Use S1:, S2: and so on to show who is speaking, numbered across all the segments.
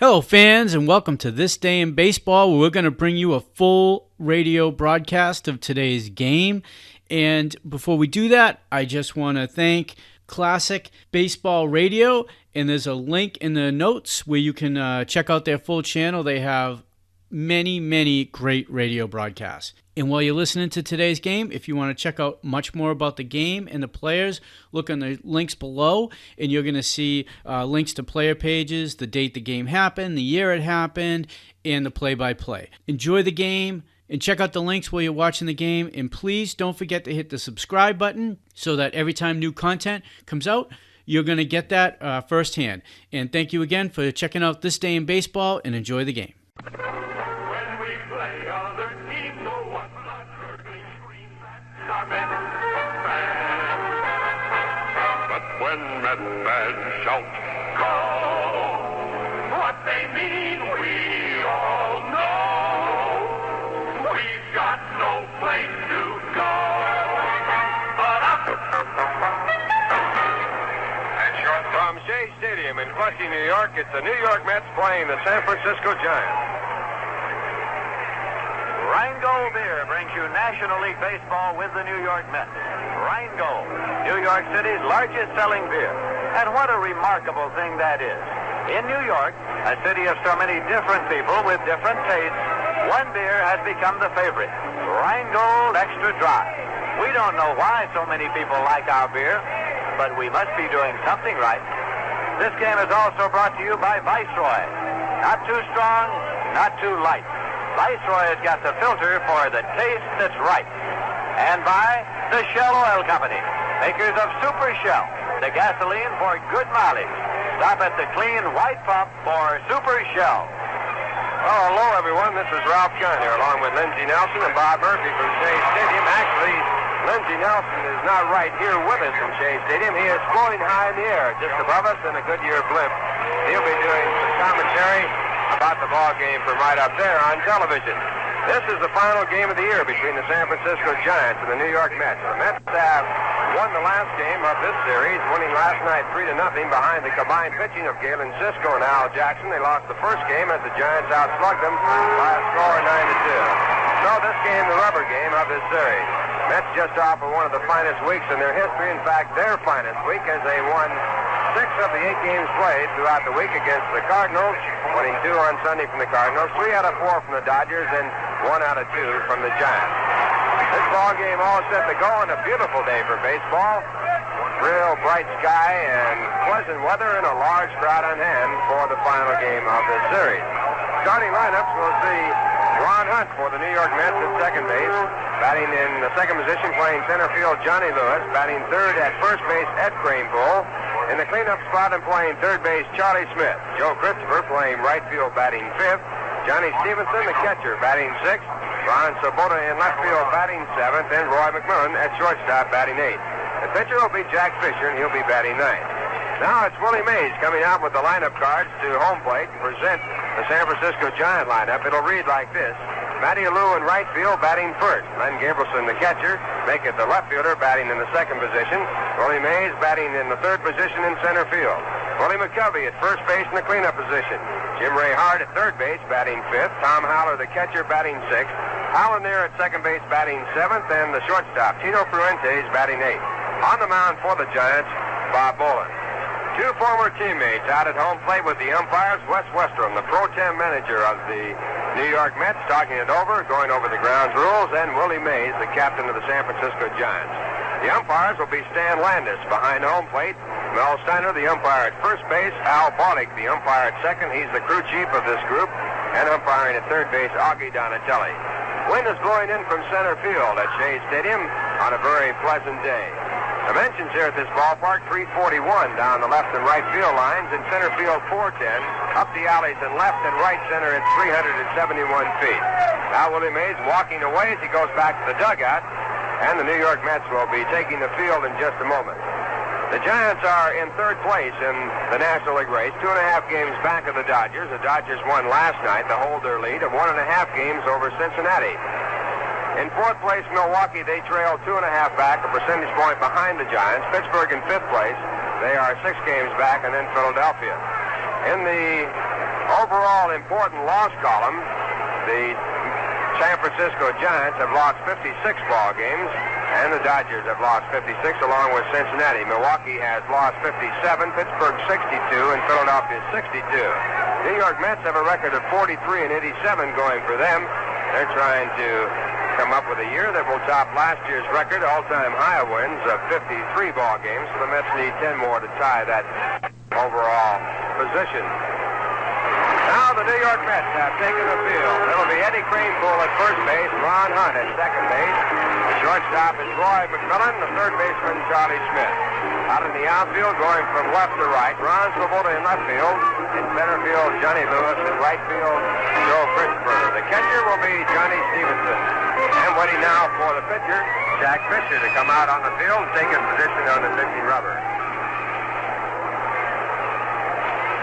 S1: Hello, fans, and welcome to This Day in Baseball, where we're going to bring you a full radio broadcast of today's game. And before we do that, I just want to thank Classic Baseball Radio, and there's a link in the notes where you can check out their full channel. They have many great radio broadcasts. And while you're listening to today's game, if you want to check out much more about the game and the players, look on the links below, and you're going to see links to player pages, the date the game happened, the year it happened, and the play-by-play. Enjoy the game, and check out the links while you're watching the game, and please don't forget to hit the subscribe button so that every time new content comes out, you're going to get that firsthand. And thank you again for checking out This Day in Baseball, and enjoy the game.
S2: When Met fans shout, go! What they mean we all know. We've got no place to go but up.
S3: And short from Shea Stadium in Flushing, New York, it's the New York Mets playing the San Francisco Giants.
S4: Rheingold Beer brings you National League Baseball with the New York Mets. Rheingold, New York City's largest selling beer. And what a remarkable thing that is. In New York, a city of so many different people with different tastes, one beer has become the favorite, Rheingold Extra Dry. We don't know why so many people like our beer, but we must be doing something right. This game is also brought to you by Viceroy. Not too strong, not too light. Viceroy has got the filter for the taste that's right. And by the Shell Oil Company, makers of Super Shell, the gasoline for good mileage. Stop at the clean white pump for Super Shell.
S3: Oh, hello, everyone. This is Ralph Gunn here, along with Lindsey Nelson and Bob Murphy from Shea Stadium. Actually, Lindsey Nelson is not right here with us in Shea Stadium. He is floating high in the air just above us in a Goodyear blimp. He'll be doing some commentary about the ball game from right up there on television. This is the final game of the year between the San Francisco Giants and the New York Mets. The Mets have won the last game of this series, winning last night 3-0 behind the combined pitching of Galen Cisco and Al Jackson. They lost the first game as the Giants outslugged them by a score of 9-2. So this game, the rubber game of this series. Mets just off of one of the finest weeks in their history. In fact, their finest week, as they won 6 of the 8 games played throughout the week against the Cardinals, winning 2 on Sunday from the Cardinals, 3 out of 4 from the Dodgers, and 1 out of 2 from the Giants. This ball game all set to go on a beautiful day for baseball. Real bright sky and pleasant weather and a large crowd on hand for the final game of this series. Starting lineups, we'll see Ron Hunt for the New York Mets at second base. Batting in the second position, playing center field, Johnny Lewis. Batting third at first base, Ed Kranepool. In the cleanup spot and playing third base, Charlie Smith. Joe Christopher playing right field, batting fifth. Johnny Stevenson, the catcher, batting sixth. Ron Sabota in left field, batting seventh. And Roy Mcmillan at shortstop, batting eighth. The pitcher will be Jack Fisher, and he'll be batting ninth. Now it's Willie Mays coming out with the lineup cards to home plate and present the San Francisco Giant lineup. It'll read like this. Matty Alou in right field, batting first. Len Gabrielson, the catcher, make it the left fielder, batting in the second position. Willie Mays batting in the third position in center field. Willie Mccovey at first base in the cleanup position. Jim Ray Hart at third base, batting fifth. Tom Haller, the catcher, batting sixth. Allen there at second base, batting seventh. And the shortstop, Tito Parente, is batting eighth. On the mound for the Giants, Bob Boland. 2 former teammates out at home plate with the umpires. Wes Westrom, the pro tem manager of the New York Mets, talking it over, going over the grounds rules, and Willie Mays, the captain of the San Francisco Giants. The umpires will be Stan Landis behind home plate. Mel Steiner, the umpire at first base. Al Bonick, the umpire at second. He's the crew chief of this group. And umpiring at third base, Augie Donatelli. Wind is blowing in from center field at Shea Stadium on a very pleasant day. Dimensions here at this ballpark, 341 down the left and right field lines. In center field, 410. Up the alleys in left and right center, it's 371 feet. Now Willie Mays walking away as he goes back to the dugout. And the New York Mets will be taking the field in just a moment. The Giants are in third place in the National League race, 2.5 games back of the Dodgers. The Dodgers won last night to hold their lead of 1.5 games over Cincinnati. In fourth place, Milwaukee, they trail 2.5 back, a percentage point behind the Giants. Pittsburgh in fifth place. They are 6 games back, and then Philadelphia. In the overall all-important loss column, the San Francisco Giants have lost 56 ball games, and the Dodgers have lost 56 along with Cincinnati. Milwaukee has lost 57, Pittsburgh 62, and Philadelphia 62. New York Mets have a record of 43 and 87 going for them. They're trying to come up with a year that will top last year's record, all-time high wins of 53 ball games. So the Mets need 10 more to tie that overall position. Now the New York Mets have taken the field. It'll be Eddie Kranepool at first base, Ron Hunt at second base. The shortstop is Roy Mcmillan, the third baseman Charlie Smith. Out in the outfield, going from left to right, Ron Swoboda in left field. In center field, Johnny Lewis. In right field, Joe Christopher. The catcher will be Johnny Stevenson. And waiting now for the pitcher, Jack Fisher, to come out on the field and take his position on the pitching rubber.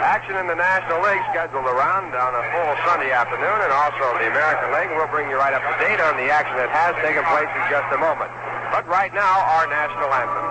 S3: Action in the National League scheduled around on a full Sunday afternoon, and also the American League. We'll bring you right up to date on the action that has taken place in just a moment. But right now, our national anthem.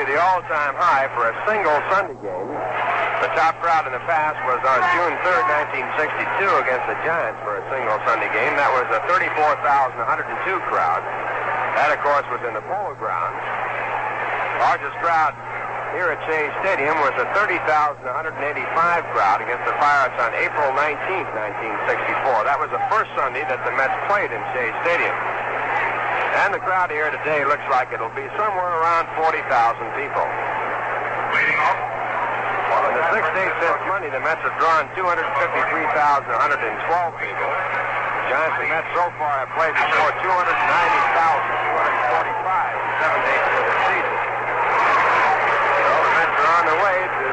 S3: The all-time high for a single Sunday game. The top crowd in the past was on June 3rd, 1962 against the Giants for a single Sunday game. That was a 34,102 crowd. That, of course, was in the Polo Grounds. Largest crowd here at Shea Stadium was a 30,185 crowd against the Pirates on April 19th, 1964. That was the first Sunday that the Mets played in Shea Stadium. And the crowd here today looks like it'll be somewhere around 40,000 people.
S2: Leading off.
S3: Well, in the 6 days since Monday, the Mets have drawn 253,112 people. The Giants and Mets so far have played before 290,245 in 7 days of the season. So the Mets are on their way to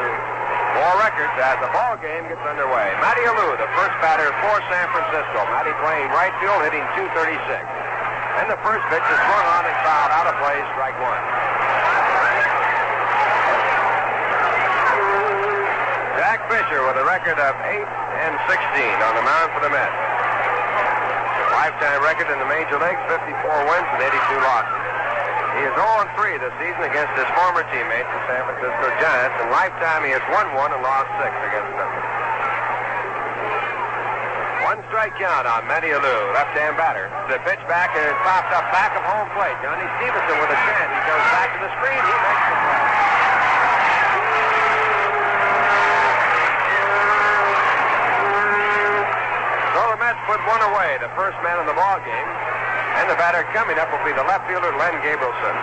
S3: more records as the ball game gets underway. Matty Alou, the first batter for San Francisco. Matty playing right field, hitting .236. And the first pitch is swung on and fouled out of play, strike one. Jack Fisher with a record of 8-16 on the mound for the Mets. Lifetime record in the major leagues, 54 wins and 82 losses. He is 0-3 this season against his former teammates, the San Francisco Giants. In lifetime, he has won 1 and lost 6 against them. One strike count on Matty Alou, left-hand batter. The pitch back and it's popped up back of home plate. Johnny Stevenson with a chance. He goes back to the screen. He makes the play. So the Mets put one away, the first man in the ball game. And the batter coming up will be the left fielder, Len Gabrielson.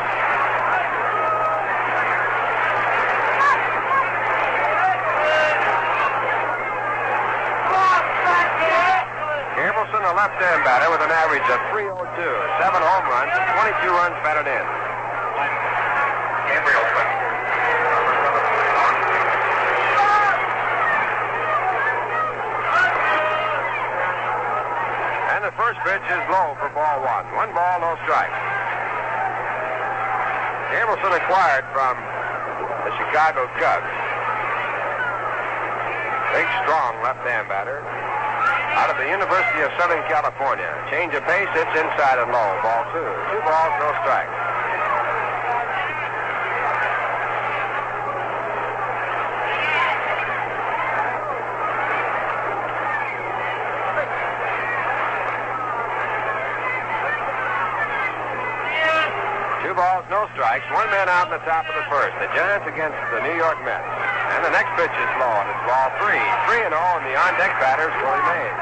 S3: Gabrielson, a left-hand batter with an average of .302, 7 home runs, 22 runs batted in.
S2: Gabrielson.
S3: And the first pitch is low for ball one. 1 ball, no strike. Gabrielson acquired from the Chicago Cubs. Big, strong left-hand batter out of the University of Southern California. Change of pace, it's inside and low. Ball 2. 2 balls, no strikes. Balls, no strikes. One man out in the top of the first. The Giants against the New York Mets. And the next pitch is low, and it's ball 3. 3-0, and the on-deck batter is Willie Mays.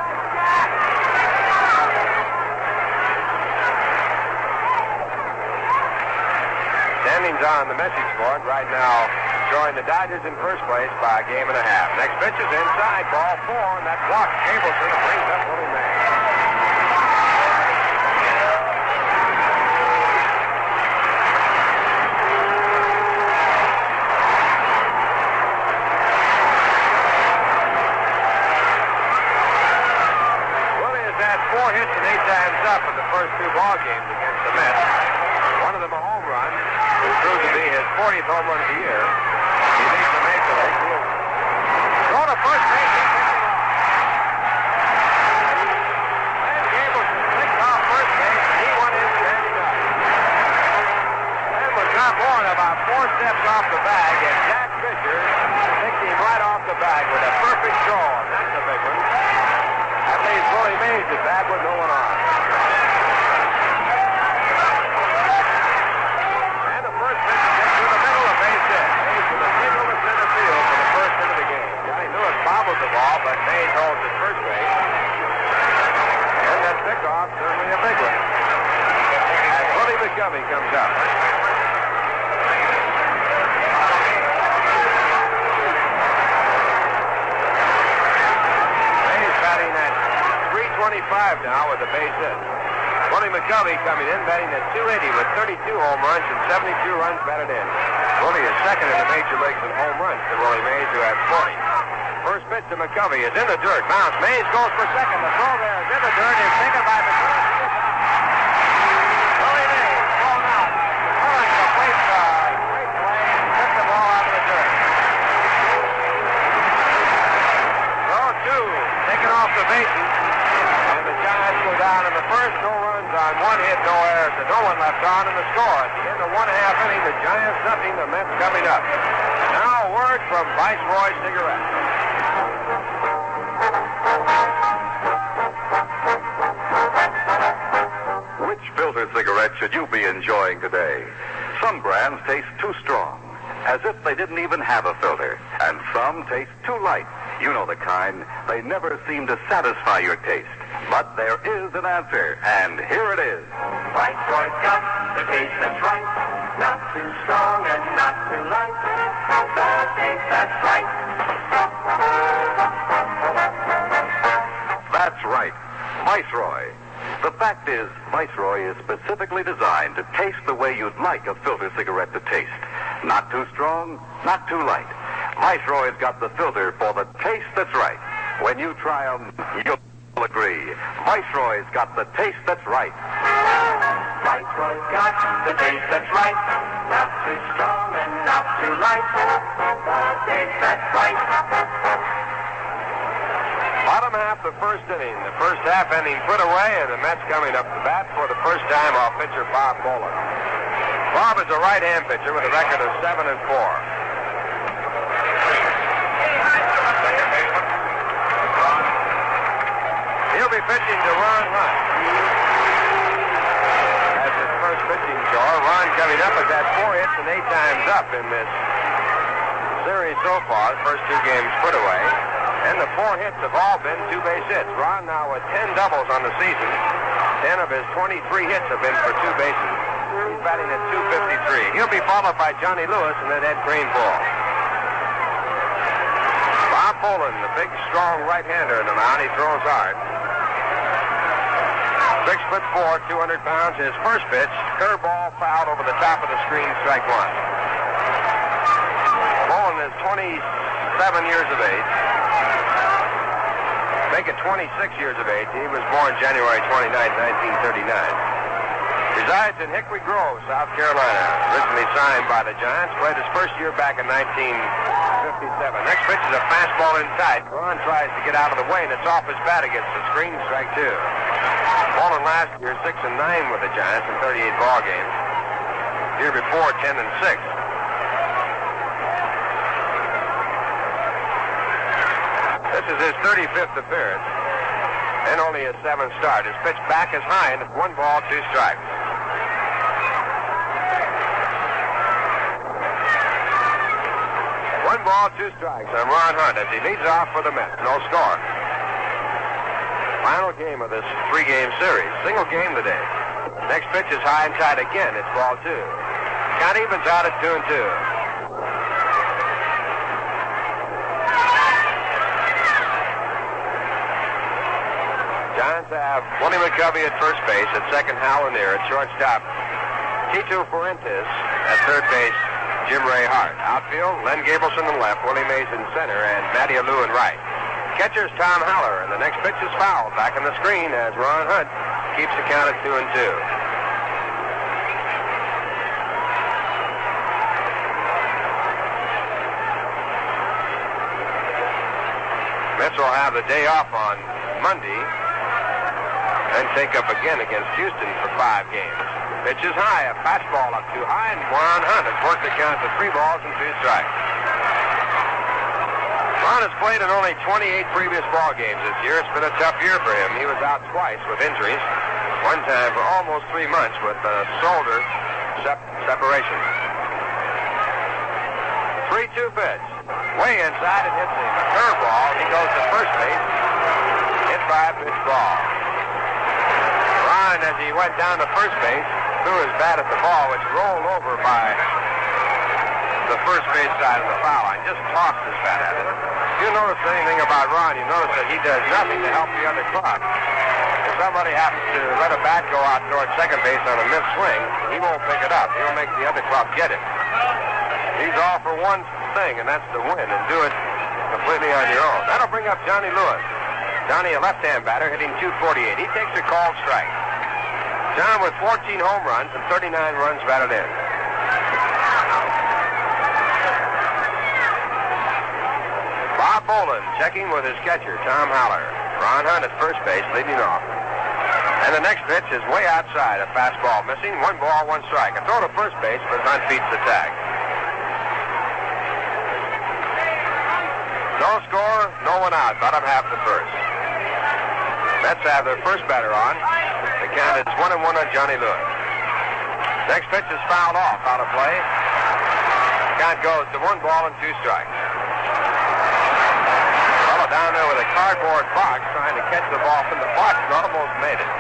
S3: Standings on the message board right now showing the Dodgers in first place by a game and a half. Next pitch is inside, ball 4, and that walks Stevenson and brings up Willie Mays. Four hits and 8 times up in the first 2 ball games against the Mets. One of them a home run, which proved to be his 40th home run of the year. He leads the Major League field. Throw to first base and picking off. And Gableson picked off first base, and he went in and ended up. And was not more than about 4 steps off the bag, and Jack Fisher picked him right off the bag with a perfect throw. And that's a big one. That leaves Willie Mays at bat with no one on. And the first pitch gets through the middle of base hit. Mays with a single to center field for the first hit of the game. Johnny Lewis bobbles the ball, but Mays holds at first base. And that pickoff certainly a big one. As Willie Mccovey comes up. Now with the base hit. Willie Mccovey coming in, batting at .280 with 32 home runs and 72 runs batted in. Willie is second in the major leagues in home runs to Willie Mays, who has 40. First pitch to Mccovey is in the dirt. Bounce. Mays goes for second. The throw there is in the dirt. Is taken by Mccovey. Willie Mays thrown out. Throwing a great play and took the ball out of the dirt. Throw 2. Taken off the bases. Giants go down in the first, no runs on 1 hit, no errors, and no one left on in the score. At the end of 1/2 inning, the Giants nothing, the Mets coming up. And now a word from Viceroy Cigarettes.
S5: Which filter cigarette should you be enjoying today? Some brands taste too strong, as if they didn't even have a filter, and some taste too light. You know the kind. They never seem to satisfy your taste. But there is an answer, and here it is.
S6: Viceroy's got the taste that's right. Not too strong and not too light. The taste that's right.
S5: That's right. Viceroy. The fact is, Viceroy is specifically designed to taste the way you'd like a filter cigarette to taste. Not too strong, not too light. Viceroy's got the filter for the taste that's right. When you try them, you'll agree. Viceroy's got the taste that's right.
S6: Viceroy's got the taste that's right. Not too strong and not too light. The taste that's right.
S3: Bottom half the first inning. The first half inning put away, and the Mets coming up to bat for the first time off pitcher Bob Boland. Bob is a right-hand pitcher with a record of 7-4. He'll be pitching to Ron Hunt. As his first pitching chore, Ron coming up with that 4 hits and 8 times up in this series so far. The first 2 games put away. And the 4 hits have all been 2 base hits. Ron now with 10 doubles on the season. 10 of his 23 hits have been for 2 bases. He's batting at .253. He'll be followed by Johnny Lewis and then Ed Greenfall. Bob Boland, the big, strong right-hander in the mound. He throws hard. 6'4", 200 pounds. His first pitch, curveball fouled over the top of the screen, strike 1. Boland is 27 years of age. Make it 26 years of age. He was born January 29, 1939. His Resides in Hickory Grove, South Carolina. Originally signed by the Giants. Played his first year back in 1957. Next pitch is a fastball inside. Ron tries to get out of the way, and it's off his bat against the screen. Strike two. Fallen last year 6-9 with the Giants in 38 ball games. Year before 10-6. This is his 35th appearance and only his 7th start. His pitch back is high, and it's 1 ball, 2 strikes. One ball, 2 strikes on Ron Hunt as he leads off for the Mets. No score. Final game of this 3-game series. Single game today. Next pitch is high and tight again. It's ball 2. Count evens out at 2-2. Giants have Willie Mccovey at first base. At second, Howell Near. At shortstop, Tito Parente. At third base, Jim Ray Hart. Outfield, Len Gableson in left, Willie Mays in center, and Matty Alou in right. Catcher's Tom Haller, and the next pitch is fouled. Back on the screen as Ron Hunt keeps the count at 2-2. Mets will have the day off on Monday and take up again against Houston for 5 games. Pitch is high, a fastball up too high, and Ron Hunt has worked the count to 3 balls and 2 strikes. Ron has played in only 28 previous ball games this year. It's been a tough year for him. He was out twice with injuries, one time for almost 3 months with a shoulder separation. 3-2 pitch. Way inside, it hits him. A curveball. He goes to first base. Hit by a pitch ball. Ron, as he went down to first base, threw his bat at the ball, which rolled over by the first base side of the foul line. Just tossed his bat at it. If you notice anything about Ron, you notice that he does nothing to help the other club. If somebody happens to let a bat go out towards second base on a missed swing, he won't pick it up. He'll make the other club get it. He's all for one thing, and that's to win and do it completely on your own. That'll bring up Johnny Lewis. Johnny, a left-hand batter, hitting .248. He takes a called strike. John with 14 home runs and 39 runs batted in. Bob Boland checking with his catcher, Tom Haller. Ron Hunt at first base, leading off. And the next pitch is way outside, a fastball missing. 1 ball, 1 strike. A throw to first base, but Hunt beats the tag. No score, no one out. Bottom half the first. Mets have their first batter on. The count is 1-1 on Johnny Lewis. Next pitch is fouled off, out of play. Count goes to 1 ball and 2 strikes. Fellow down there with a cardboard box trying to catch the ball from the box and almost made it.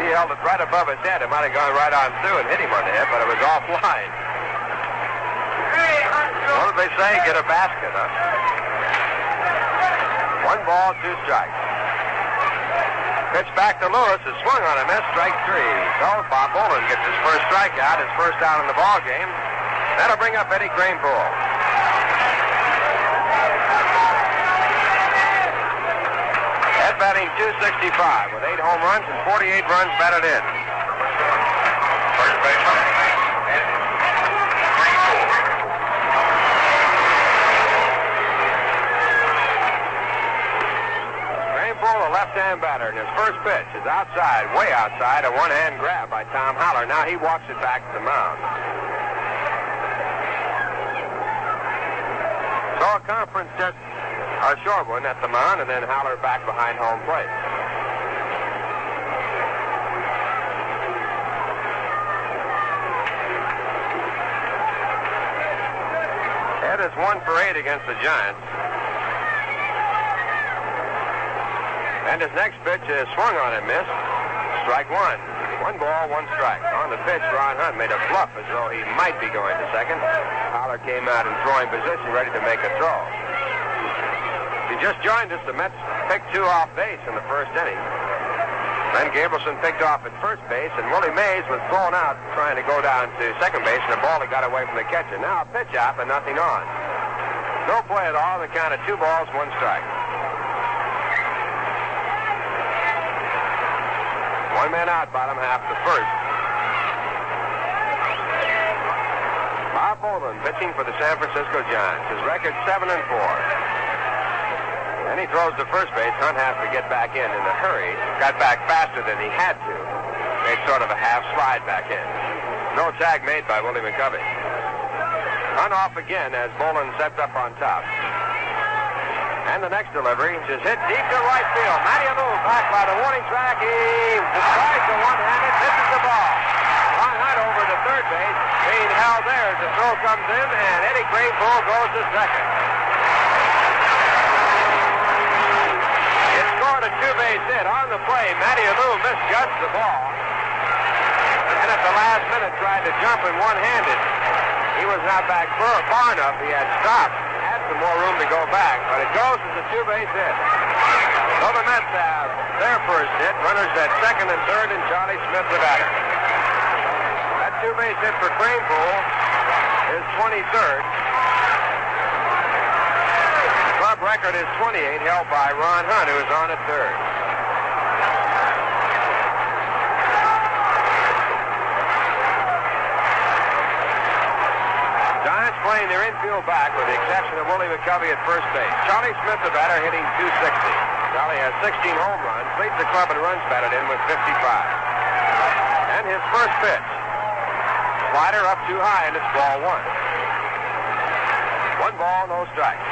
S3: He held it right above his head. It might have gone right on through and hit him on the head, but it was offline. What did they say? Get a basket, huh? 1 ball, 2 strikes. Pitch back to Lewis is swung on a miss, strike 3. So Bob Boland gets his first strikeout, his first out in the ball game. That'll bring up Eddie Kranepool. Ed batting .265 with 8 home runs and 48 runs batted in.
S2: First baseman,
S3: A left-hand batter, and his first pitch is outside, way outside, a one-hand grab by Tom Haller. Now he walks it back to the mound. So a conference just a short one at the mound, and then Haller back behind home plate. Ed is 1 for 8 against the Giants. And his next pitch is swung on and missed. Strike 1. 1 ball, 1 strike. On the pitch, Ron Hunt made a bluff as though he might be going to second. Haller came out in throwing position, ready to make a throw. If you just joined us, the Mets picked 2 off base in the first inning. Then Gableson picked off at first base, and Willie Mays was thrown out trying to go down to second base, and the ball had got away from the catcher. Now a pitch up and nothing on. No play at all. The count of 2 balls, 1 strike. One man out, bottom half the first. Bob Bolin pitching for the San Francisco Giants. His record 7-4. And he throws to first base. Hunt has to get back in a hurry. Got back faster than he had to. Made sort of a half slide back in. No tag made by Willie Mccovey. Hunt off again as Bolin stepped up on top. And the next delivery is hit deep to right field. Matty Alou back by the warning track. He tries to one-handed, misses the ball. Ron Hunt over to third base. Being held there as the throw comes in, and Eddie Kranepool goes to second. It scored a two-base hit. On the play, Matty Alou misjudged the ball. And at the last minute tried to jump in one-handed. He was not back far enough. He had stopped. Had some more room to go back, but it goes as a two-base hit. So the Mets have their first hit. Runners at second and third, and Charlie Smith the batter. That two-base hit for Kranepool is 23rd. Club record is 28, held by Ron Hunt, who is on at third. Giants playing their infield back with the exception of Willie Mccovey at first base. Charlie Smith, the batter, hitting .260. Charlie has 16 home runs, leads the club in runs batted in with 55. And his first pitch. Slider up too high, and it's ball one. 1 ball, no strikes.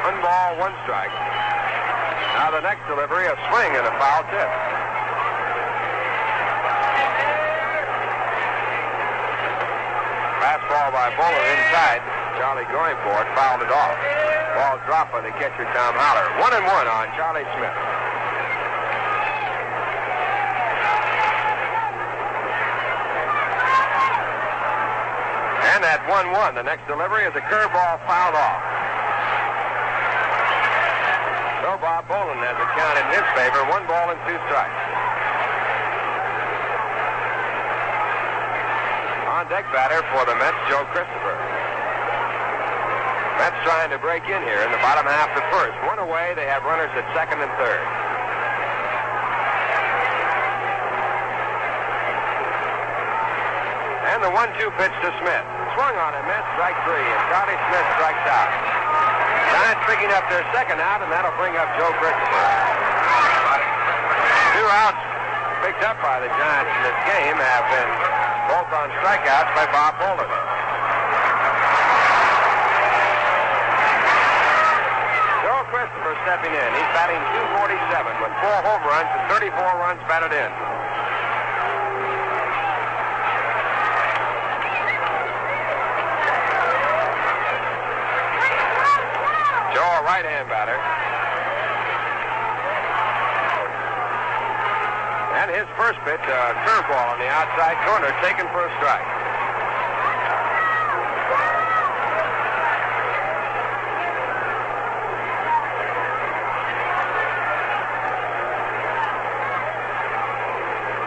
S3: One ball, one strike. Now the next delivery, a swing and a foul tip. Fastball by Bolin inside. Charlie going for it, fouled it off. Ball dropped by the catcher, Tom Haller. 1-1 on Charlie Smith. And at 1-1, the next delivery is a curveball fouled off. So Bob Bolin has a count in his favor, 1 ball and 2 strikes. On deck batter for the Mets, Joe Christopher. Mets trying to break in here in the bottom half of the first. 1 away, they have runners at second and third. And the 1-2 pitch to Smith. Swung on it, Mets strike 3, and Charlie Smith strikes out. Giants picking up their second out, and that'll bring up Joe Christopher. 2 outs picked up by the Giants in this game have been both on strikeouts by Bob Bolin. Joe Christopher stepping in. He's batting .247 with 4 home runs and 34 runs batted in. Joe, a right-hand batter. And his first pitch, a curveball on the outside corner, taken for a strike.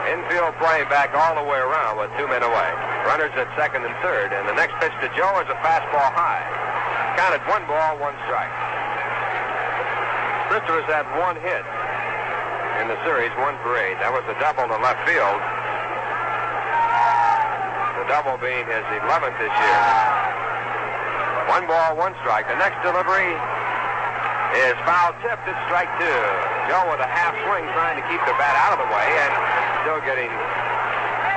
S3: Infield play back all the way around with 2 men away. Runners at second and third, and the next pitch to Joe is a fastball high. Counted 1 ball, 1 strike. Christopher's had 1 hit in the series, 1 for 8. That was a double to left field. The double being his 11th this year. 1 ball, 1 strike. The next delivery is foul tipped at strike 2. Joe with a half swing trying to keep the bat out of the way and still getting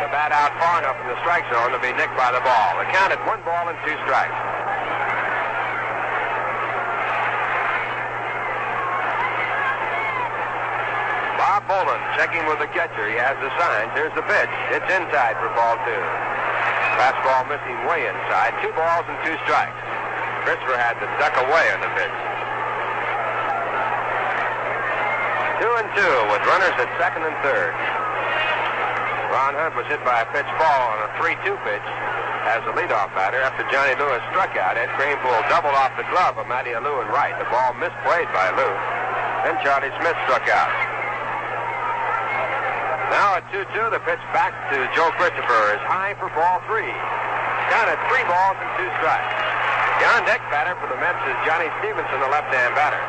S3: the bat out far enough in the strike zone to be nicked by the ball. The count at 1 ball and 2 strikes. Bob Bolin checking with the catcher. He has the signs. Here's the pitch. It's inside for ball 2. Fastball missing way inside. 2 balls and 2 strikes. Christopher had to duck away on the pitch. 2-2 with runners at second and third. Ron Hunt was hit by a pitch ball on a 3-2 pitch as a leadoff batter after Johnny Lewis struck out. Ed Kranepool doubled off the glove of Matty Alou in right. The ball misplayed by Alou. Then Charlie Smith struck out. Now at 2-2, the pitch back to Joe Christopher is high for ball 3. Count at 3 balls and 2 strikes. The on-deck batter for the Mets is Johnny Stevenson, the left-hand batter.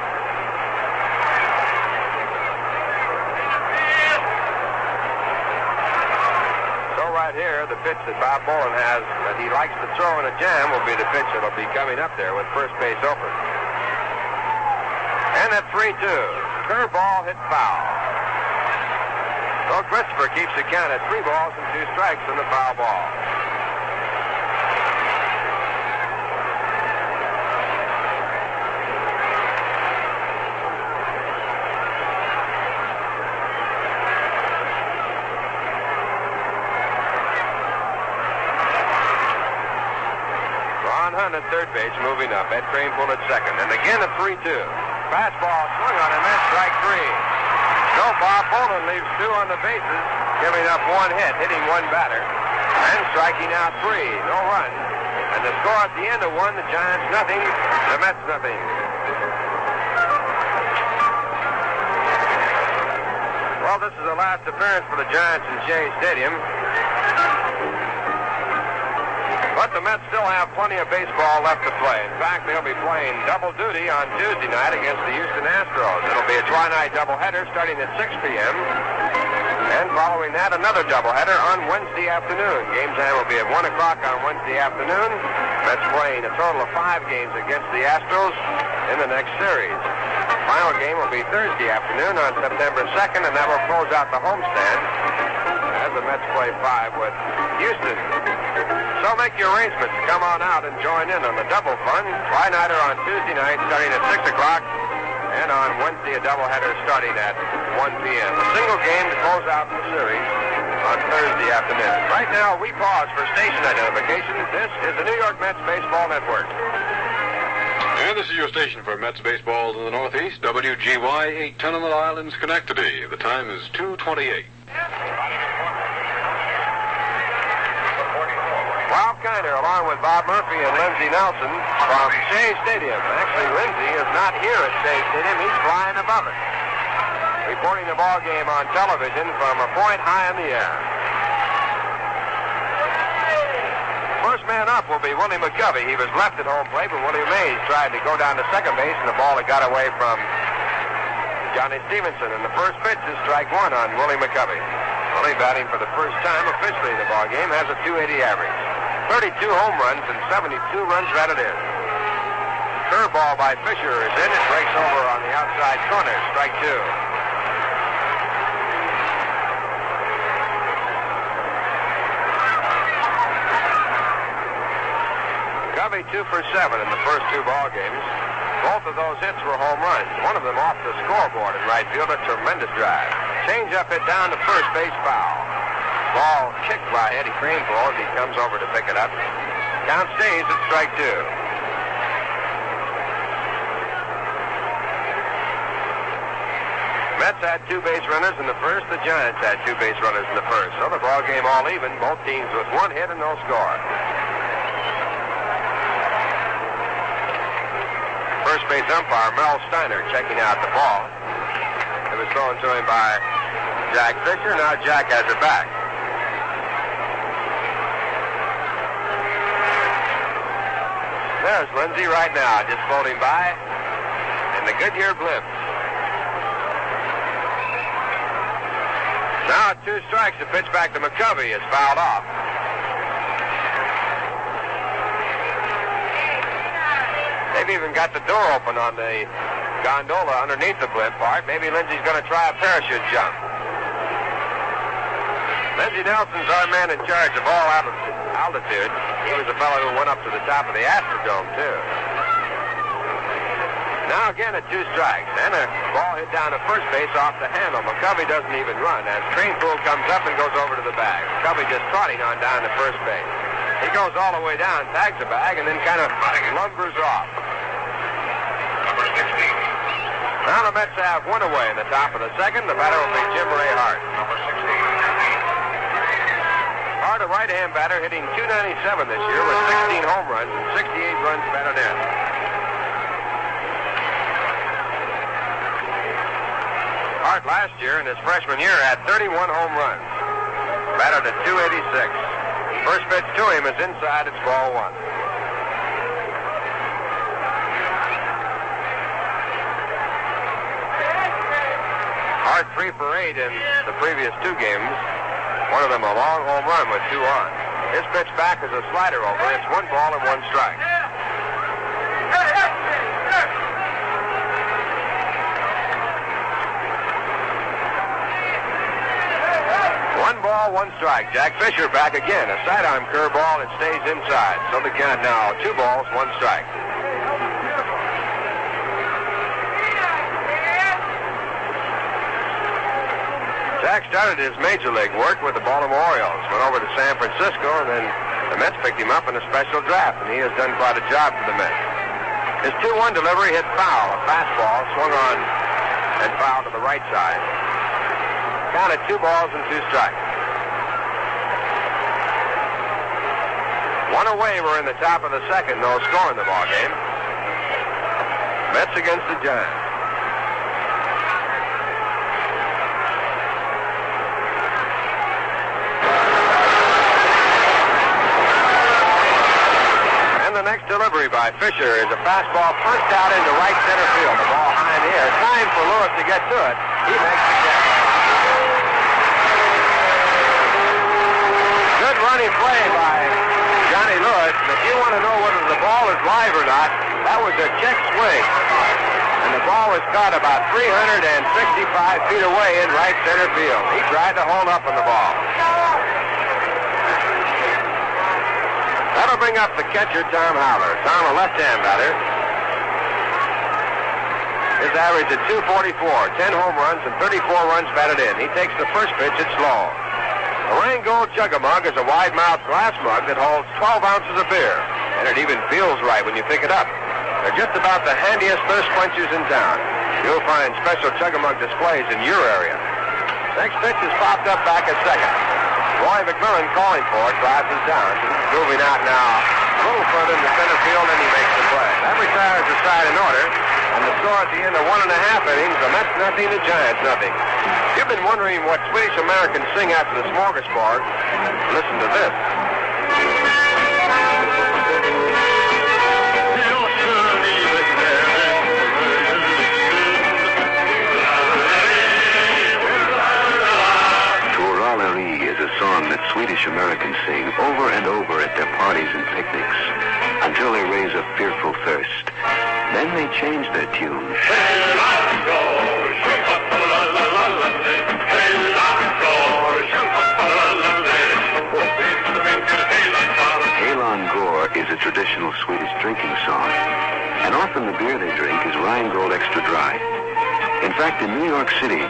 S3: So right here, the pitch that Bob Bolen has that he likes to throw in a jam will be the pitch that will be coming up there with first base open. And at 3-2, curveball hit foul. So Christopher keeps the count at 3 balls and 2 strikes on the foul ball. Ron Hunt at third base, moving up. Ed Kranepool at second. And again at 3-2. Fastball swung on him. That's strike 3. So Bob Bolen leaves 2 on the bases, giving up 1 hit, hitting 1 batter, and striking out 3. No run. And the score at the end of 1, the Giants nothing, the Mets nothing. Well, this is the last appearance for the Giants in Shea Stadium. But the Mets still have plenty of baseball left to play. In fact, they'll be playing double duty on Tuesday night against the Houston Astros. It'll be a twilight doubleheader starting at 6 p.m. And following that, another doubleheader on Wednesday afternoon. Game time will be at 1 o'clock on Wednesday afternoon. Mets playing a total of 5 games against the Astros in the next series. Final game will be Thursday afternoon on September 2nd, and that will close out the homestand as the Mets play 5 with Houston. So make your arrangements to come on out and join in on the double fun. Twilighter on Tuesday night starting at 6 o'clock, and on Wednesday a doubleheader starting at 1 p.m. A single game to close out the series on Thursday afternoon. Right now we pause for station identification. This is the New York Mets Baseball Network.
S7: And this is your station for Mets baseball in the Northeast, WGY 810 on the Islands, Schenectady. The time is 2:28.
S3: Ralph Kiner, along with Bob Murphy and Lindsey Nelson from Shea Stadium. Actually, Lindsey is not here at Shea Stadium. He's flying above it. Reporting the ball game on television from a point high in the air. First man up will be Willie Mccovey. He was left at home plate, but Willie Mays tried to go down to second base, and the ball had got away from Johnny Stevenson. And the first pitch is strike 1 on Willie Mccovey. Willie batting for the first time officially in the ball game, has a .280 average. 32 home runs and 72 runs batted in. Curveball by Fisher is in. It breaks over on the outside corner. Strike 2. Covey 2 for 7 in the first 2 ball games. Both of those hits were home runs. One of them off the scoreboard in right field. A tremendous drive. Change up hit down to first base, foul. Ball kicked by Eddie Kranepool as he comes over to pick it up. Count stays at strike 2. Mets had 2 base runners in the first. The Giants had 2 base runners in the first. So the ball game all even. Both teams with 1 hit and no score. First base umpire Mel Steiner checking out the ball. It was thrown to him by Jack Fisher. Now Jack has it back. There's Lindsey right now, just floating by, and the Goodyear blimp. Now at 2 strikes, the pitch back to Mccovey is fouled off. They've even got the door open on the gondola underneath the blimp part. Maybe Lindsey's going to try a parachute jump. Lindsey Nelson's our man in charge of all altitude. He was the fellow who went up to the top of the Astrodome, too. Now again at 2 strikes, and a ball hit down to first base off the handle. Mccovey doesn't even run as Kranepool comes up and goes over to the bag. Mccovey just trotting on down to first base. He goes all the way down, tags the bag, and then kind of lumbers off.
S2: Number 16.
S3: Now the Mets have 1 away in the top of the second. The batter will be Jim Ray Hart.
S2: Number 16.
S3: Hart, a right-hand batter, hitting .297 this year with 16 home runs and 68 runs batted in. Hart last year in his freshman year had 31 home runs. Batted at .286. First pitch to him is inside. It's ball 1. Hart 3 for 8 in the previous 2 games. One of them a long home run with 2 on. His pitch back is a slider over. It's 1 ball and 1 strike. One ball, 1 strike. Jack Fisher back again. A sidearm curveball and stays inside. So the count now 2 balls, 1 strike. Jack started his major league work with the Baltimore Orioles, went over to San Francisco, and then the Mets picked him up in a special draft, and he has done quite a job for the Mets. His 2-1 delivery hit foul. A fastball swung on and foul to the right side. Counted 2 balls and 2 strikes. 1 away. We're in the top of the second. No score in the ball game. Mets against the Giants. And the next delivery by Fisher is a fastball punched out into right center field. The ball high in the air. Time for Lewis to get to it. He makes the catch. Good running play by Johnny Lewis. And if you want to know whether the ball is live or not, that was a check swing. And the ball was caught about 365 feet away in right center field. He tried to hold up on the ball. That'll bring up the catcher, Tom Howler. Tom, a left-hand batter. His average at 244, 10 home runs and 34 runs batted in. He takes the first pitch. It's low. A Rheingold Chug-A-Mug is a wide-mouthed glass mug that holds 12 ounces of beer, and it even feels right when you pick it up. They're just about the handiest thirst quenchers in town. You'll find special Chug-A-Mug displays in your area. Next pitch is popped up back at second. Roy Mcmillan calling for it, drives it down. Moving out now a little further into center field, and he makes the play. That retires the side in order, and the score at the end of 1.5 innings, the Mets nothing, the Giants nothing. You've been wondering what Swedish Americans sing after the smorgasbord. Listen to this.
S8: Is a song that Swedish Americans sing over and over at their parties and picnics until they raise a fearful thirst. Then they change their tune. Elon Gore is a traditional Swedish drinking song, and often the beer they drink is Rheingold Extra Dry. In fact, in New York City,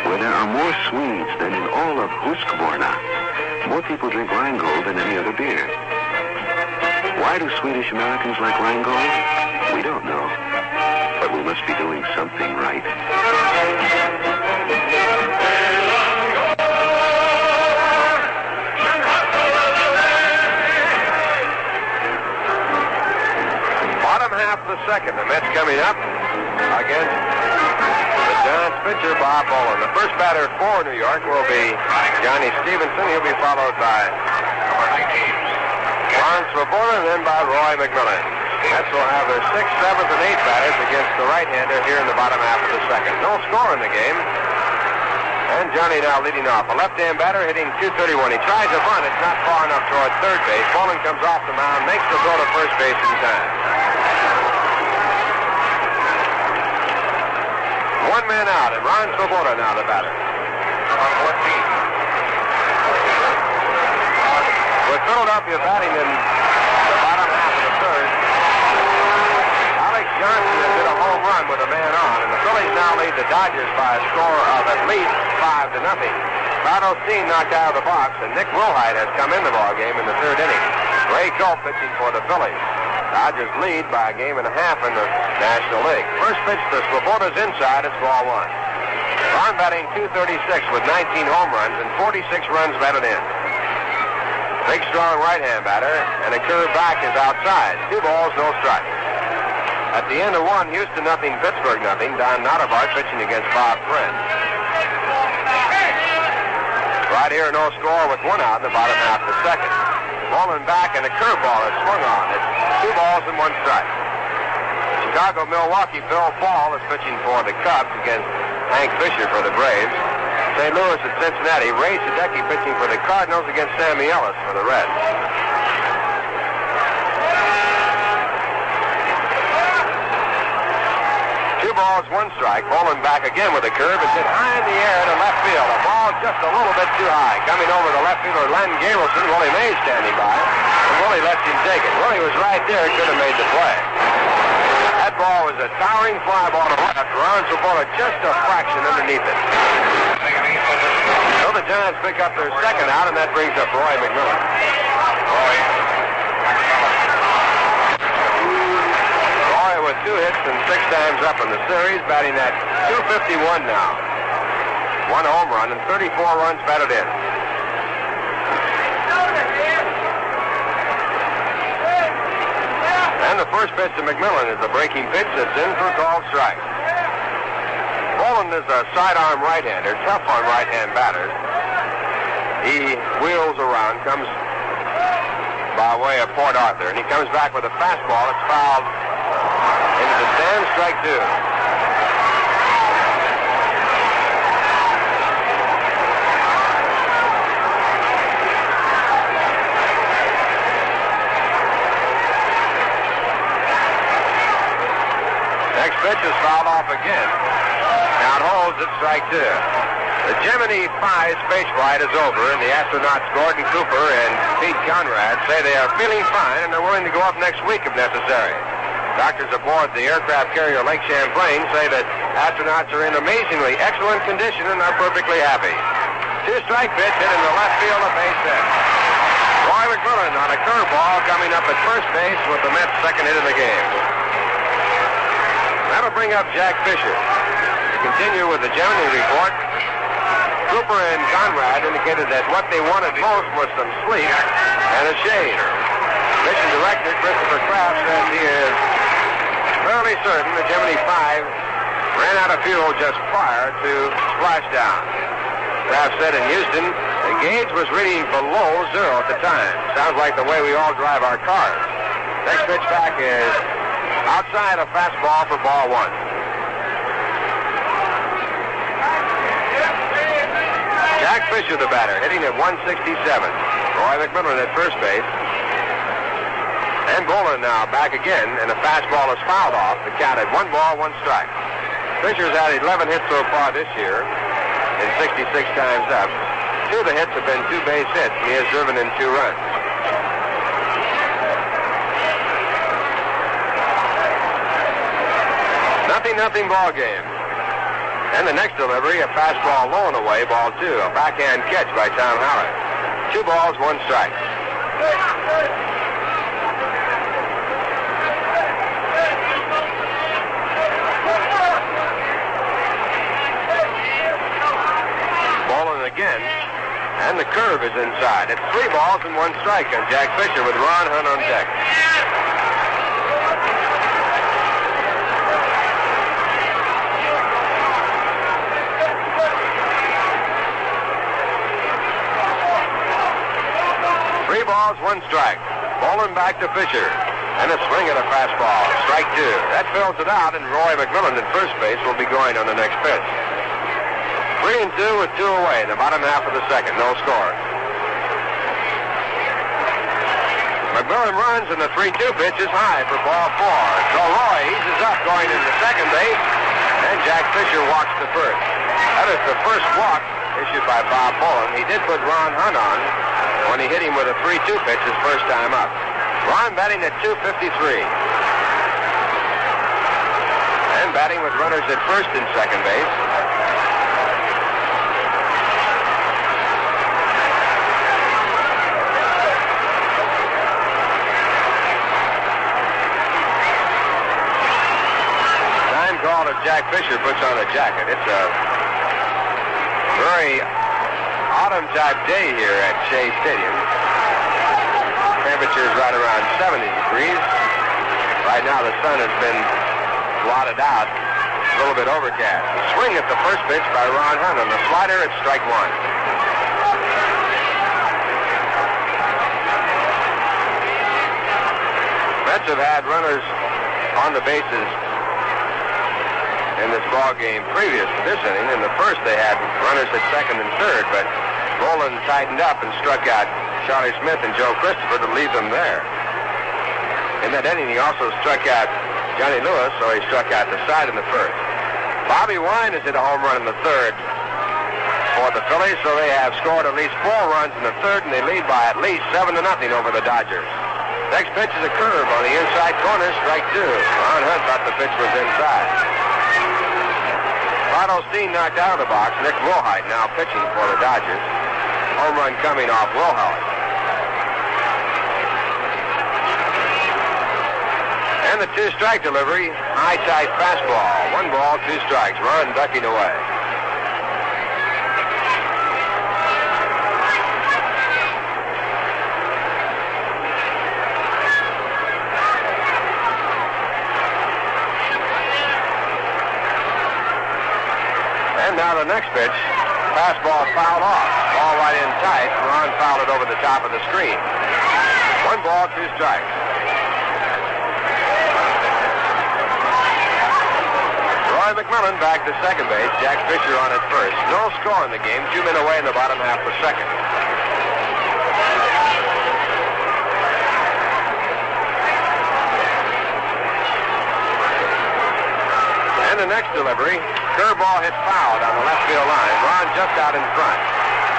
S8: where there are more Swedes than in all of Huskvarna, more people drink Rheingold than any other beer. Why do Swedish Americans like Rheingold? We don't know, but we must be doing something right.
S3: Bottom half of the second, the Mets coming up against the Giants pitcher, Bob Boland. The first batter for New York will be Johnny Stevenson. He'll be followed by Ron Swoboda and then by Roy Mcmillan. Mets will have their 6th, 7th, and 8th batters against the right-hander here in the bottom half of the second. No score in the game. And Johnny now leading off. A left-hand batter hitting .231. He tries a bunt. It's not far enough toward third base. Boland comes off the mound, makes the throw to first base in time. One man out, and Ron Swoboda now the batter. On 14. With Philadelphia batting in the bottom half of the third, Alex Johnson has hit a home run with a man on, and the Phillies now lead the Dodgers by a score of at least 5-0. Todd Osteen knocked out of the box, and Nick Wilhite has come in the ballgame in the third inning. Ray Culp pitching for the Phillies. Dodgers lead by a game and a half in the National League. First pitch to Swoboda's inside. It's ball one. Ron batting .236 with 19 home runs and 46 runs batted in. Big, strong right-hand batter, and a curve back is outside. 2 balls, no strikes. At the end of one, Houston nothing, Pittsburgh nothing. Don Nottebart pitching against Bob Friend. Right here, no score with 1 out in the bottom half of the second. Rolling back, and a curveball is swung on. It's 2 balls and 1 strike. Chicago-Milwaukee, Phil Paul is pitching for the Cubs against Hank Fisher for the Braves. St. Louis at Cincinnati. Ray Sadecki pitching for the Cardinals against Sammy Ellis for the Reds. Two balls, one strike. Bowling back again with a curve. It's hit high in the air to left field. A ball just a little bit too high. Coming over to left fielder Len Gabrielson. Willie Mays standing by. And Willie lets him take it. Willie was right there. Could have made the play. That ball was a towering fly ball to left. Ronzo Bullard just a fraction underneath it. So the Giants pick up their second out, and that brings up Roy Mcmillan. Roy with 2 hits and 6 times up in the series, batting at .251 now. 1 home run and 34 runs batted in. And the first pitch to Mcmillan is a breaking pitch that's in for a called strike. Boland is a sidearm right-hander, tough on right-hand batters. He wheels around, comes by way of Port Arthur, and he comes back with a fastball. It's fouled into the stand, strike 2. Next pitch is fouled off again. Count holds at strike 2. The Gemini 5 space flight is over, and the astronauts Gordon Cooper and Pete Conrad say they are feeling fine and are willing to go up next week if necessary. Doctors aboard the aircraft carrier Lake Champlain say that astronauts are in amazingly excellent condition and are perfectly happy. 2-strike pitch hit in the left field, a base hit. Roy Mcmillan on a curveball coming up at first base with the Mets' second hit of the game. That'll bring up Jack Fisher. To continue with the Gemini report, Cooper and Conrad indicated that what they wanted most was some sleep and a shave. Mission Director Christopher Kraft says he is fairly certain the Gemini 5 ran out of fuel just prior to splashdown. Kraft said in Houston, the gauge was reading below 0 at the time. Sounds like the way we all drive our cars. Next pitch back is outside, a fastball for ball 1. Jack Fisher, the batter, hitting at 167. Roy Mcmillan at first base. And Boland now back again, and a fastball is fouled off. The count at 1 ball, 1 strike. Fisher's had 11 hits so far this year, and 66 times up. 2 of the hits have been 2 base hits, and he has driven in 2 runs. Nothing ball game. And the next delivery, a fastball low and away, ball 2. A backhand catch by Tom Howard. 2 balls, 1 strike. Bowling again, and the curve is inside. It's 3 balls and 1 strike on Jack Fisher with Ron Hunt on deck. Balls, 1 strike. Bowling back to Fisher. And a swing at a fastball. Strike 2. That fills it out, and Roy Mcmillan at first base will be going on the next pitch. 3-2 with 2 away in the bottom half of the second. No score. Mcmillan runs, and the 3-2 pitch is high for ball 4. So Roy eases up going into second base, and Jack Fisher walks to first. That is the first walk issued by Bob Boland. He did put Ron Hunt on when he hit him with a 3-2 pitch his first time up. Ron batting at .253. And batting with runners at first and second base. Time call if Jack Fisher puts on a jacket. It's a very autumn-type day here at Shea Stadium. Temperature is right around 70 degrees. Right now the sun has been blotted out. A little bit overcast. A swing at the first pitch by Ron Hunt on the slider at strike 1. Mets have had runners on the bases in this ball game previous to this inning. In the first, they had runners at second and third, but Boland tightened up and struck out Charlie Smith and Joe Christopher to leave them there. In that inning, he also struck out Johnny Lewis, so he struck out the side in the first. Bobby Wine has hit a home run in the third for the Phillies, so they have scored at least 4 runs in the third, and they lead by at least 7-0 over the Dodgers. Next pitch is a curve on the inside corner, strike 2. Ron Hunt thought the pitch was inside. Rod Osteen knocked out of the box. Nick Wilhite now pitching for the Dodgers. Home run coming off Wilhite. And the 2-strike delivery, high tight fastball. 1 ball, 2 strikes. Ron ducking away. And now the next pitch, fastball fouled off. Ball right in tight. Ron fouled it over the top of the screen. 1 ball, 2 strikes. Mcmillan back to second base. Jack Fisher on at first. No score in the game. 2 men away in the bottom half of the second. And the next delivery, curveball hit foul down the left field line. Ron just out in front.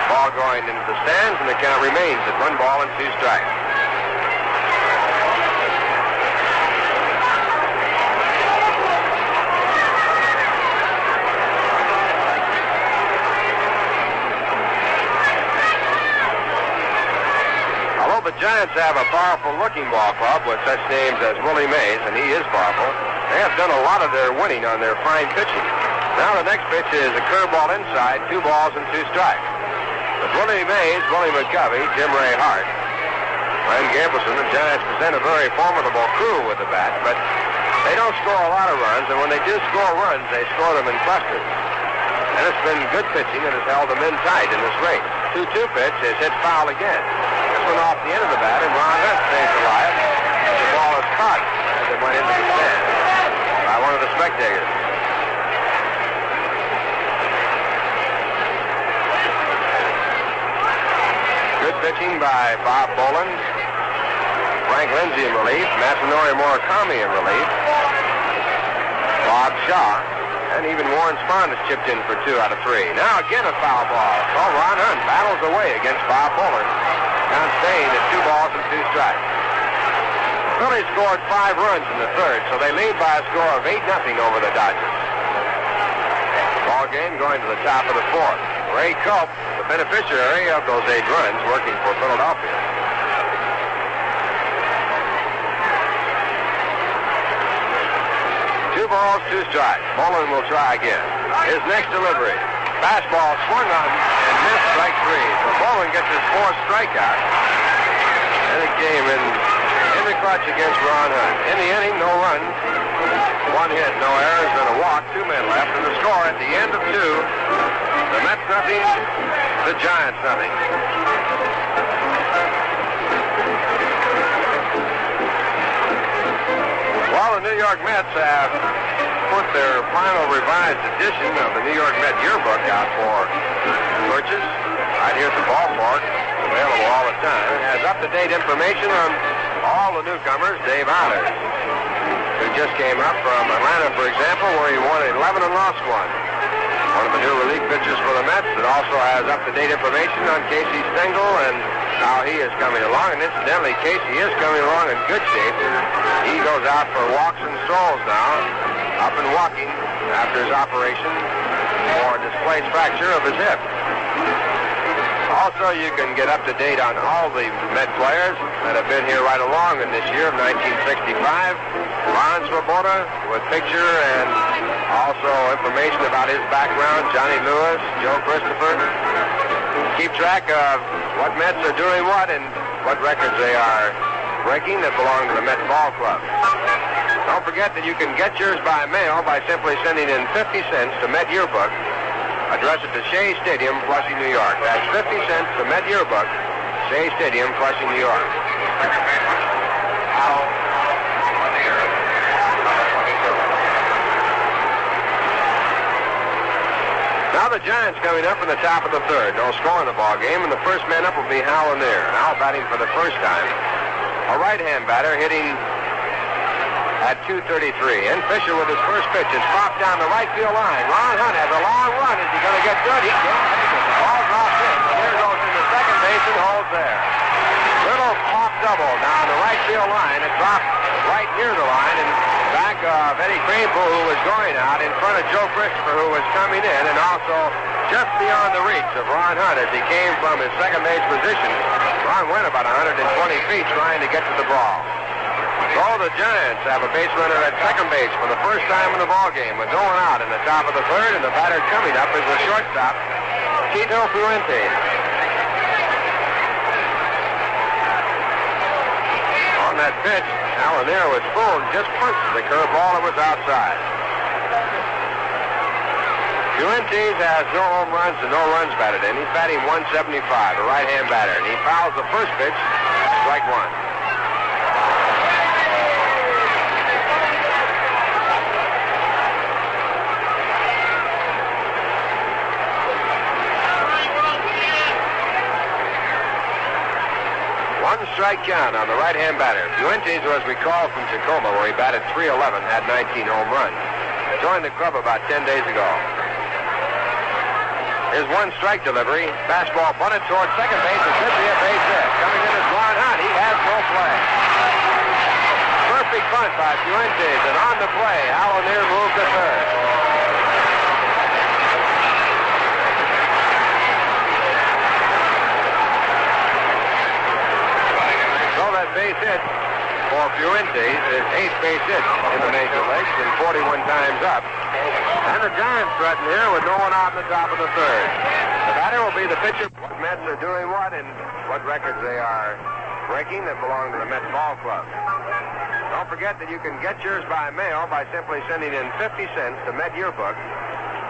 S3: Ball going into the stands, and the count remains at 1 ball and 2 strikes. The Giants have a powerful-looking ball club with such names as Willie Mays, and he is powerful. They have done a lot of their winning on their fine pitching. Now the next pitch is a curveball inside, 2 balls and 2 strikes. With Willie Mays, Willie Mccovey, Jim Ray Hart, Ryan Gambleson, the Giants present a very formidable crew with the bat, but they don't score a lot of runs, and when they do score runs, they score them in clusters. And it's been good pitching that has held them in tight in this race. 2-2 pitch is hit foul again. One off the end of the bat, and Ron Hunt stays alive. The ball is caught as it went into the stand by one of the spectators. Good pitching by Bob Boland, Frank Lindsay in relief, Masanori Murakami in relief, Bob Shaw, and even Warren Spahn has chipped in for 2 out of 3. Now again a foul ball. So Ron Hunt battles away against Bob Boland. Now staying at 2 balls and 2 strikes. The Phillies scored 5 runs in the third, so they lead by a score of 8-0 over the Dodgers. Ball game going to the top of the 4th. Ray Culp, the beneficiary of those 8 runs, working for Philadelphia. Two balls, 2 strikes. Boland will try again. His next delivery. Fastball swung on and missed, strike 3. So Boland gets his 4th strikeout. And it came in the clutch against Ron Hunt. In the inning, no runs, 1 hit, no errors, and a walk, 2 men left. And the score at the end of 2, the Mets nothing, the Giants nothing. Well, the New York Mets have put their final revised edition of the New York Met yearbook out for purchase right here at the ballpark. Available all the time. It has up-to-date information on all the newcomers. Dave Eilers, who just came up from Atlanta, for example, where he won 11 and lost 1. One of the new relief pitchers for the Mets. It also has up-to-date information on Casey Stengel and how he is coming along. And incidentally, Casey is coming along in good shape. He goes out for walks and strolls now, up and walking after his operation for a displaced fracture of his hip. Also, you can get up to date on all the Met players that have been here right along in this year of 1965. Ron Swoboda with picture and also information about his background. Johnny Lewis, Joe Christopher. Keep track of what Mets are doing what and what records they are breaking that belong to the Met Ball Club. Don't forget that you can get yours by mail by simply sending in 50 cents to Met Yearbook. Address it to Shea Stadium, Flushing, New York. That's 50 cents to Met Yearbook, Shea Stadium, Flushing, New York. Now the Giants coming up in the top of the third. No score in the ball game, and the first man up will be Hal Lanier. Hal batting for the first time. A right-hand batter hitting at 233. And Fisher with his first pitch is popped down the right field line. Ron Hunt has a long run. Is he going to get good? He can't make it. The ball drops in. Lanier goes into second base and holds there. Little pop double down the right field line. It dropped right near the line and back of Eddie Kranepool, who was going out, in front of Joe Christopher, who was coming in, and also just beyond the reach of Ron Hunt as he came from his second base position. Ron went about 120 feet trying to get to the ball. So the Giants have a base runner at second base for the first time in the ball game with no one out in the top of the third, and the batter coming up is the shortstop, Tito Fuentes. On that pitch, Hal Lanier was fooled, just punches the curveball that was outside. Fuentes has no home runs and no runs batted in. He's batting 175, a right-hand batter, and he fouls the first pitch, strike one. One strike count on the right-hand batter. Fuentes was recalled from Tacoma, where he batted .311, had 19 home runs. Joined the club about 10 days ago. His one strike delivery. Fastball bunted towards second base. It could be a base hit. Coming in is Ron Hunt. He has no play. Perfect bunt by Fuentes, and on the play, Hal Lanier moved to third. Base hit for Fuentes, his 8th base hit in the major leagues and 41 times up. And the Giants threaten here with no one out in the top of the third. The batter will be the pitcher. What Mets are doing what and what records they are breaking that belong to the Mets Ball Club. Don't forget that you can get yours by mail by simply sending in 50 cents to Met Yearbook.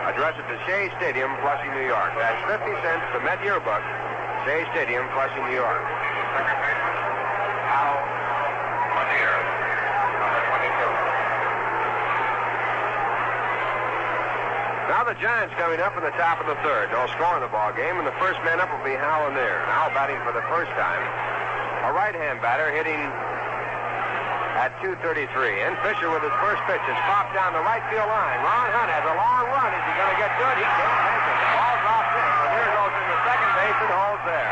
S3: Address it to Shea Stadium, Flushing, New York. That's 50 cents to Met Yearbook, Shea Stadium, Flushing, New York. Now the Giants coming up in the top of the third. No score in the ball game, and the first man up will be Hal Lanier. Hal batting for the first time. A right-hand batter hitting at 233. And Fisher with his first pitch is popped down the right field line. Ron Hunt has a long run. Is he going to get good? He can't make it. The ball drops in. Lanier goes into second base and holds there.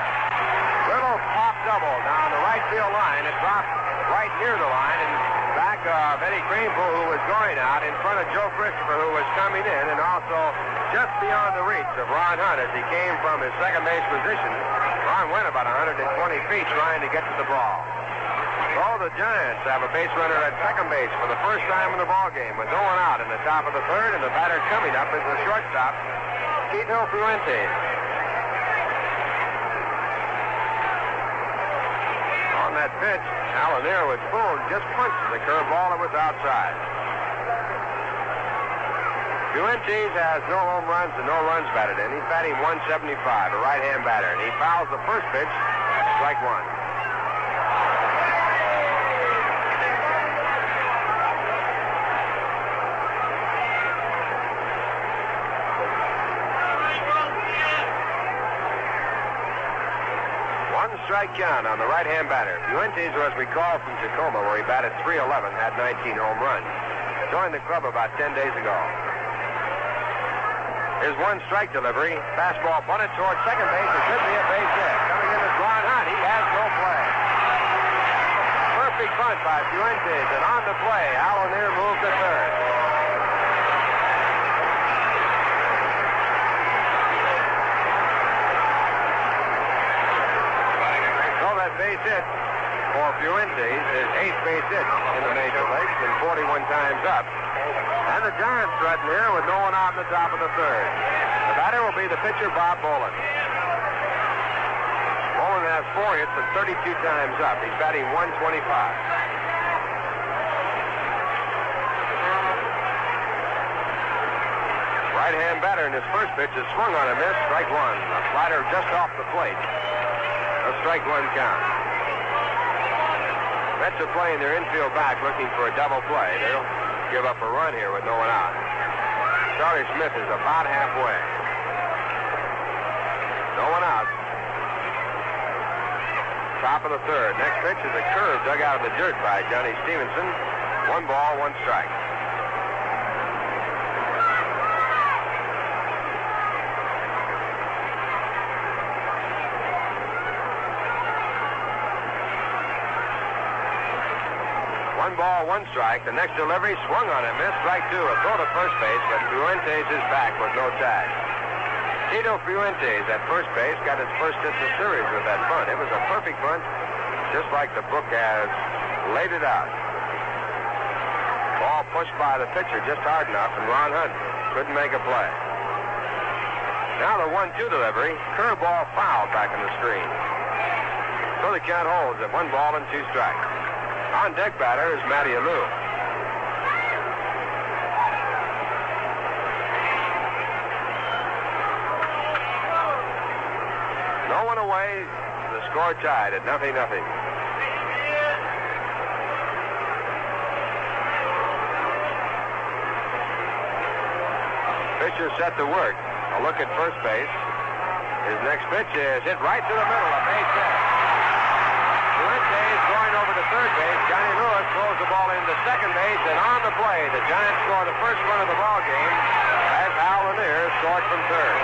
S3: Little pop double down the right field line. It dropped right near the line, and back of Eddie Kranepool, who was going out, in front of Joe Christopher, who was coming in, and also just beyond the reach of Ron Hunt as he came from his second base position. Ron went about 120 feet trying to get to the ball. So the Giants have a base runner at second base for the first time in the ball game with no one out in the top of the third, and the batter coming up is the shortstop, Tito Fuentes. On that pitch, Hal Lanier was fooled, just punches the curveball that was outside. Fuentes has no home runs and no runs batted in. He's batting 175, a right-hand batter, and he fouls the first pitch, strike one. Strike count on the right-hand batter. Fuentes was recalled from Tacoma, where he batted .311, had 19 home runs. Joined the club about 10 days ago. His one strike delivery. Fastball bunted towards second base. It could be a base hit. Coming in is Ron Hunt. He has no play. Perfect bunt by Fuentes, and on the play, Hal Lanier moved to third. Base hit for Fuentes, his 8th base hit in the major leagues and 41 times up. And the Giants threaten here with no one out in the top of the third. The batter will be the pitcher, Bob Boland. Boland has 4 hits and 32 times up. He's batting 125. Right-hand batter in his first pitch is swung on a miss, strike one. A slider just off the plate. A strike one count. Mets are playing their infield back looking for a double play. They'll give up a run here with no one out. Charlie Smith is about halfway. one out. Top of the third. Next pitch is a curve dug out of the dirt by Johnny Stevenson. 1 ball, 1 strike. One ball, 1 strike. The next delivery swung on it, missed, strike 2. A throw to first base, but Fuentes is back with no tag. Tito Fuentes at first base got his first hit in the series with that bunt. It was a perfect bunt, just like the book has laid it out. Ball pushed by the pitcher just hard enough, and Ron Hunt couldn't make a play. Now the 1-2 delivery, curveball fouled back in the screen. So the count holds at 1 ball and 2 strikes. On deck batter is Matty Alou. No one away. The score tied at 0-0. Pitcher set to work. A look at first base. His next pitch is hit right to the middle. A base hit. Fuentes going over to third base. Johnny Lewis throws the ball into second base, and on the play, the Giants score the first run of the ball game as Al Lanier scored from third.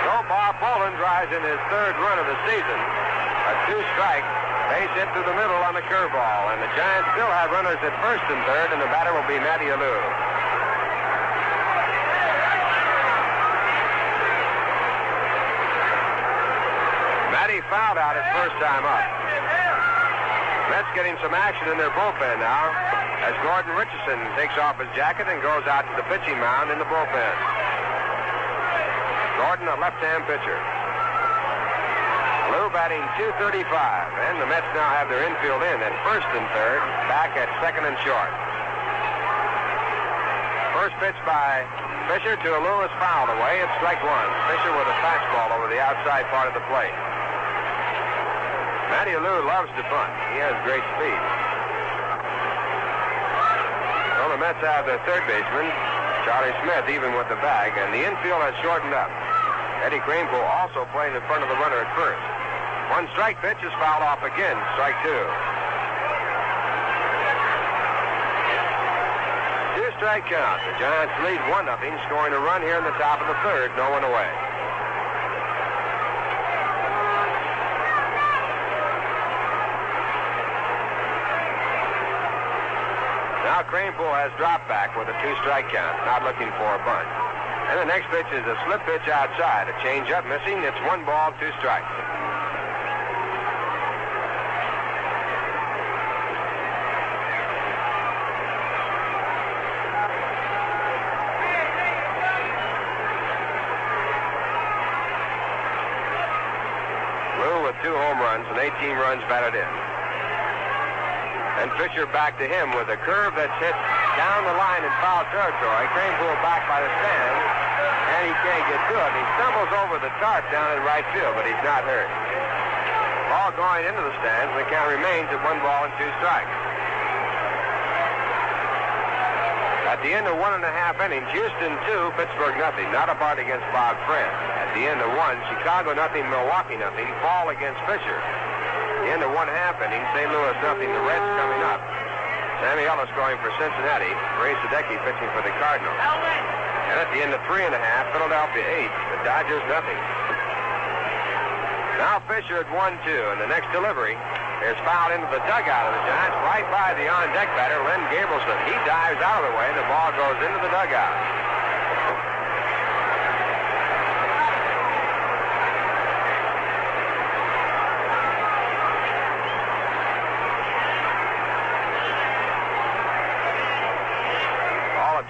S3: So Bob Poland drives in his third run of the season. A 2-strike base hit through the middle on the curveball, and the Giants still have runners at first and third, and the batter will be Matty Alou. Matty fouled out his first time up. Mets getting some action in their bullpen now as Gordon Richardson takes off his jacket and goes out to the pitching mound in the bullpen. Gordon, a left-hand pitcher. Alou batting .235, and the Mets now have their infield in at first and third, back at second and short. First pitch by Fisher to Alou is fouled away. It's strike 1. Fisher with a fastball over the outside part of the plate. Matty Alou loves to bunt. He has great speed. So the Mets have their third baseman, Charlie Smith, even with the bag, and the infield has shortened up. Eddie Kranepool also playing in front of the runner at first. 1 strike pitch is fouled off again, strike 2. 2-strike count. The Giants lead 1-0, scoring a run here in the top of the third, no one away. Now Kranepool has dropped back with a 2-strike count, not looking for a bunt. And the next pitch is a slip pitch outside. A change-up missing. It's 1 ball, 2 strikes. Lou with 2 home runs and 18 runs batted in. And Fisher back to him with a curve that's hit down the line in foul territory. Kranepool back by the stand, and he can't get to it. He stumbles over the tarp down in right field, but he's not hurt. Ball going into the stands, and the count remains at 1 ball and 2 strikes. At the end of 1.5 innings, Houston 2, Pittsburgh nothing. Not a part against Bob Friend. At the end of 1, Chicago nothing, Milwaukee nothing. Fall against Fisher. At the end of 1/2 inning, St. Louis nothing. The Reds coming up. Sammy Ellis going for Cincinnati. Ray Sadecki pitching for the Cardinals. And at the end of 3.5, Philadelphia 8. The Dodgers nothing. Now Fisher at 1-2, and the next delivery is fouled into the dugout of the Giants, right by the on-deck batter, Len Gabrielson. He dives out of the way, and the ball goes into the dugout.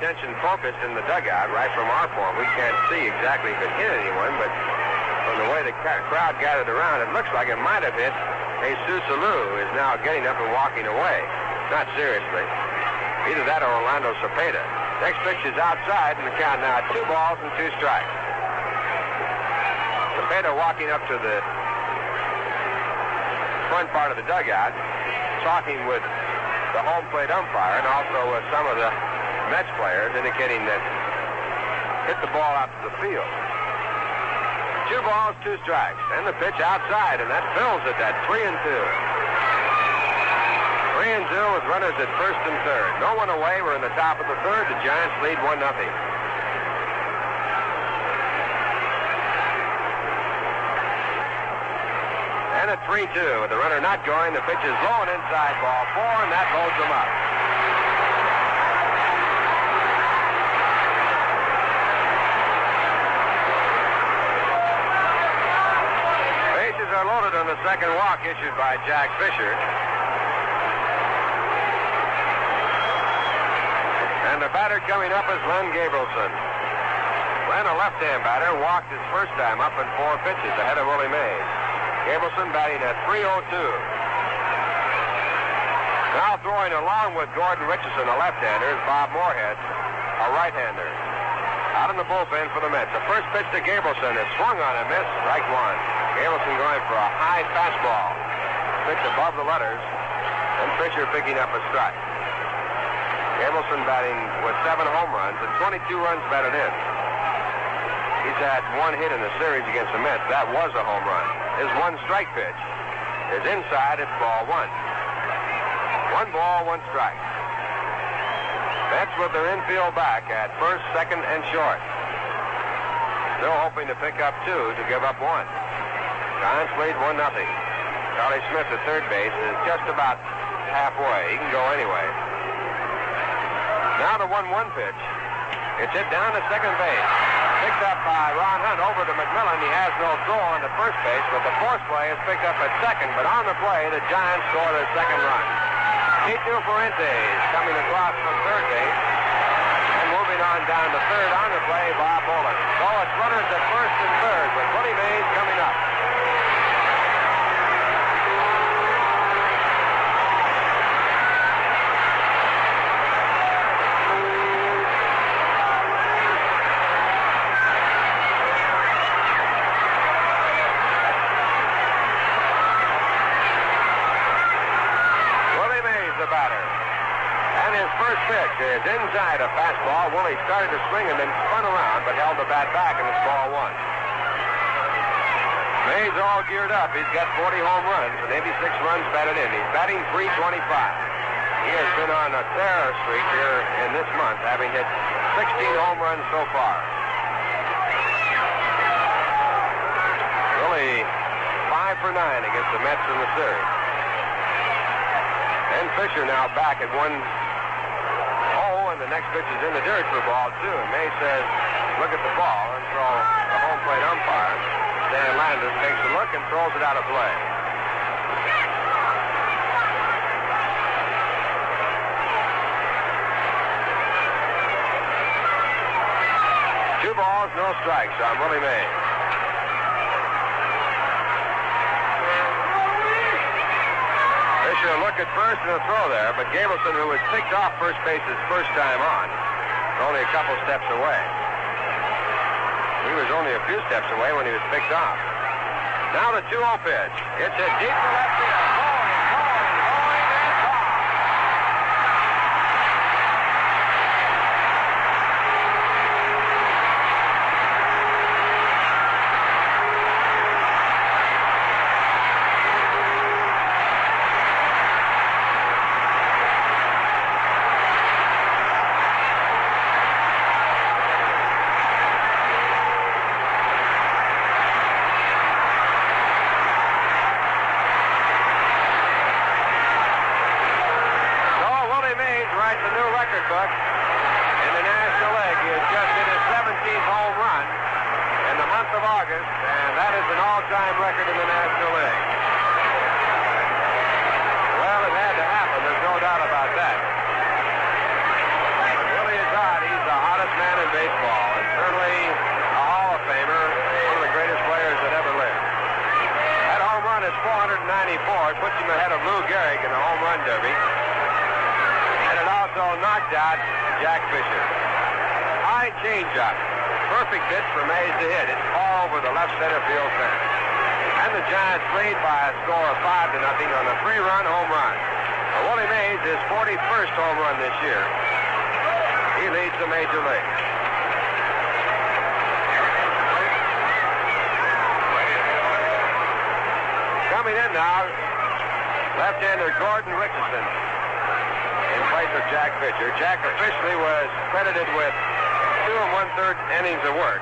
S3: Attention focused in the dugout right from our point. We can't see exactly if it hit anyone, but from the way the crowd gathered around, it looks like it might have hit Jesus Alou, who is now getting up and walking away. Not seriously. Either that or Orlando Cepeda. Next pitch is outside, and the count now at 2 balls and 2 strikes. Cepeda walking up to the front part of the dugout, talking with the home plate umpire and also with some of the Mets players, indicating that hit the ball out to the field. 2 balls, 2 strikes. And the pitch outside, and that fills it at 3-2. 3-2 with runners at first and third. No one away. We're in the top of the third. The Giants lead 1-0. And at 3-2, with the runner not going, the pitch is low and inside, ball 4, and that loads them up. Bases are loaded on the second walk issued by Jack Fisher. And the batter coming up is Len Gabrielson. Len, a left-hand batter, walked his first time up in 4 pitches ahead of Willie Mays. Gabrielson batting at 3-0-2. Now throwing along with Gordon Richardson, a left-hander, is Bob Moorhead, a right-hander. Out in the bullpen for the Mets. The first pitch to Gabrielson is swung on and missed, strike 1. Gabrielson going for a high fastball. Pitch above the letters, and Fisher picking up a strike. Gabrielson batting with 7 home runs and 22 runs batted in. He's had 1 hit in the series against the Mets. That was a home run. His 1 strike pitch is inside. It's ball 1. 1 ball, 1 strike. Mets with their infield back at first, second, and short. Still hoping to pick up 2 to give up 1. Giants lead 1-0. Charlie Smith at third base is just about halfway. He can go anyway. Now the 1-1 pitch. It's hit down to second base. Picked up by Ron Hunt over to Mcmillan. He has no throw on the first base, but the force play is picked up at second. But on the play, the Giants score their second run. Tito Parente is coming across from third base. And moving on down to third on the play, Bob Bolin. So it's runners at first and third with Willie Mays coming up. Is inside a fastball. Willie started to swing and then spun around, but held the bat back, and it's ball 1. Mays all geared up. He's got 40 home runs and 86 runs batted in. He's batting .325. He has been on a terror streak here in this month, having hit 16 home runs so far. Willie 5 for 9 against the Mets in the series. And Fisher now back at 1. The next pitch is in the dirt for ball 2. And May says, look at the ball, and throw the home plate umpire. Dan Landis takes a look and throws it out of play. Two balls, no strikes on Willie Mays. Fisher look at first and a throw there, but Gabrielson, who was picked off first base his first time on, is only a couple steps away. He was only a few steps away when he was picked off. Now the 2-0 pitch. It's a deep to left field. Going, and gone. In the National League, he has just hit his 17th home run in the month of August, and that is an all-time record in the National League. Well, it had to happen. There's no doubt about that. Willie is hot. He's the hottest man in baseball, and certainly a Hall of Famer, one of the greatest players that ever lived. That home run is 494. It puts him ahead of Lou Gehrig in the home run derby. Also knocked out Jack Fisher. High changeup. Perfect pitch for Mays to hit. It's all over the left center field fence. And the Giants lead by a score of 5-0 on a 3-run home run. Willie Mays, his 41st home run this year. He He leads the major league. Coming in now, left-hander Gordon Richardson in place of Jack Fisher. Jack officially was credited with 2 1/3 innings of work.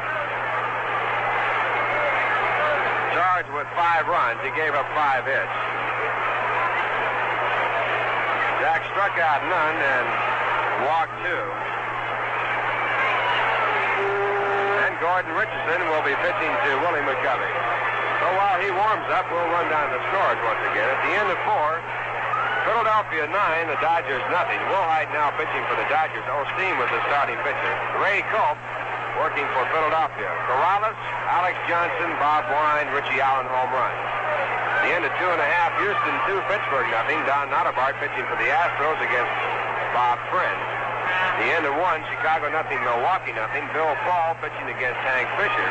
S3: Charged with 5 runs. He gave up 5 hits. Jack struck out none and walked 2. And Gordon Richardson will be pitching to Willie Mccovey. So while he warms up, we'll run down the scores once again. At the end of 4, Philadelphia 9, the Dodgers nothing. Wilhite now pitching for the Dodgers. Osteen was the starting pitcher. Ray Culp working for Philadelphia. Corrales, Alex Johnson, Bob Wine, Richie Allen home runs. At the end of 2.5, Houston 2, Pittsburgh nothing. Don Nottebart pitching for the Astros against Bob Friend. At the end of 1, Chicago nothing, Milwaukee nothing. Bill Paul pitching against Hank Fisher.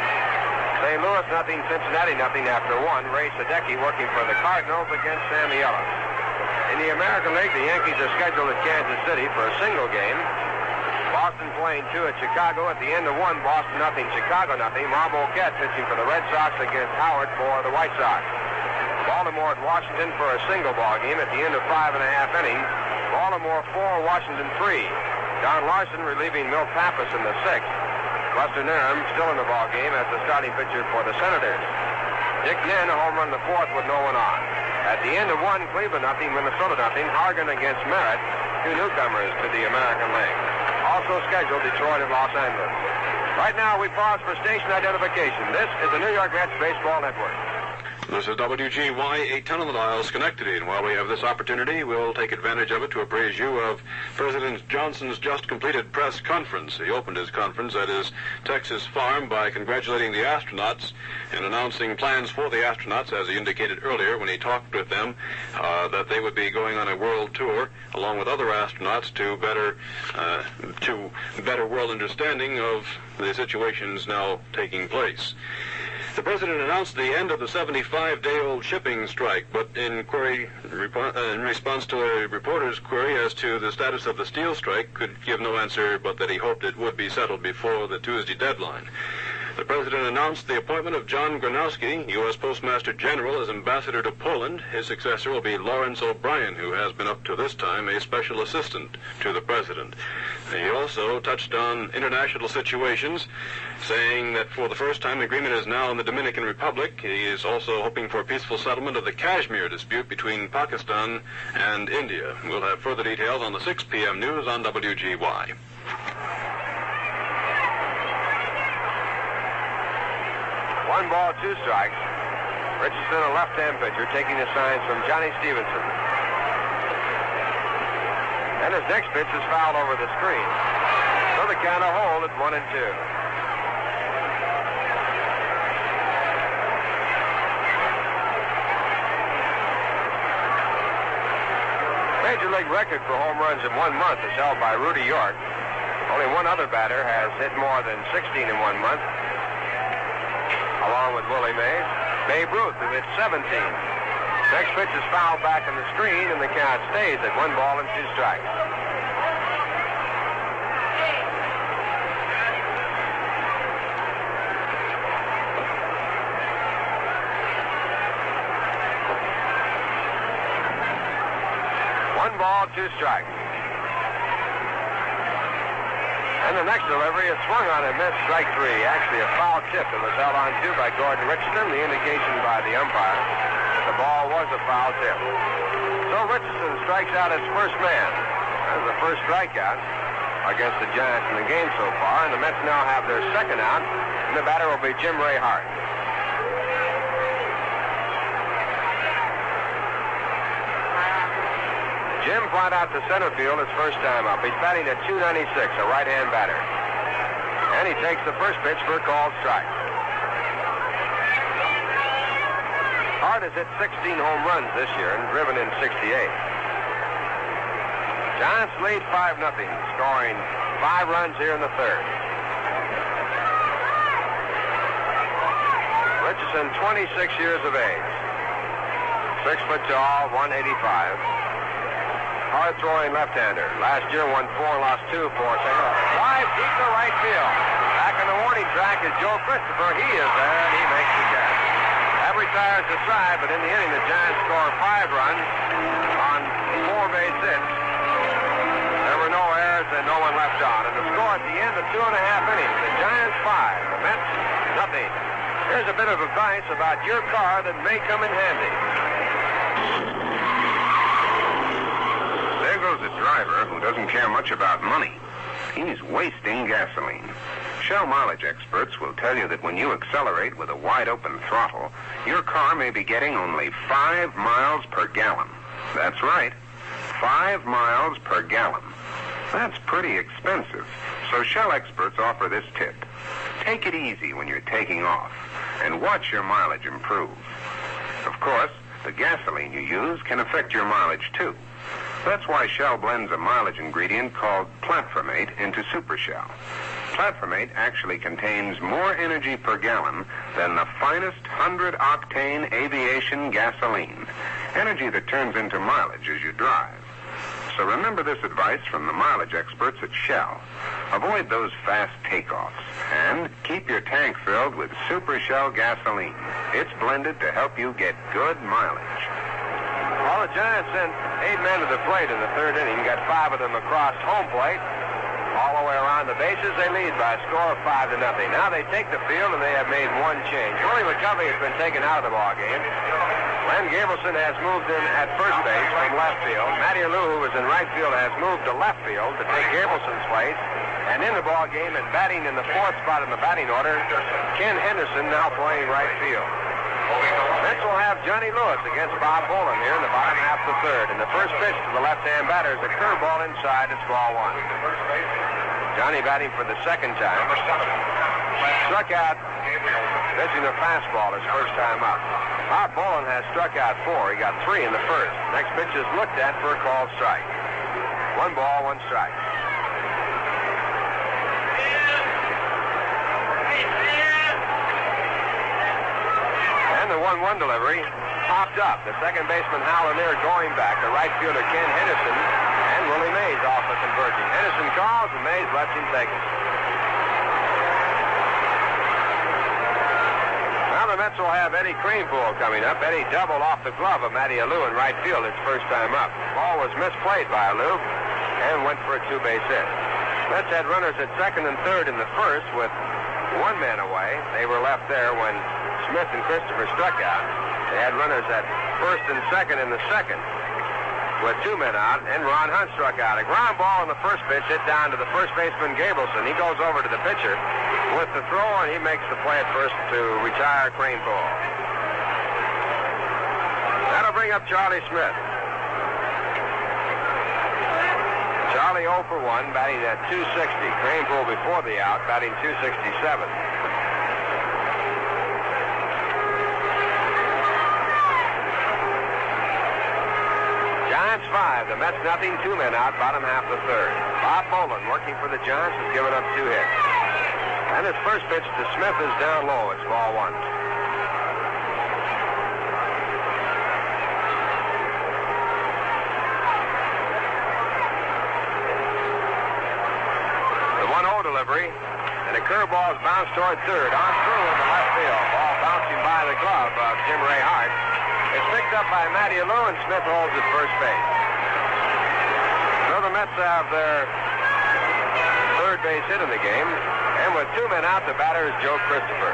S3: St. Louis nothing, Cincinnati nothing after 1. Ray Sadecki working for the Cardinals against Sammy Ellis. In the American League, the Yankees are scheduled at Kansas City for a single game. Boston playing 2 at Chicago. At the end of 1, Boston nothing, Chicago nothing. Marmoquette pitching for the Red Sox against Howard for the White Sox. Baltimore at Washington for a single ball game. At the end of 5.5 innings, Baltimore 4, Washington 3. Don Larson relieving Milt Pappas in the 6th. Buster Nerham still in the ball game as the starting pitcher for the Senators. Dick Nen a home run the 4th with no one on. At the end of 1, Cleveland nothing, Minnesota nothing. Hargan against Merritt, 2 newcomers to the American League. Also scheduled Detroit and Los Angeles. Right now we pause for station identification. This is the New York Mets Baseball Network.
S7: This is WGY 810 on the dial, Schenectady, and while we have this opportunity, we'll take advantage of it to apprise you of President Johnson's just completed press conference. He opened his conference at his Texas farm by congratulating the astronauts and announcing plans for the astronauts, as he indicated earlier when he talked with them, that they would be going on a world tour along with other astronauts to better world understanding of the situations now taking place. The president announced the end of the 75-day-old shipping strike, but in response to a reporter's query as to the status of the steel strike, could give no answer but that he hoped it would be settled before the Tuesday deadline. The president announced the appointment of John Gronowski, U.S. Postmaster General, as ambassador to Poland. His successor will be Lawrence O'Brien, who has been up to this time a special assistant to the president. He also touched on international situations, saying that for the first time the agreement is now in the Dominican Republic. He is also hoping for a peaceful settlement of the Kashmir dispute between Pakistan and India. We'll have further details on the 6 p.m. news on WGY.
S3: 1 ball, 2 strikes. Richardson, a left-hand pitcher, taking the signs from Johnny Stevenson. And his next pitch is fouled over the screen. So the count will hold at 1-2. Major league record for home runs in 1 month is held by Rudy York. Only one other batter has hit more than 16 in 1 month, along with Willie Mays. Babe Ruth, who hit 17. Next pitch is fouled back on the screen, and the count stays at 1 ball and 2 strikes. Ball, 2 strikes. And the next delivery is swung on and missed, strike 3. Actually a foul tip that was held on to by Gordon Richardson. The indication by the umpire that the ball was a foul tip. So Richardson strikes out his first man. That's the first strikeout against the Giants in the game so far. And the Mets now have their second out. And the batter will be Jim Ray Hart. Jim flied out to center field his first time up. He's batting at .296, a right-hand batter. And he takes the first pitch for a called strike. Hart has hit 16 home runs this year and driven in 68. Giants lead 5-0, scoring 5 runs here in the third. Richardson, 26 years of age. 6 foot tall, 185. Hard throwing left-hander. Last year won 4, lost 2 for St. Louis. Drive deep to right field. Back on the warning track is Joe Christopher. He is there, and he makes the catch. That retires the stride, but in the inning, the Giants score 5 runs on 4 base hits. There were no errors and no one left on. And the score at the end of 2.5 innings, the Giants 5, the Mets nothing. Here's a bit of advice about your car that may come in handy.
S9: There goes a driver who doesn't care much about money. He's wasting gasoline. Shell mileage experts will tell you that when you accelerate with a wide-open throttle, your car may be getting only 5 miles per gallon. That's right, 5 miles per gallon. That's pretty expensive. So Shell experts offer this tip. Take it easy when you're taking off, and watch your mileage improve. Of course, the gasoline you use can affect your mileage too. That's why Shell blends a mileage ingredient called platformate into Super Shell. Platformate actually contains more energy per gallon than the finest 100-octane aviation gasoline, energy that turns into mileage as you drive. So remember this advice from the mileage experts at Shell. Avoid those fast takeoffs and keep your tank filled with Super Shell gasoline. It's blended to help you get good mileage.
S3: Well, the Giants sent 8 men to the plate in the 3rd inning, got 5 of them across home plate. All the way around the bases, they lead by a score of 5-0. Now they take the field, and they have made one change. Willie Mccovey has been taken out of the ballgame. Len Gableson has moved in at first base from left field. Matty Alou, who was in right field, has moved to left field to take Gableson's place. And in the ballgame and batting in the 4th spot in the batting order, Ken Henderson now playing right field. Mets will have Johnny Lewis against Bob Boland here in the bottom half of the 3rd. And the first pitch to the left-hand batter is a curveball inside. It's ball 1. Johnny batting for the 2nd time. Struck out pitching a fastball his first time up. Bob Boland has struck out 4. He got 3 in the 1st. Next pitch is looked at for a called strike. 1 ball, 1 strike. And the 1-1 delivery popped up. The second baseman Hal Lanier going back. The right fielder Ken Henderson and Willie Mays also converging. Henderson calls and Mays lets him take it. Now the Mets will have Eddie Kranepool coming up. Eddie doubled off the glove of Matty Alou in right field his first time up. Ball was misplayed by Alou and went for a 2-base hit. Mets had runners at 2nd and 3rd in the 1st with 1 man away. They were left there when Smith and Christopher struck out. They had runners at 1st and 2nd in the 2nd with 2 men out, and Ron Hunt struck out. A ground ball on the first pitch hit down to the first baseman Gableson. He goes over to the pitcher with the throw, and he makes the play at first to retire Kranepool. That'll bring up Charlie Smith. Charlie 0 for 1, batting at 260. Kranepool before the out, batting 267. Giants 5, the Mets nothing, 2 men out, bottom half of the 3rd. Bob Boland working for the Giants has given up 2 hits. And his first pitch to Smith is down low. It's ball 1. The 1-0 delivery, and a curveball is bounced toward 3rd. On through in the left field. Ball bouncing by the glove of Jim Ray Hart. It's picked up by Matty Alou, and Smith holds at first base. So the Mets have their 3rd base hit in the game. And with 2 men out, the batter is Joe Christopher.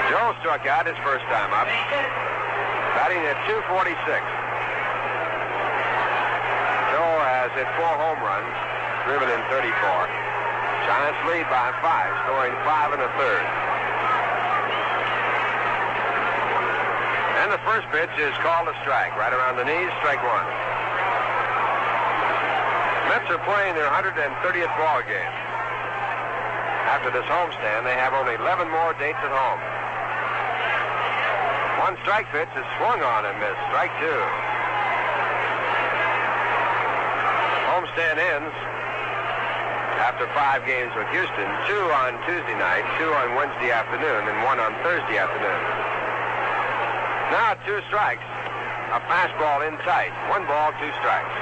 S3: Joe struck out his first time up, batting at 246. Joe has hit 4 home runs, driven in 34. Giants lead by 5, scoring 5 in the 3rd. And the first pitch is called a strike, right around the knees, strike 1. Mets are playing their 130th ball game. After this homestand, they have only 11 more dates at home. 1 strike pitch is swung on and missed, strike 2. Homestand ends after 5 games with Houston, 2 on Tuesday night, 2 on Wednesday afternoon, and 1 on Thursday afternoon. Now 2 strikes. A fastball in tight. 1 ball, 2 strikes.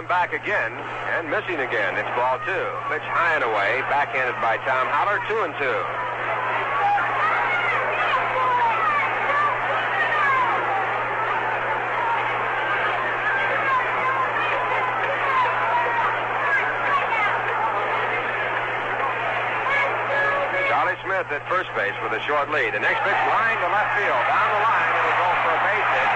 S3: Back again and missing again. It's ball 2. Pitch high and away, backhanded by Tom Haller, 2-2. Charlie Smith at first base with a short lead. The next pitch line to left field. Down the line, it'll go for a base hit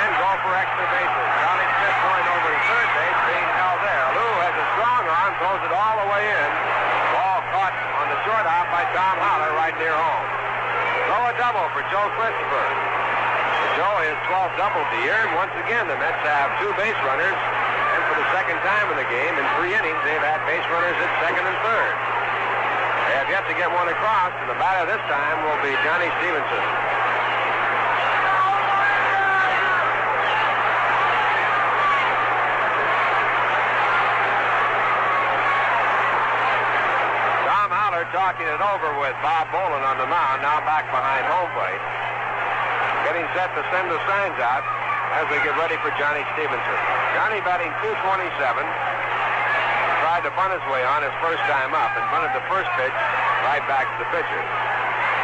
S3: and go for extra bases. Charlie Smith going over to third base, being held there. Lou has a strong arm, throws it all the way in. Ball caught on the short hop by Tom Haller right near home. Throw a double for Joe Christopher. Joe is 12th double of the year, and once again the Mets have 2 base runners, and for the second time in the game, in 3 innings, they've had base runners at second and third. They have yet to get one across, and the batter this time will be Johnny Stevenson. Talking it over with Bob Boland on the mound, now back behind home plate. Getting set to send the signs out as they get ready for Johnny Stevenson. Johnny batting .227. Tried to bunt his way on his first time up and bunted the first pitch right back to the pitcher.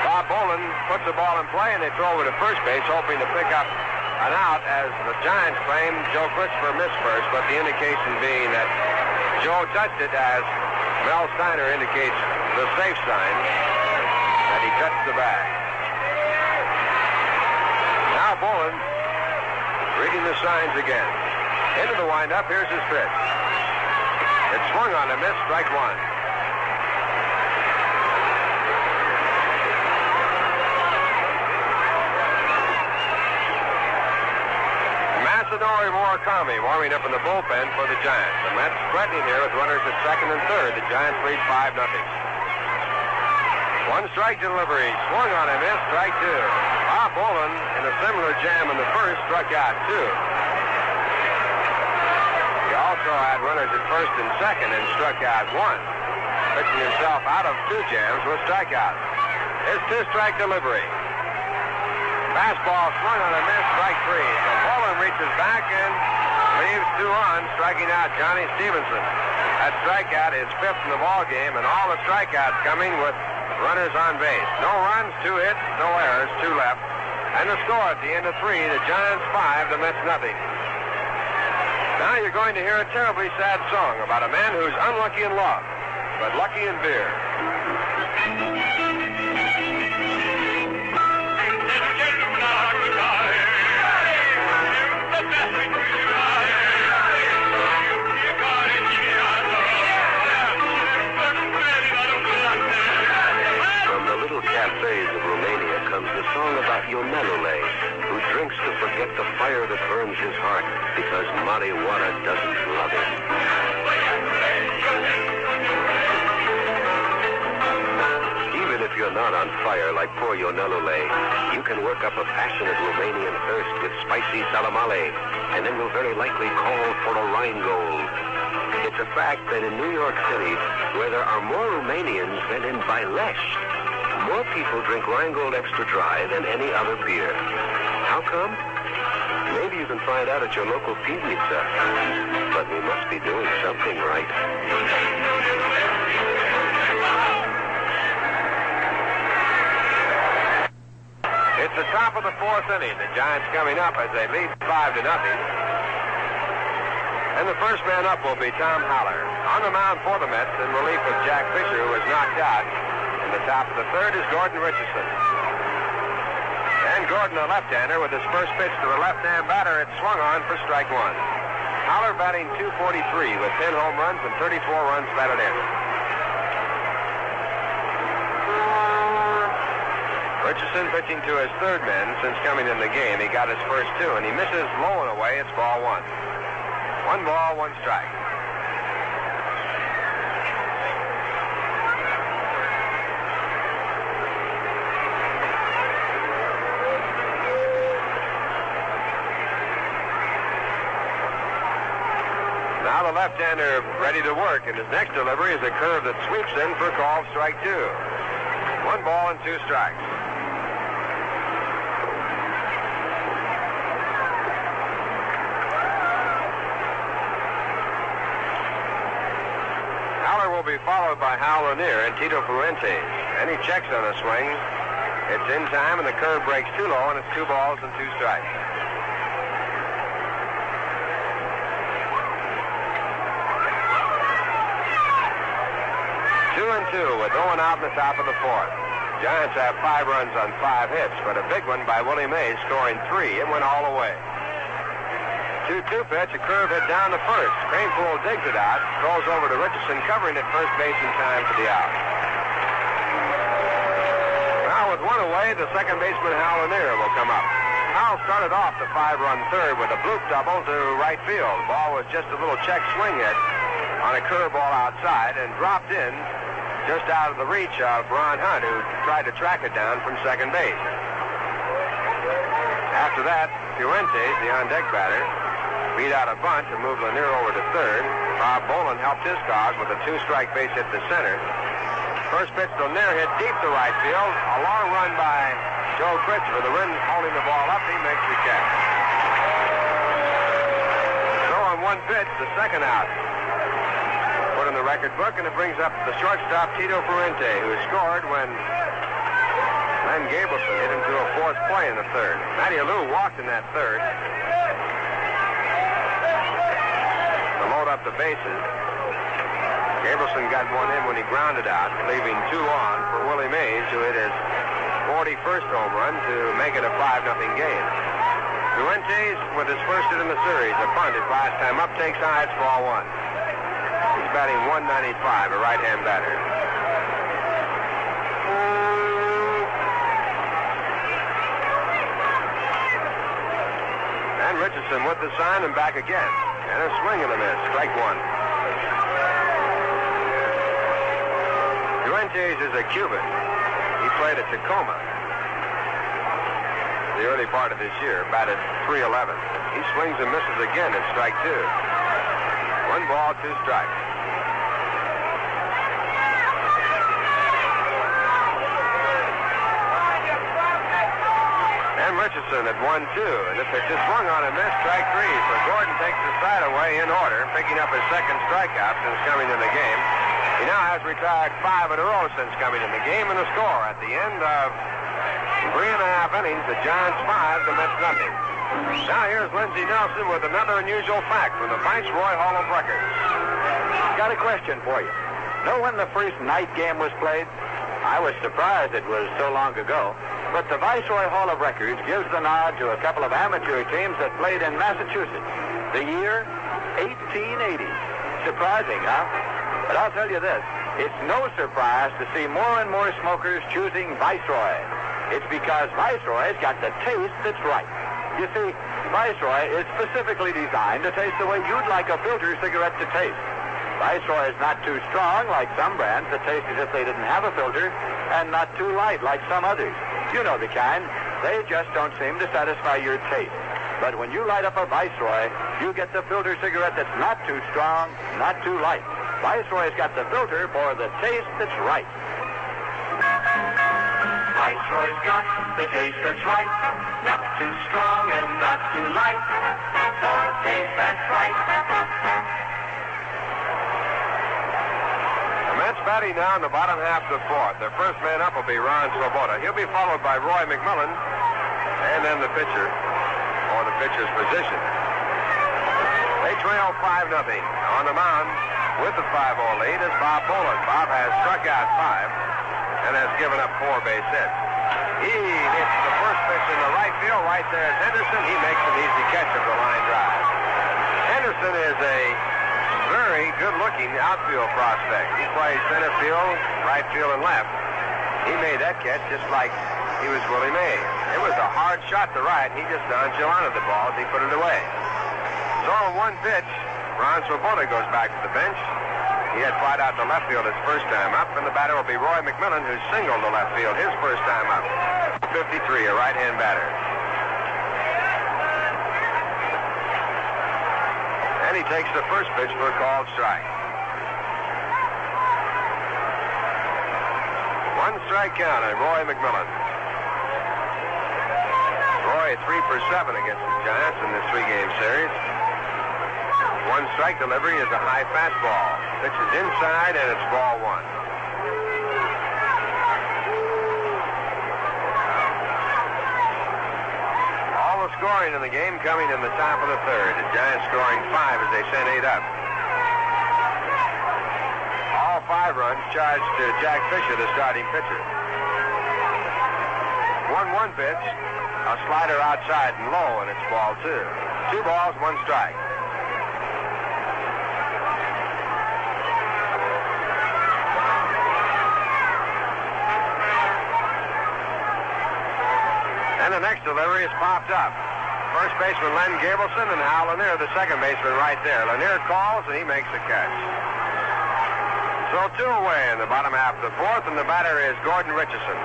S3: Bob Boland puts the ball in play and they throw over to first base, hoping to pick up an out, as the Giants claim Joe Christopher missed first, but the indication being that Joe touched it, as Mel Steiner indicates the safe sign that he touched the bag. Now Boland reading the signs again. Into the windup, here's his pitch. It's swung on a miss, strike 1. Masadori Murakami warming up in the bullpen for the Giants. The Mets threatening here with runners at second and third. The Giants lead 5-0. 1 strike delivery, swung on a miss, strike 2. Bob Boland, in a similar jam in the first, struck out 2. He also had runners at first and second and struck out 1. Pitching himself out of 2 jams with strikeouts. His 2-strike delivery. Fastball swung on a miss, strike 3. So Boland reaches back and leaves 2 on, striking out Johnny Stevenson. That strikeout is 5th in the ball game, and all the strikeouts coming with runners on base. No runs, 2 hits, no errors, 2 left. And the score at the end of 3, the Giants 5, the Mets nothing. Now you're going to hear a terribly sad song about a man who's unlucky in love, but lucky in beer.
S8: Cafes of Romania comes the song about Ionelule, who drinks to forget the fire that burns his heart because marijuana doesn't love him. Even if you're not on fire like poor Ionelule, you can work up a passionate Romanian thirst with spicy salamale, and then will very likely call for a Rheingold. It's a fact that in New York City, where there are more Romanians than in Bailești, more people drink Rheingold Extra Dry than any other beer. How come? Maybe you can find out at your local pizza. But we must be doing something right.
S3: It's the top of the 4th inning. The Giants coming up as they lead 5-0. And the first man up will be Tom Haller. On the mound for the Mets in relief of Jack Fisher, who was knocked out. In the top of the 3rd is Gordon Richardson. And Gordon, a left-hander, with his first pitch to the left-hand batter, it's swung on for strike 1. Haller batting .243 with 10 home runs and 34 runs batted in. Richardson pitching to his 3rd man since coming in the game. He got his first 2, and he misses low and away. It's ball 1. 1 ball, 1 strike. the left-hander ready to work, and his next delivery is a curve that sweeps in for called strike 2. 1 ball and 2 strikes. Haller will be followed by Hal Lanier and Tito Fuentes. And he checks on a swing. It's in time, and the curve breaks too low, and it's 2 balls and 2 strikes. 2-2 with no one out in the top of the 4th. Giants have 5 runs on 5 hits, but a big one by Willie Mays scoring 3. It went all the way. 2-2 pitch, a curve hit down to first. Cranepool digs it out, throws over to Richardson, covering at first base in time for the out. Now with 1 away, the second baseman Hal Lanier will come up. Hal started off the 5-run third with a bloop double to right field. Ball was just a little check swing hit on a curveball outside and dropped in just out of the reach of Ron Hunt, who tried to track it down from second base. After that, Fuentes, the on-deck batter, beat out a bunt to move Lanier over to third. Bob Boland helped his cause with a 2-strike base hit to center. First pitch to Lanier hit deep to right field. A long run by Joe Christopher. The wind holding the ball up. He makes the catch. So on 1 pitch, the second out. Put in the record book, and it brings up the shortstop Tito Parente, who scored when Len Gabrielson hit him to a 4th play in the 3rd. Matty Alou walked in that 3rd to load up the bases. Gabrielson got 1 in when he grounded out, leaving 2 on for Willie Mays, who hit his 41st home run to make it a 5-0 game. Fuentes with his first hit in the series, a bunt at last time up, takes high, it's ball 1. He's batting 195, a right-hand batter. And Richardson with the sign and back again. And a swing and a miss, strike 1. Fuentes is a Cuban. He played at Tacoma the early part of this year, batted .311. He swings and misses again at strike 2. 1 ball, 2 strikes. And Richardson at 1-2, and the pitch is swung on and missed, strike 3. So Gordon takes the side away in order, picking up his second strikeout since coming in the game. He now has retired 5 in a row since coming in the game, and the score at the end of 3.5 innings, the Giants 5, the Mets nothing. Now here's Lindsey Nelson with another unusual fact from the Viceroy Hall of Records.
S4: Got a question for you. Know when the first night game was played? I was surprised it was so long ago. But the Viceroy Hall of Records gives the nod to a couple of amateur teams that played in Massachusetts. The year 1880. Surprising, huh? But I'll tell you this. It's no surprise to see more and more smokers choosing Viceroy. It's because Viceroy's got the taste that's right. You see, Viceroy is specifically designed to taste the way you'd like a filter cigarette to taste. Viceroy is not too strong like some brands that taste as if they didn't have a filter, and not too light like some others. You know the kind. They just don't seem to satisfy your taste. But when you light up a Viceroy, you get the filter cigarette that's not too strong, not too light. Viceroy's got the filter for the taste that's right.
S6: Viceroy's got the taste that's right. Not too strong and not too light. The taste that's right.
S3: Mets batting now in the bottom half of the 4th. Their first man up will be Ron Swoboda. He'll be followed by Roy Mcmillan, and then the pitcher, or the pitcher's position. They trail 5-0. On the mound with the 5-0 lead is Bob Boland. Bob has struck out 5 and has given up 4 base hits. He hits the first pitch in the right field. Right there is Henderson. He makes an easy catch of the line drive. Henderson is a very good-looking outfield prospect. He plays center field, right field, and left. He made that catch just like he was Willie Mays. It was a hard shot to right. He just nonchalanted the ball as he put it away. So on 1 pitch, Ron Swoboda goes back to the bench. He had flied out to left field his first time up, and the batter will be Roy Mcmillan, who singled to left field his first time up. 53, a right-hand batter. And he takes the first pitch for a called strike. One strike count on Roy Mcmillan. Roy 3 for 7 against the Giants in this 3-game series. One strike delivery is a high fastball. Pitch is inside, and it's ball 1. All the scoring in the game coming in the top of the third. The Giants scoring 5 as they sent 8 up. All 5 runs charged to Jack Fisher, the starting pitcher. 1-1 pitch. A slider outside and low, and it's ball 2. 2 balls, 1 strike. And the next delivery is popped up. First baseman Len Gableson and Hal Lanier, the second baseman, right there. Lanier calls, and he makes the catch. So 2 away in the bottom half of the 4th, and the batter is Gordon Richardson.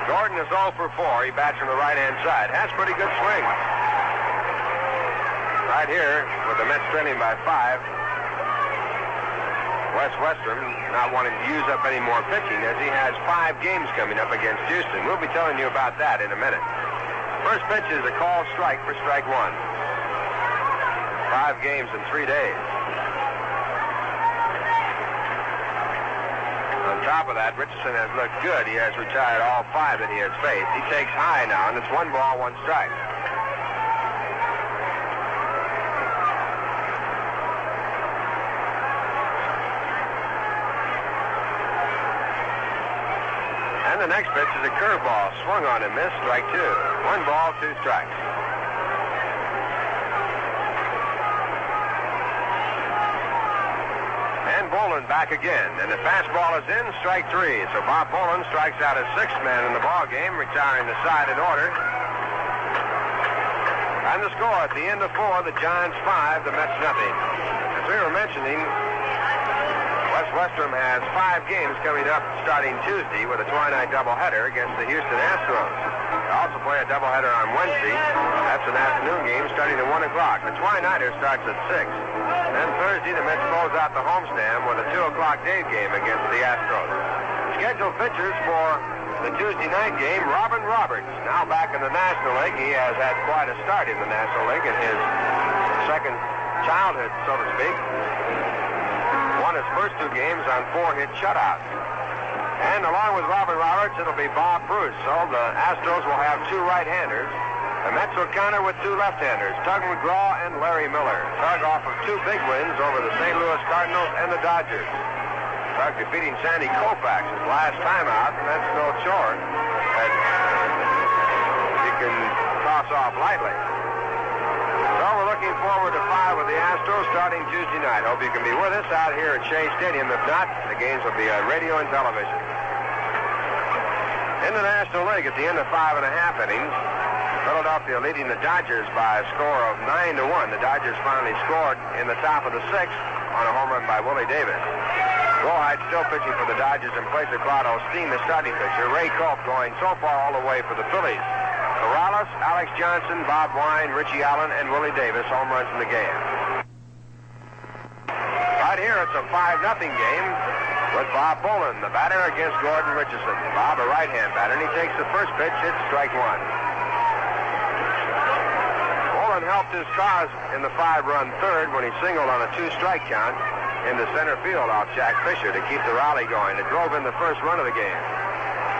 S3: Gordon is 0 for 4. He bats from the right-hand side. Has pretty good swing. Right here, with the Mets trailing by 5. Wes Westrum not wanting to use up any more pitching as he has 5 games coming up against Houston. We'll be telling you about that in a minute. First pitch is a called strike for strike 1. 5 games in 3 days. On top of that, Richardson has looked good. He has retired all 5 that he has faced. He takes high now, and it's 1 ball, 1 strike. And the next pitch is a curveball. Swung on and missed. Strike 2. 1 ball, 2 strikes. And Boland back again. And the fastball is in. Strike 3. So Bob Boland strikes out his 6th man in the ball game, retiring the side in order. And the score at the end of 4, the Giants 5, the Mets nothing. As we were mentioning, Wes Westrum has 5 games coming up starting Tuesday with a twilight doubleheader against the Houston Astros. They also play a doubleheader on Wednesday. That's an afternoon game starting at 1 o'clock. The twilighter starts at 6. Then Thursday, the Mets close out the homestand with a 2 o'clock day game against the Astros. Scheduled pitchers for the Tuesday night game, Robin Roberts, now back in the National League. He has had quite a start in the National League in his second childhood, so to speak. Won his first 2 games on 4-hit shutouts. And along with Robin Roberts, it'll be Bob Bruce. So the Astros will have 2 right-handers. The Mets will counter with 2 left-handers, Tug McGraw and Larry Miller. Tug off of 2 big wins over the St. Louis Cardinals and the Dodgers. Tug defeating Sandy Koufax his last time out, and that's no chore that he can toss off lightly. So we're looking forward to 5 with the Astros starting Tuesday night. Hope you can be with us out here at Shea Stadium. If not, the games will be on radio and television. In the National League, at the end of 5 1/2 innings, Philadelphia leading the Dodgers by a score of 9-1. The Dodgers finally scored in the top of the 6th on a home run by Willie Davis. Rawhide still pitching for the Dodgers in place of Claude Osteen, the starting pitcher. Ray Culp going so far all the way for the Phillies. Corrales, Alex Johnson, Bob Wine, Richie Allen, and Willie Davis home runs in the game. Right here, it's a 5-0 game with Bob Boland, the batter, against Gordon Richardson. Bob, a right-hand batter, and he takes the first pitch. It's strike 1. Boland helped his cause in the 5-run third when he singled on a 2-strike count into center field off Jack Fisher to keep the rally going. It drove in the first run of the game.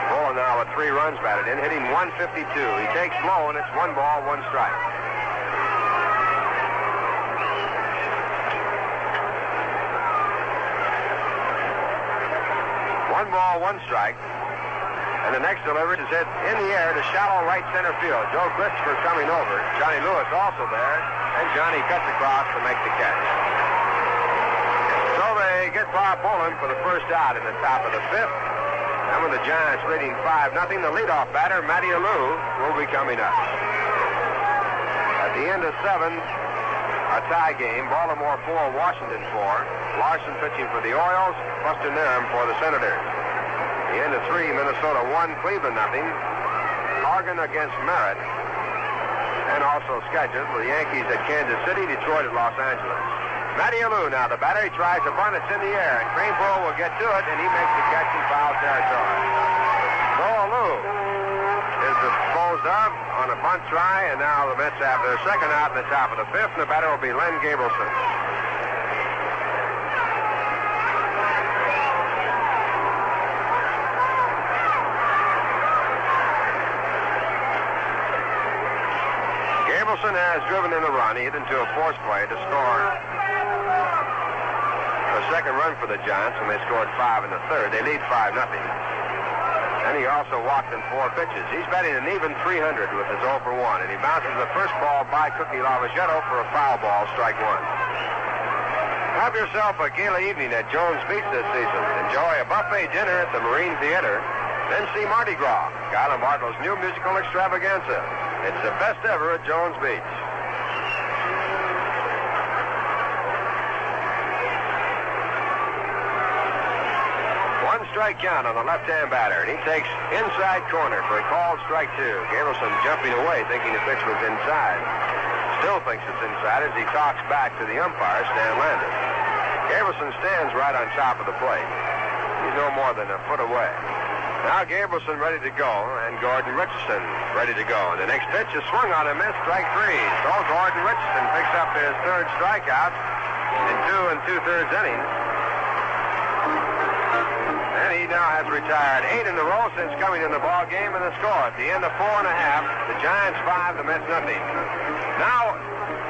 S3: Boland now with 3 runs batted in, hitting 152. He takes low, and it's 1 ball, 1 strike. One ball, 1 strike. And the next delivery is hit in the air to shallow right center field. Joe Christopher coming over. Johnny Lewis also there. And Johnny cuts across to make the catch. So they get Bob Boland for the first out in the top of the 5th. And with the Giants leading 5-0, the leadoff batter, Matty Alou, will be coming up. At the end of 7, a tie game. Baltimore 4, Washington 4. Larson pitching for the Orioles. Buster Narum for the Senators. The end of 3, Minnesota 1, Cleveland nothing. Oregon against Merritt. And also scheduled the Yankees at Kansas City, Detroit at Los Angeles. Matty Alou now, the batter. He tries a bunt. It's in the air. And Cranebro will get to it, and he makes the catch in foul territory. So Alou is disposed of on a bunt try, and now the Mets have their second out in the top of the 5th, and the batter will be Len Gabelson. Gabelson has driven in a run. He hit into a force play to score a second run for the Giants, and they scored 5 in the 3rd. They lead 5-0. And he also walked in 4 pitches. He's batting an even .300 with his 0 for 1, and he bounces the first ball by Cookie Lavagetto for a foul ball, strike 1. Have yourself a gala evening at Jones Beach this season. Enjoy a buffet dinner at the Marine Theater. Then see Mardi Gras, Guy Lombardo's new musical extravaganza. It's the best ever at Jones Beach. One strike count on the left-hand batter, and he takes inside corner for a called strike 2. Gabelson jumping away, thinking the pitch was inside. Still thinks it's inside as he talks back to the umpire, Stan Landis. Gabelson stands right on top of the plate. He's no more than a foot away. Now Gabelson ready to go, and Gordon Richardson ready to go. And the next pitch is swung on and missed, strike 3. So Gordon Richardson picks up his 3rd strikeout in 2 2/3 innings. And he now has retired 8 in a row since coming in the ball game, and the score at the end of 4 1/2, the Giants 5, the Mets nothing. Now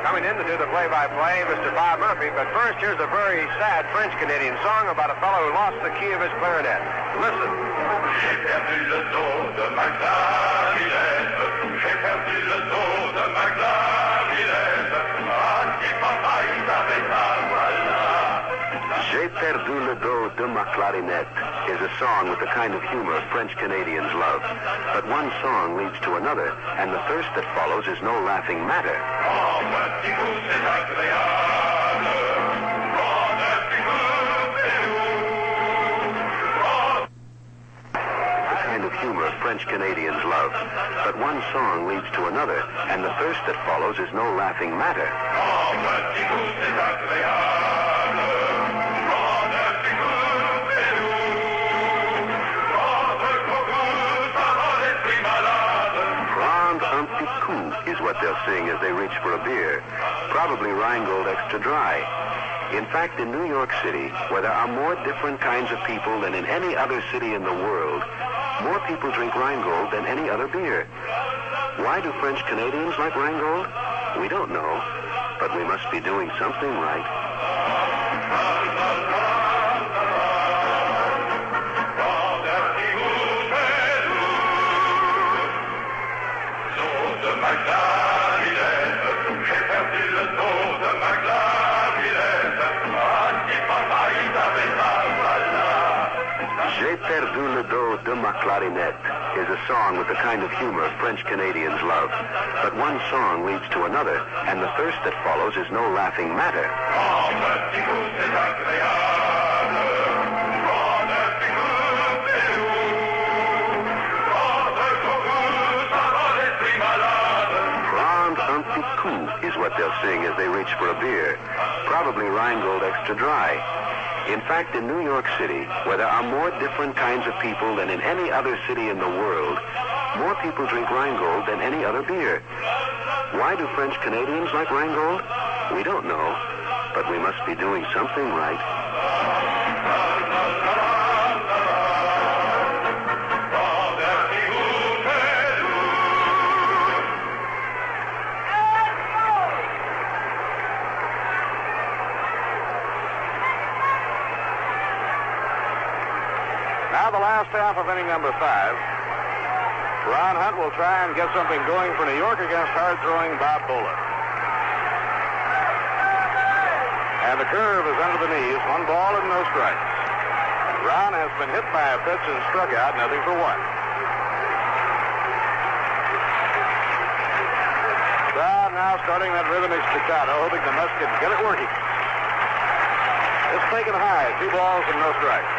S3: coming in to do the play-by-play, Mr. Bob Murphy. But first, here's a very sad French-Canadian song about a fellow who lost the key of his clarinet. Listen.
S6: J'ai perdu le dos de ma clarinette. J'ai perdu le dos de ma clarinette. Ah, si papa, il avait ça, voilà.
S8: J'ai perdu le dos de ma clarinette is a song with the kind of humor French-Canadians love. But one song leads to another, and the thirst that follows is no laughing matter.
S6: Oh, petit coup, c'est agréable. Oh, petit coup,
S8: The kind of humor French-Canadians love. But one song leads to another, and the thirst that follows is no laughing matter.
S6: Oh, petit coup, c'est agréable.
S8: Is what they'll sing as they reach for a beer, probably Rheingold Extra Dry. In fact, in New York City, where there are more different kinds of people than in any other city in the world, more people drink Rheingold than any other beer. Why do French Canadians like Rheingold? We don't know, but we must be doing something right. J'ai perdu le dos de ma clarinette is a song with the kind of humor French Canadians love. But one song leads to another, and the thirst that follows is no laughing matter. Prendre un petit coup is what they'll sing as they reach for a beer, probably Rheingold Extra Dry. In fact, in New York City, where there are more different kinds of people than in any other city in the world, more people drink Rheingold than any other beer. Why do French Canadians like Rheingold? We don't know, but we must be doing something right.
S4: Now the last half of inning number 5. Ron Hunt will try and get something going for New York against hard-throwing Bob Bowler. And the curve is under the knees. 1 ball and no strikes. Ron has been hit by a pitch and struck out, nothing for 1. Crowd now starting that rhythmic staccato, hoping the Mets can get it working. It's taken high, 2 balls and no strikes.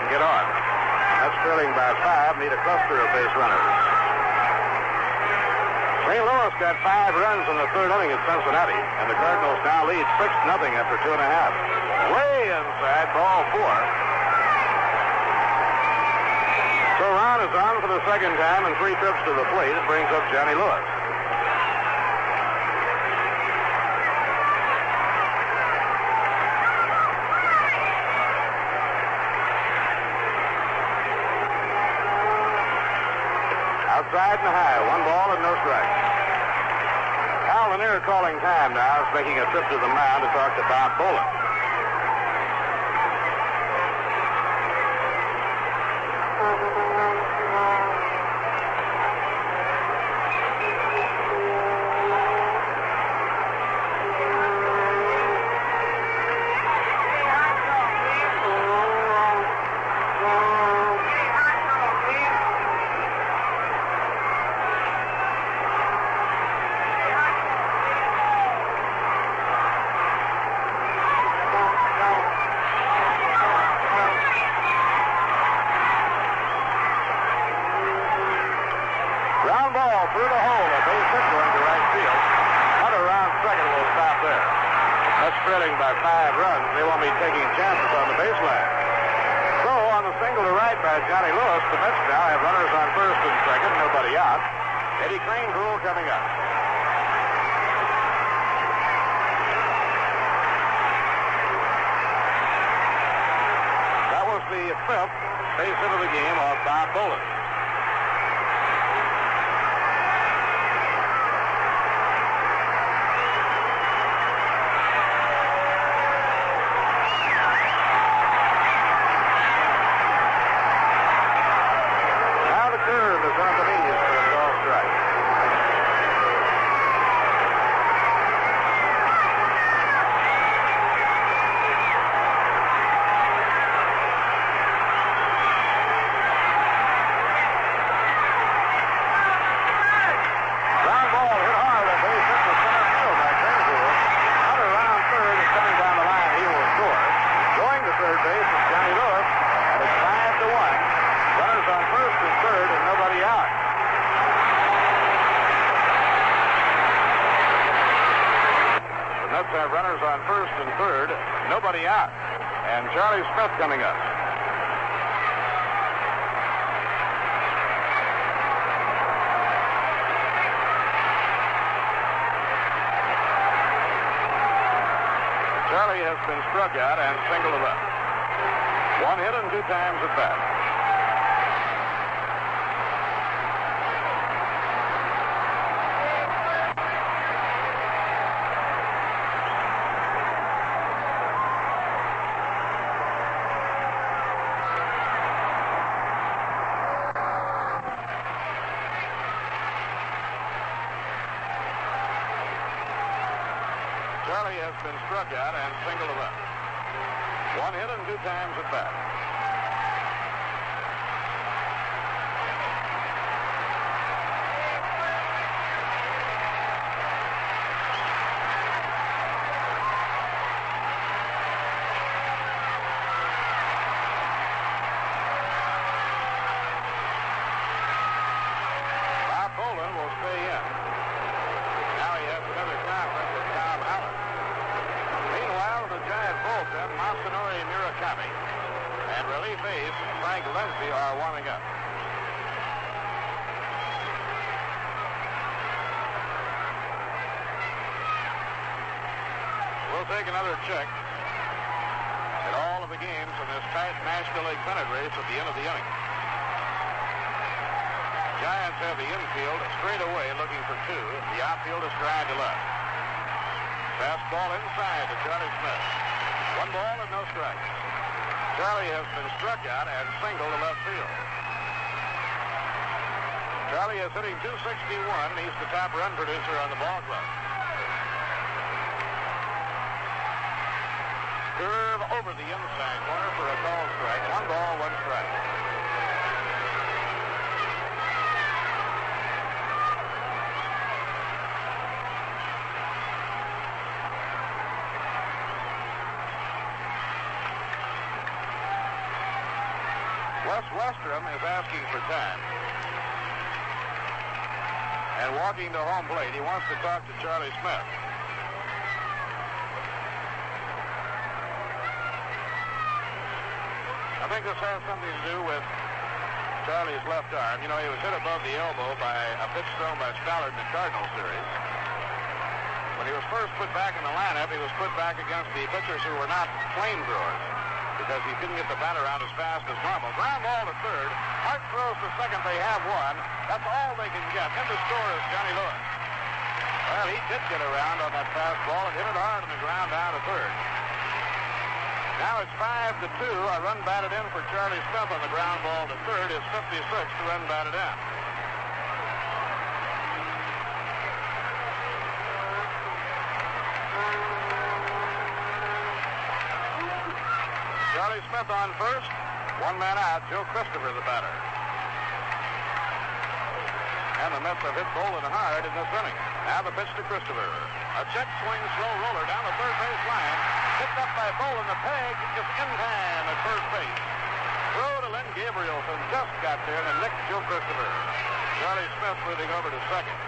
S4: and get on. Mets trailing by 5 need a cluster of base runners. St. Louis got 5 runs in the third inning at Cincinnati, and the Cardinals now lead 6-0 after 2.5. Way inside, ball 4. So Ron is on for the second time and 3 trips to the plate. It brings up Johnny Lewis. Outside and high, 1 ball and no strikes. Al Lanier calling time now is making a trip to the mound to talk to Bob Boland. Through the hole, a base hit going to right field. Another round second will stop there. That's trailing by 5 runs. They won't be taking chances on the baseline. So on the single to right by Johnny Lewis, the Mets now have runners on first and second, nobody out. Eddie Crane's rule coming up. That was the 5th base hit of the game of Bob Boland. Have runners on first and third, nobody out. And Charlie Smith coming up. Charlie has been struck out and singled up. 1 hit and 2 times at bat. Charlie has been struck out and singled up. 1 hit and 2 times at bat. Bob Boland will stay in. Now he has another conference with Tom Howard. Meanwhile, the Giant bullpen, Masanori Murakami and relief ace Frank Lindsay are warming up. We'll take another check at all of the games in this tight National League pennant race at the end of the inning. Giants have the infield straight away looking for 2. The outfield is dry to left. Fastball inside to Charlie Smith. 1 ball and no strikes. Charlie has been struck out and singled to left field. Charlie is hitting .261. He's the top run producer on the ball club. Curve over the inside corner for a call strike. 1 ball, 1 strike. Wes Westrom is asking for time. And walking to home plate, he wants to talk to Charlie Smith. I think this has something to do with Charlie's left arm. You know, he was hit above the elbow by a pitch thrown by Stallard in the Cardinal series. When he was first put back in the lineup, he was put back against the pitchers who were not flamethrowers because he couldn't get the bat around as fast as normal. Ground ball to third. Hart throws to second. They have one. That's all they can get. In the score is Johnny Lewis. Well, he did get around on that fastball and hit it hard on the ground down to third. Now it's 5-2. A run batted in for Charlie Smith on the ground ball to third. It's 56 to run batted in. Charlie Smith on first. One man out. Joe Christopher the batter. And the Mets have hit Bolin hard in this inning. Now the pitch to Christopher. A check swing, slow roller down the third base line. Picked up by Bolin. The peg is in time at first base. Throw to Len Gabrielson. Just got there and nicked Joe Christopher. Charlie Smith moving over to second.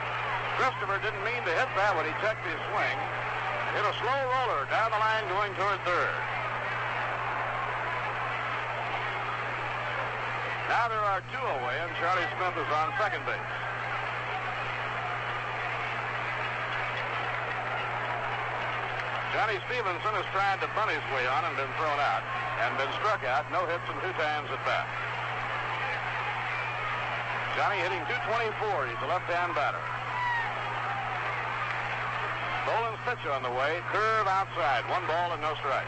S4: Christopher didn't mean to hit that when he checked his swing. Hit a slow roller down the line going toward third. Now there are two away, and Charlie Smith is on second base. Johnny Stevenson has tried to bunt his way on and been thrown out, and been struck out, no hits and 2 times at bat. Johnny hitting .224. He's a left-hand batter. Bolin's pitch on the way, curve outside, 1 ball and no strikes.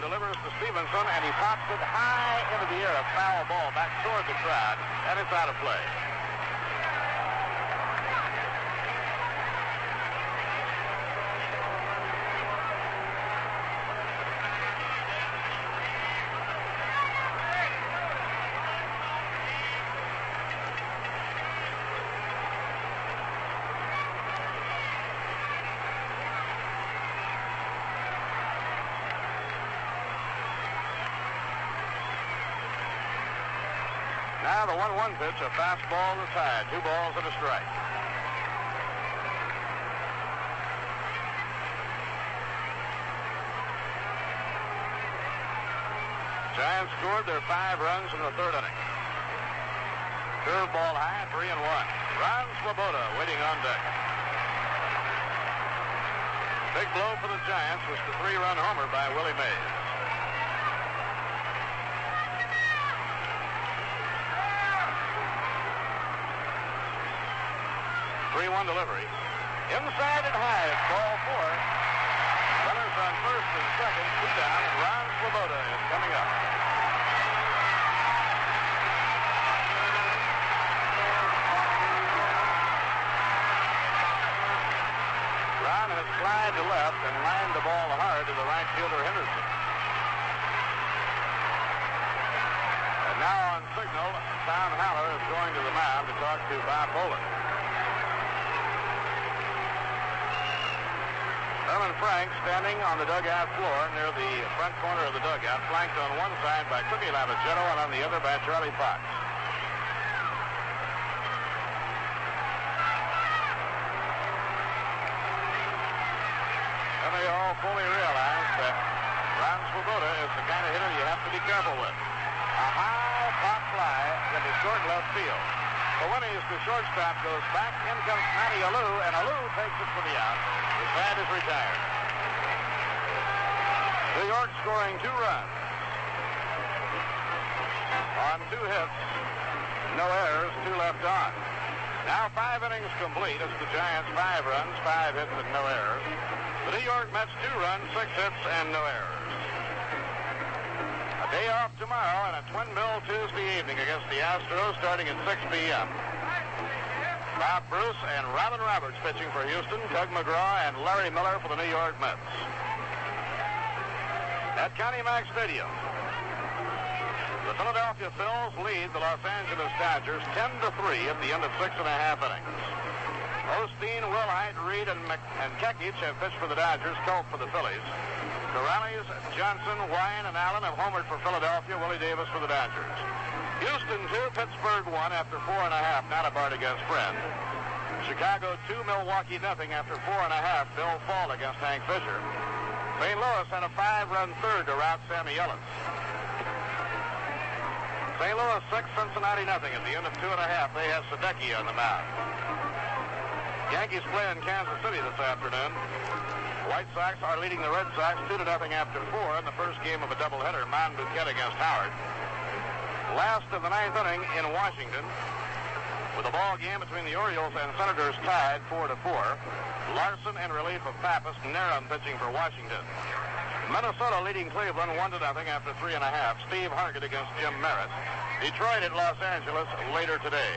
S4: Delivers to Stevenson, and he pops it high into the air, a foul ball back toward the crowd, and it's out of play. Now the 1-1 pitch, a fastball to side, 2 balls and a strike. Giants scored their 5 runs in the third inning. Curveball high, 3-1. Ron Swoboda waiting on deck. Big blow for the Giants was the 3-run homer by Willie Mays. 3-1 delivery. Inside and high, it's ball 4. Runners on first and second, 2 down, and Ron Swoboda is coming up. Ron has slid to left and lined the ball hard to the right fielder Henderson. And now on signal, Tom Haller is going to the mound to talk to Bob Bolin. Herman Frank standing on the dugout floor near the front corner of the dugout, flanked on one side by Cookie Lavagetto and on the other by Charlie Fox. And they all fully realize that Ron Swoboda is the kind of hitter you have to be careful with. A high pop fly into short left field. The Winnies to shortstop goes back. In comes Matty Alou, and Alou takes it for the out. The side is retired. New York scoring 2 runs on 2 hits, no errors, 2 left on. Now 5 innings complete. It's the Giants 5 runs, 5 hits and no errors. The New York Mets 2 runs, 6 hits and no errors. A day off tomorrow and a twin bill Tuesday evening against the Astros starting at 6 p.m. Bob Bruce and Robin Roberts pitching for Houston, Doug McGraw and Larry Miller for the New York Mets. At County Mack Stadium, The Philadelphia Phils lead the Los Angeles Dodgers 10-3 at the end of 6.5 innings. Osteen, Wilhite, Reed, and Kekic have pitched for the Dodgers, Colt for the Phillies. Corrales, Johnson, Wine, and Allen have homered for Philadelphia, Willie Davis for the Dodgers. Houston 2, Pittsburgh 1 after 4.5, not a Bart against Friend. Chicago 2, Milwaukee 0 after 4.5, Bill Fall against Hank Fisher. St. Louis had a 5-run third to rout Sammy Ellis. St. Louis 6, Cincinnati 0 at the end of 2.5. They have Sadecki on the mound. Yankees play in Kansas City this afternoon. White Sox are leading the Red Sox 2-0 after 4 in the first game of a doubleheader, Monbouquet against Howard. Last of the ninth inning in Washington, with a ball game between the Orioles and Senators tied 4-4. Larson in relief of Pappas, Narum pitching for Washington. Minnesota leading Cleveland 1-0 after 3.5. Steve Hargett against Jim Merritt. Detroit at Los Angeles later today.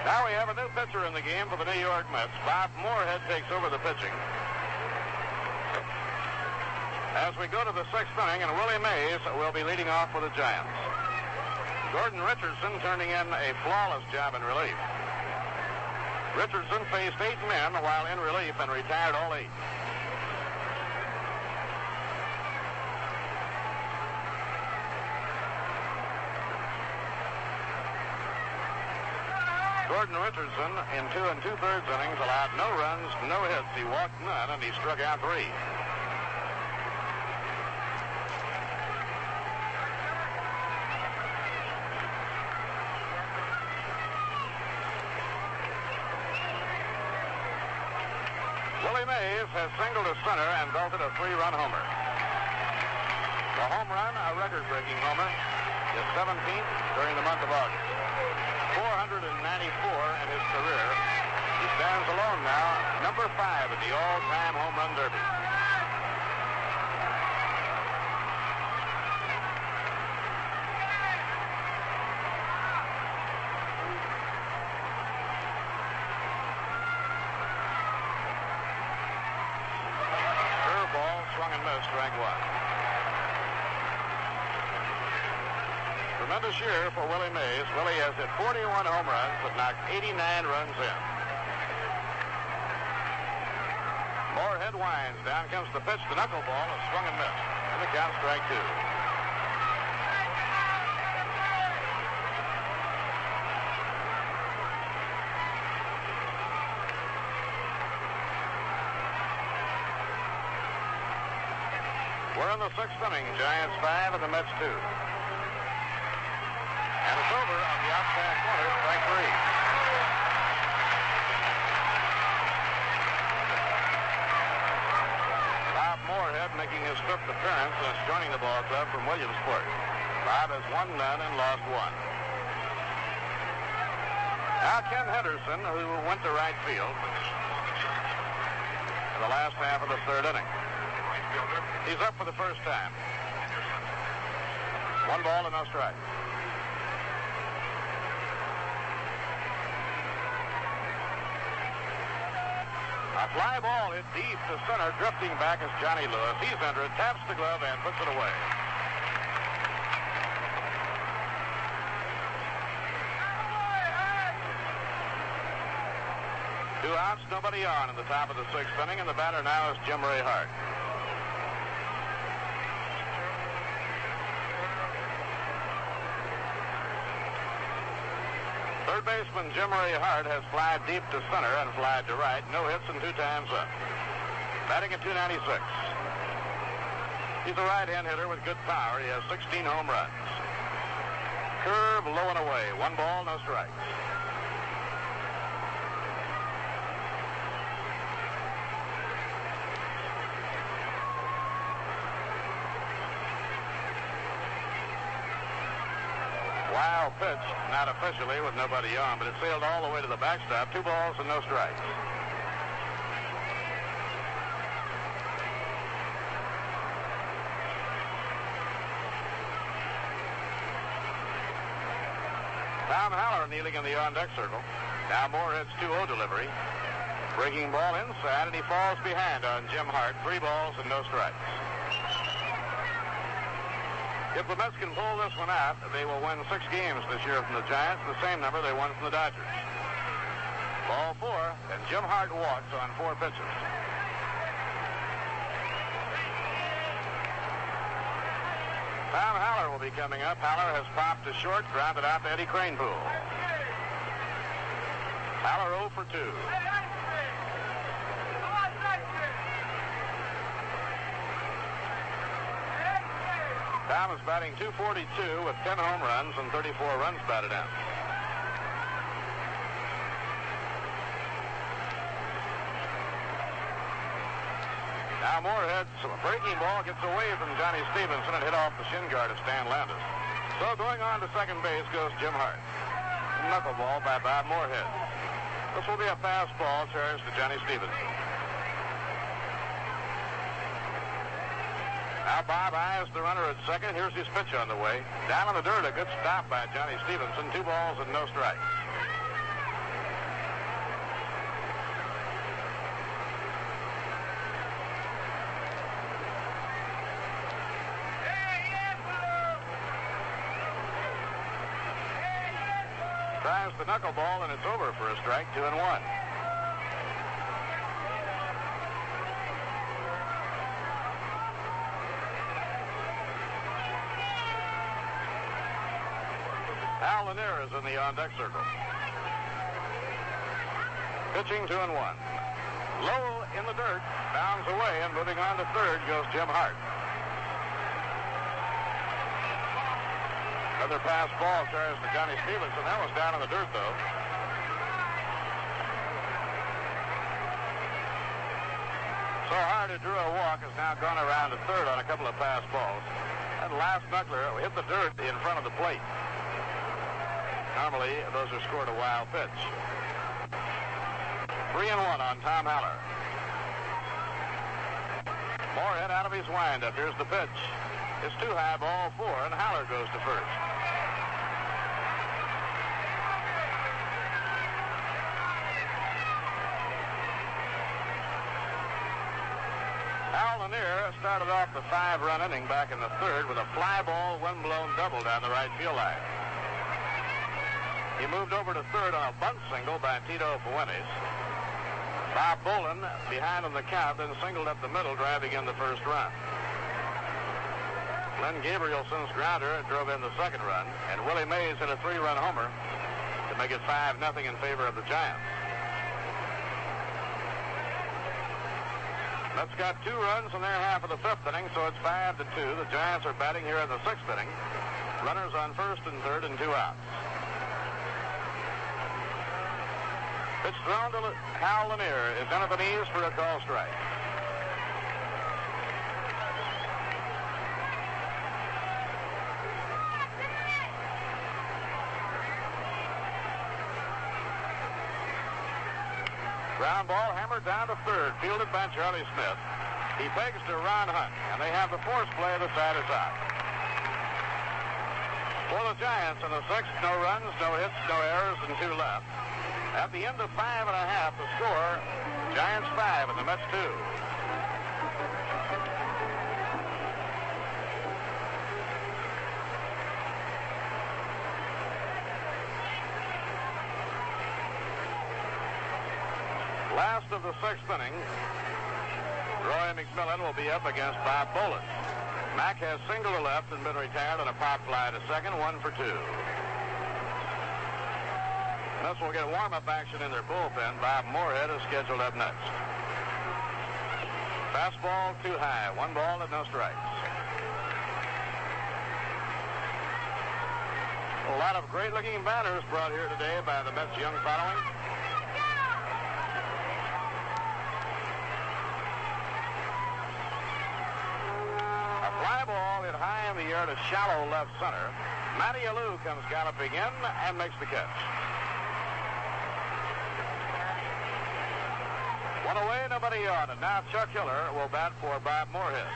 S4: Now we have a new pitcher in the game for the New York Mets. Bob Moorhead takes over the pitching. As we go to the sixth inning, and Willie Mays will be leading off for the Giants. Gordon Richardson turning in a flawless job in relief. Richardson faced 8 men while in relief and retired all 8. Gordon Richardson in 2 2/3 innings allowed no runs, no hits. He walked none, and he struck out 3. Willie Mays has singled to center and belted a 3-run homer. The home run, a record-breaking homer, is 17th during the month of August. 494 in his career. He stands alone now, number 5 at the all-time home run derby. Curveball swung and missed, strike 1. Tremendous year for Willie Mays. Willie has hit 41 home runs but knocked 89 runs in. Moorhead winds. Down comes the pitch. The knuckleball is swung and missed. And the count, strike 2. We're in the sixth inning. Giants 5 and the Mets 2. And it's over on the outside corner, strike 3. Bob Moorhead making his 5th appearance since joining the ball club from Williamsport. Bob has won none and lost 1. Now Ken Henderson, who went to right field in the last half of the third inning. He's up for the first time. 1 ball and no strikes. A fly ball hit deep to center, drifting back is Johnny Lewis. He's under it, taps the glove, and puts it away. Two outs, nobody on in the top of the sixth inning, and the batter now is Jim Ray Hart. Third baseman Jim Ray Hart has flied deep to center and flied to right. No hits and 2 times up. Batting at .296. He's a right-hand hitter with good power. He has 16 home runs. Curve low and away. 1 ball, no strikes. Wild pitch, not officially with nobody on, but it sailed all the way to the backstop. 2 balls and no strikes. Tom Haller kneeling in the on-deck circle. Now Moorhead's 2-0 delivery. Breaking ball inside, and he falls behind on Jim Hart. 3 balls and no strikes. If the Mets can pull this one out, they will win 6 games this year from the Giants, the same number they won from the Dodgers. Ball 4, and Jim Hart walks on 4 pitches. Tom Haller will be coming up. Haller has popped to short, grounded out to Eddie Cranepool. Haller 0 for 2. Tom is batting .242 with 10 home runs and 34 runs batted in. Now Moorhead's breaking ball gets away from Johnny Stevenson and hit off the shin guard of Stan Landis. So going on to second base goes Jim Hart. Knuckleball by Bob Moorhead. This will be a fastball charged to Johnny Stevenson. Now Bob eyes the runner at second. Here's his pitch on the way. Down in the dirt, a good stop by Johnny Stevenson. 2 balls and no strikes. Tries the knuckleball and it's over for a strike. 2-1. Al Lanier is in the on-deck circle. Pitching 2-1. Low in the dirt, bounds away, and moving on to third goes Jim Hart. Another pass ball charged to Johnny Stevenson. That was down in the dirt, though. So Hart, who drew a walk, has now gone around to third on a couple of pass balls. That last knuckler hit the dirt in front of the plate. Normally, those are scored a wild pitch. 3-1 on Tom Haller. Moorhead out of his windup. Here's the pitch. It's too high, ball 4, and Haller goes to first. Al Lanier started off the 5-run inning back in the third with a fly ball, wind-blown double down the right field line. He moved over to third on a bunt single by Tito Fuentes. Bob Bolin behind on the count, then singled up the middle, driving in the first run. Len Gabrielson's grounder drove in the second run, and Willie Mays hit a 3-run homer to make it 5-0 in favor of the Giants. Mets got 2 runs in their half of the 5th inning, so it's 5-2. The Giants are batting here in the 6th inning. Runners on first and third and 2 outs. Pitch thrown to Hal Lanier is in at the knees for a call strike. Ground ball hammered down to third, fielded by Charlie Smith. He begs to Ron Hunt, and they have the force play of the side is out. For the Giants in the 6th, no runs, no hits, no errors, and 2 left. At the end of 5 1/2, the score, Giants 5 and the Mets 2. Last of the 6th inning, Roy Mcmillan will be up against Bob Bolin. Mack has singled to left and been retired on a pop fly to second, 1 for 2. Mets will get warm-up action in their bullpen. Bob Moorhead is scheduled up next. Fastball too high. 1 ball and no strikes. A lot of great-looking batters brought here today by the Mets' young following. A fly ball hit high in the air to shallow left center. Matty Alou comes galloping in and makes the catch. 1 away, nobody on. And now Chuck Hiller will bat for Bob Moorhead.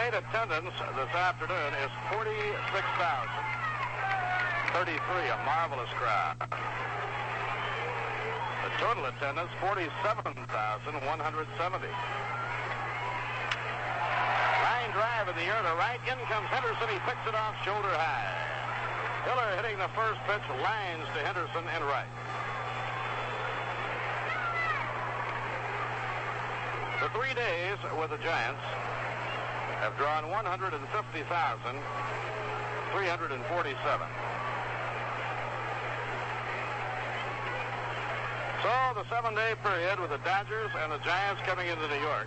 S4: state attendance this afternoon is 46,033, a marvelous crowd. The total attendance, 47,170. Line drive in the air to right. In comes Henderson. He picks it off shoulder high. Hiller hitting the first pitch, lines to Henderson in right. The 3 days with the Giants have drawn 150,347. So the 7-day period with the Dodgers and the Giants coming into New York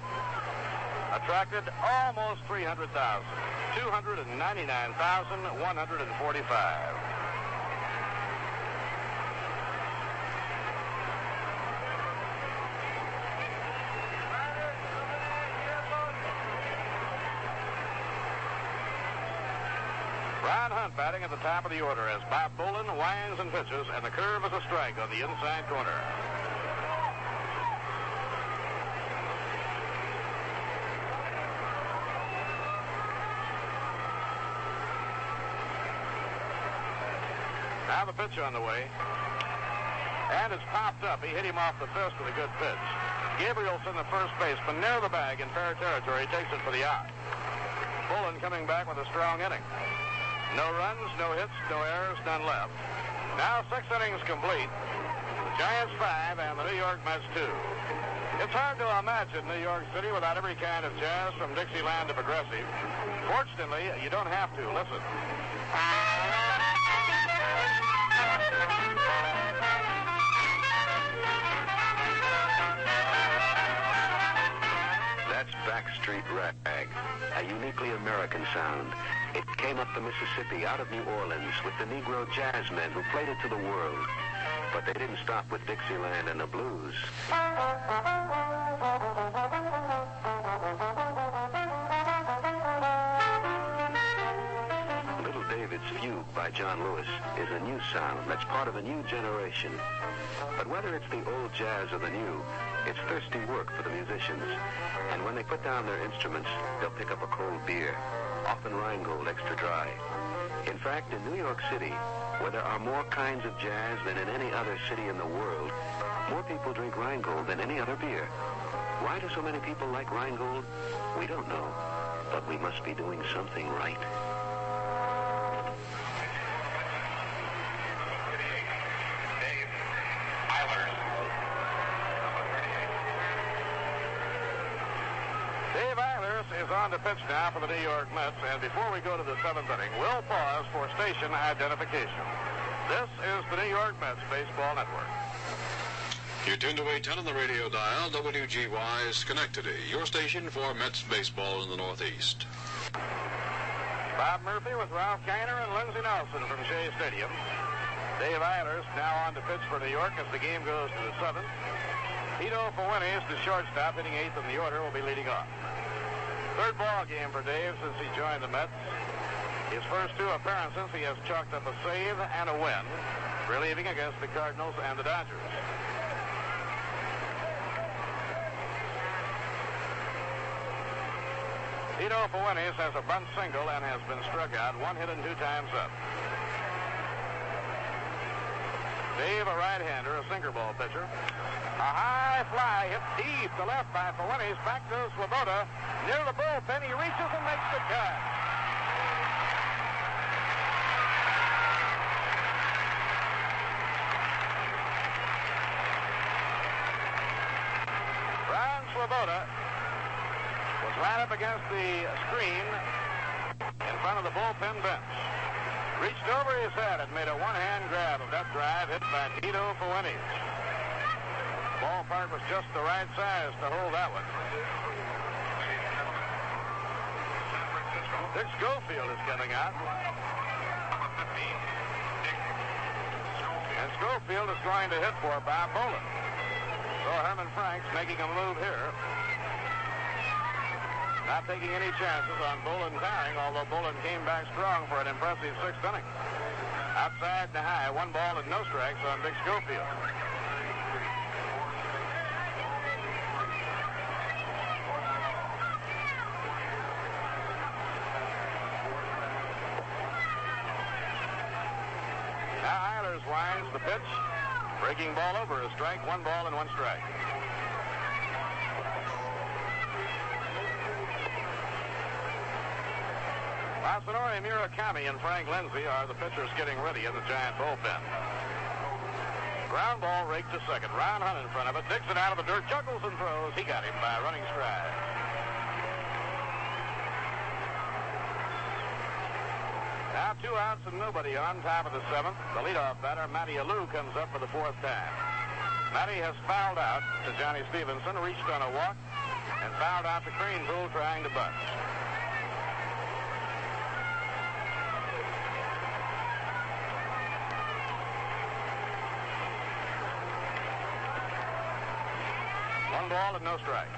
S4: attracted almost 300,000, 299,145. Ron Hunt batting at the top of the order as Bob Bolin winds and pitches, and the curve is a strike on the inside corner. Now the pitch on the way. And it's popped up. He hit him off the fist with a good pitch. Gabrielson, the first baseman, near the bag in fair territory, takes it for the out. Bolin coming back with a strong inning. No runs, no hits, no errors, none left. Now 6 innings complete. The Giants 5 and the New York Mets 2. It's hard to imagine New York City without every kind of jazz from Dixieland to progressive. Fortunately, you don't have to. Listen.
S8: That's Backstreet Rag, a uniquely American sound. It came up the Mississippi out of New Orleans with the Negro jazzmen who played it to the world. But they didn't stop with Dixieland and the blues. Little David's Fugue by John Lewis is a new sound that's part of a new generation. But whether it's the old jazz or the new, it's thirsty work for the musicians. And when they put down their instruments, they'll pick up a cold beer, often Rheingold extra dry. In fact, in New York City, where there are more kinds of jazz than in any other city in the world, more people drink Rheingold than any other beer. Why do so many people like Rheingold? We don't know, but we must be doing something right.
S4: Is on to pitch now for the New York Mets, and before we go to the 7th inning, we'll pause for station identification. This is the New York Mets Baseball Network.
S7: You're tuned to 810 on the radio dial, WGY Schenectady, your station for Mets baseball in the Northeast.
S4: Bob Murphy with Ralph Kiner and Lindsey Nelson from Shea Stadium. Dave Eilers now on to pitch for New York as the game goes to the 7th. Tito Fuentes, the shortstop, hitting 8th in the order, will be leading off. Third ball game for Dave since he joined the Mets. His first 2 appearances, he has chalked up a save and a win, relieving against the Cardinals and the Dodgers. Tito Fuentes has a bunt single and has been struck out, 1 hit and 2 times up. Dave, a right-hander, a sinker ball pitcher. A high fly hit deep to left by Fuentes. Back goes Swoboda. Near the bullpen, he reaches and makes the catch. Ron Swoboda was right up against the screen in front of the bullpen bench. Reached over his head and made a one-hand grab of that drive hit by Tito Fuentes. Ballpark was just the right size to hold that one. Dick Schofield is coming out. And Schofield is going to hit for Bob Bolin. So Herman Frank's making a move here. Not taking any chances on Bolin tiring, although Bolin came back strong for an impressive 6th inning. Outside the high, 1 ball and no strikes on Dick Schofield. batters-wise, the pitch. Breaking ball over, a strike, 1 ball and 1 strike. Masanori, Murakami, and Frank Lindsay are the pitchers getting ready in the Giant bullpen. Ground ball raked to second. Ron Hunt in front of it. Digs it out of the dirt. Juggles and throws. He got him by a running stride. Now 2 outs and nobody on top of the 7th. The leadoff batter, Matty Alou, comes up for the 4th time. Matty has fouled out to Johnny Stevenson, reached on a walk, and fouled out to Cranepool trying to bunt. One ball and no strikes.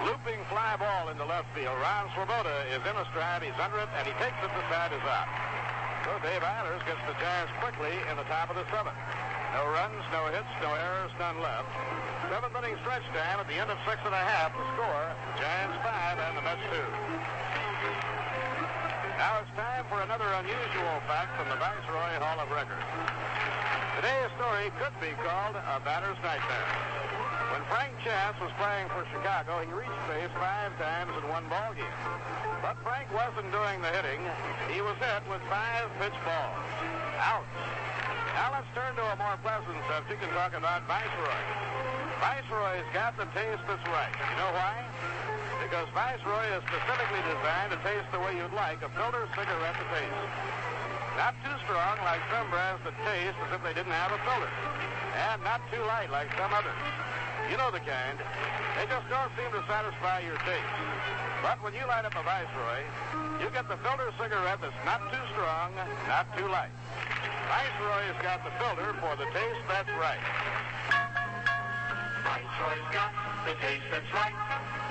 S4: Looping fly ball into left field. Ron Swoboda is in a stride. He's under it, and he takes it. The side is out. So Dave Eilers gets the Giants quickly in the top of the 7th. No runs, no hits, no errors, none left. 7th inning stretch time at the end of 6 1/2. The score, Giants 5 and the Mets 2. Now it's time for another unusual fact from the Viceroy Hall of Records. Today's story could be called a batter's nightmare. When Frank Chance was playing for Chicago, he reached base 5 times in one ball game. But Frank wasn't doing the hitting. He was hit with 5 pitch balls. Ouch. Now let's turn to a more pleasant subject and talk about Viceroy. Viceroy's got the taste that's right. You know why? Because Viceroy is specifically designed to taste the way you'd like a filter cigarette to taste. Not too strong like some brands that taste as if they didn't have a filter. And not too light like some others. You know the kind. They just don't seem to satisfy your taste. But when you light up a Viceroy, you get the filter cigarette that's not too strong, not too light. Viceroy's got the filter for the taste that's right.
S6: Viceroy's got the taste that's right.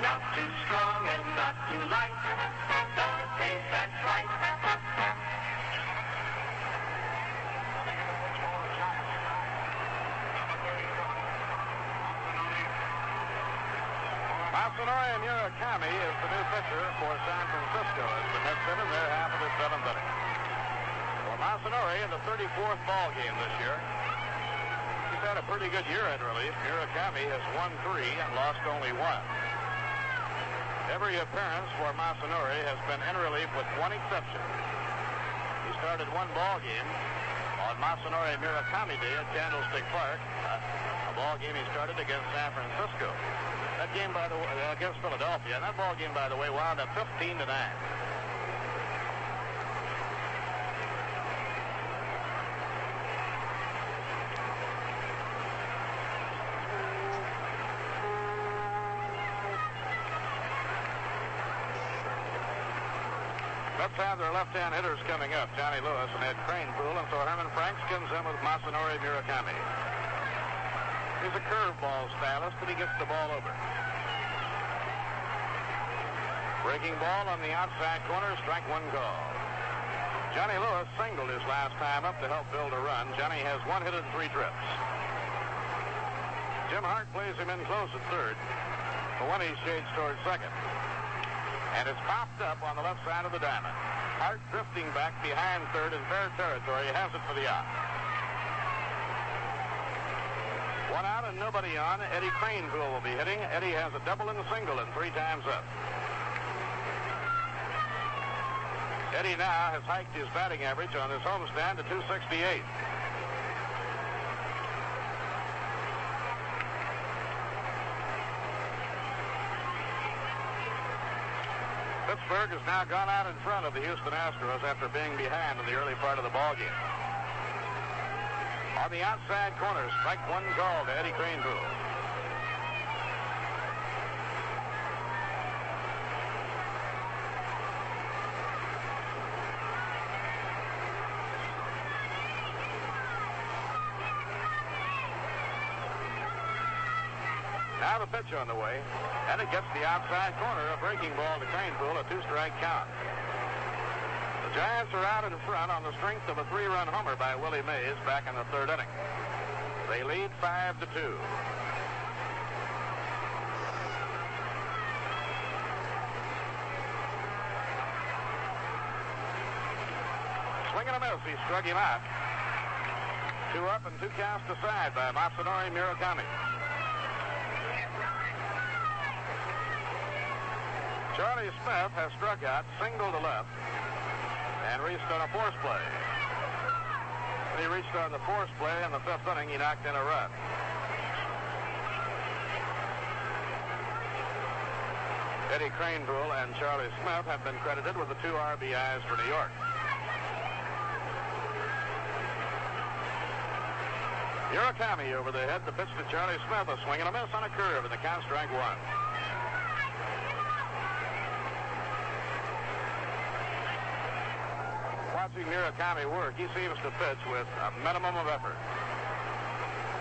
S6: Not too strong and not too light. The taste that's right.
S4: Masanori Murakami is the new pitcher for San Francisco as the Mets hit in their half of the 7th inning. For Masanori in the 34th ball game this year. He's had a pretty good year in relief. Murakami has won 3 and lost only 1. Every appearance for Masanori has been in relief with one exception. He started one ball game on Masanori Murakami Day at Candlestick Park, a ball game he started against San Francisco. That game, by the way, against Philadelphia, and that ball game, by the way, wound up 15-9. Let's have their left-hand hitters coming up, Johnny Lewis and Ed Cranepool, and so Herman Franks comes in with Masanori Murakami. He's a curveball stylist, but he gets the ball over. Breaking ball on the outside corner, strike 1 call. Johnny Lewis singled his last time up to help build a run. Johnny has 1 hit and 3 trips. Jim Hart plays him in close at third, but when he shades towards second. And it's popped up on the left side of the diamond. Hart drifting back behind third in fair territory, has it for the out. 1 out and nobody on. Eddie Cranepool will be hitting. Eddie has a double and a single and 3 times up. Eddie now has hiked his batting average on his homestand to 268. Pittsburgh has now gone out in front of the Houston Astros after being behind in the early part of the ballgame. On the outside corner, strike 1 call to Eddie Cranepool. Now the pitch on the way, and it gets the outside corner, a breaking ball to Cranepool, a 2-strike count. The Giants are out in front on the strength of a 3-run homer by Willie Mays back in the 3rd inning. They lead 5-2. miss. He struck him out. 2 up and 2 counts aside by Masanori Murakami. Charlie Smith has struck out, single to left, and reached on a force play. When he reached on the force play in the 5th inning, he knocked in a run. Eddie Craneville and Charlie Smith have been credited with the 2 RBIs for New York. Murakami over the head. The pitch to Charlie Smith. A swing and a miss on a curve, and the count strike 1. Watching Murakami work, he seems to pitch with a minimum of effort.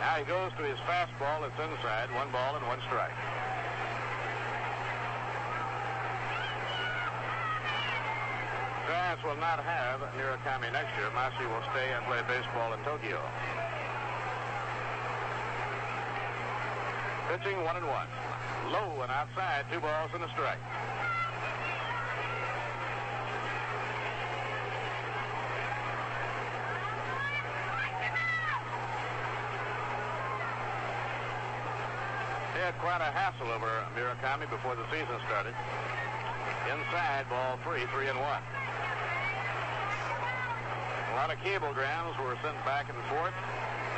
S4: Now he goes to his fastball. It's inside. 1 ball and 1 strike. Giants will not have Murakami next year. Masi will stay and play baseball in Tokyo. Pitching 1-1. Low and outside, 2 balls and a strike. He had quite a hassle over Murakami before the season started. Inside, ball 3, 3-1. A lot of cablegrams were sent back and forth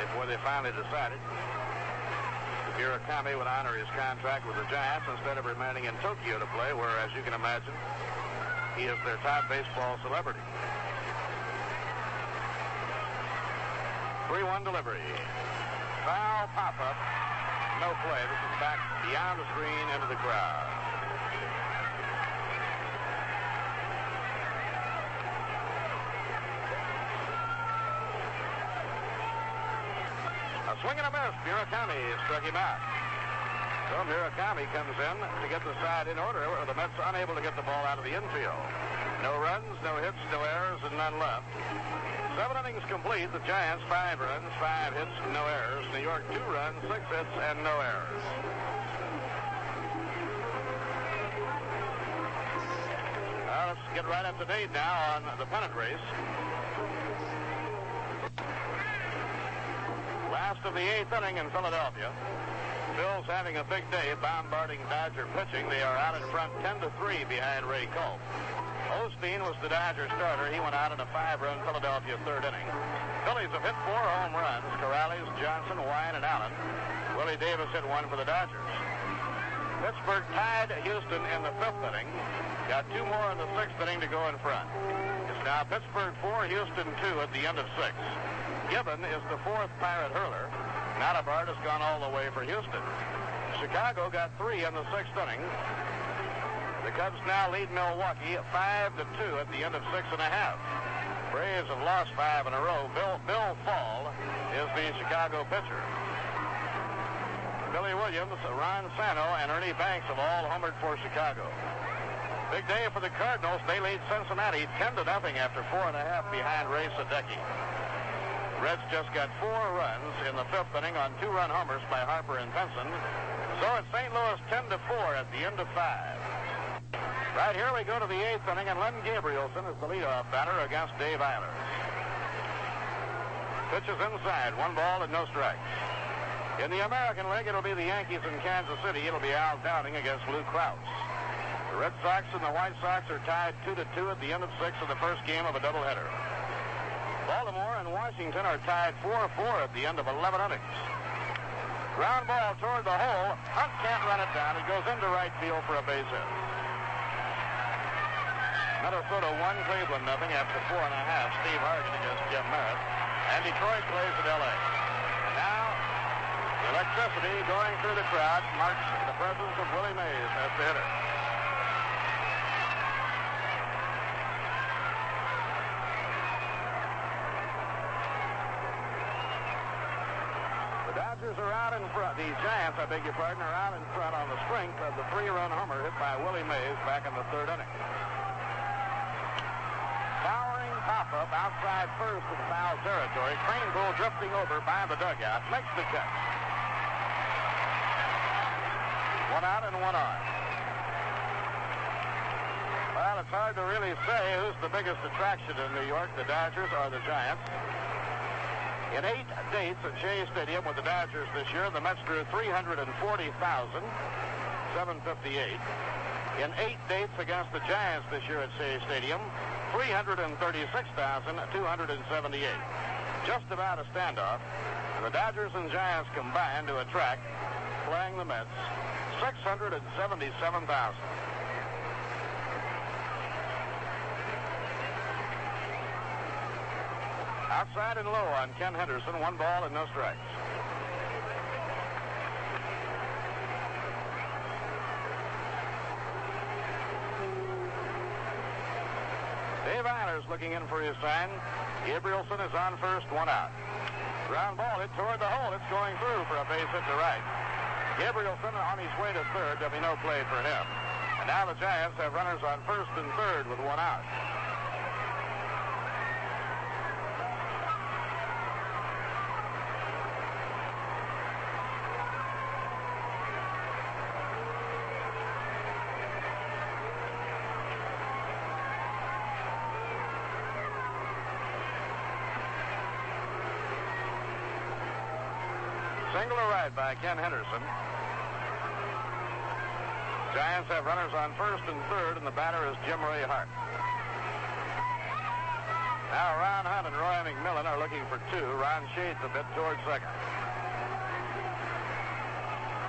S4: before they finally decided Murakami would honor his contract with the Giants instead of remaining in Tokyo to play, where, as you can imagine, he is their top baseball celebrity. 3-1 delivery. Foul pop-up. No play. This is back beyond the screen into the crowd. A swing and a miss. Murakami struck him out. So Murakami comes in to get the side in order, where the Mets are unable to get the ball out of the infield. No runs, no hits, no errors, and none left. 7 innings complete. The Giants 5 runs, 5 hits, no errors. New York 2 runs, 6 hits, and no errors. Let's get right up to date now on the pennant race. Last of the 8th inning in Philadelphia. Phil's having a big day, bombarding Dodger pitching. They are out in front 10-3 behind Ray Culp. Osteen was the Dodger starter. He went out in a 5-run Philadelphia 3rd inning. Phillies have hit 4 home runs. Corrales, Johnson, Wine, and Allen. Willie Davis hit 1 for the Dodgers. Pittsburgh tied Houston in the 5th inning. Got 2 more in the 6th inning to go in front. It's now Pittsburgh 4, Houston 2 at the end of 6. Gibbon is the 4th Pirate hurler. Notabart has gone all the way for Houston. Chicago got 3 in the 6th inning. The Cubs now lead Milwaukee 5-2 at the end of 6 1/2. Braves have lost 5 in a row. Bill Fall is the Chicago pitcher. Billy Williams, Ron Santo, and Ernie Banks have all homered for Chicago. Big day for the Cardinals. They lead Cincinnati 10-0 after 4.5 behind Ray Sadecki. Reds just got 4 runs in the 5th inning on 2-run homers by Harper and Benson. So it's St. Louis 10-4 at the end of 5. Right here we go to the 8th inning, and Len Gabrielson is the leadoff batter against Dave Eilers. Pitches inside, 1 ball and no strikes. In the American League, it'll be the Yankees in Kansas City. It'll be Al Downing against Lou Krause. The Red Sox and the White Sox are tied 2-2 at the end of 6 of the first game of a doubleheader. Baltimore and Washington are tied 4-4 at the end of 11 innings. Ground ball toward the hole. Hunt can't run it down. He goes into right field for a base hit. Minnesota 1, Cleveland 0 after 4.5. Steve Hargan against Jim Merritt. And Detroit plays at L.A. And now, electricity going through the crowd marks the presence of Willie Mays as the hitter. The Dodgers are out in front. The Giants, I beg your pardon, are out in front on the strength of the 3-run homer hit by Willie Mays back in the 3rd inning. Towering pop-up outside first in foul territory. Craneville drifting over by the dugout. Makes the catch. 1 out and 1 on. Well, it's hard to really say who's the biggest attraction in New York, the Dodgers or the Giants. In 8 dates at Shea Stadium with the Dodgers this year, the Mets drew 340,758. In 8 dates against the Giants this year at Shea Stadium, 336,278. Just about a standoff. And the Dodgers and Giants combined to attract, playing the Mets, 677,000. Outside and low on Ken Henderson, 1 ball and no strikes. Dave Eiler's looking in for his sign. Gabrielson is on first, 1 out. Ground ball hit toward the hole. It's going through for a base hit to right. Gabrielson on his way to third. There'll be no play for him. And now the Giants have runners on first and third with 1 out. Single to right by Ken Henderson. Giants have runners on first and third, and the batter is Jim Ray Hart. Now Ron Hunt and Roy Mcmillan are looking for 2. Ron shades a bit towards second.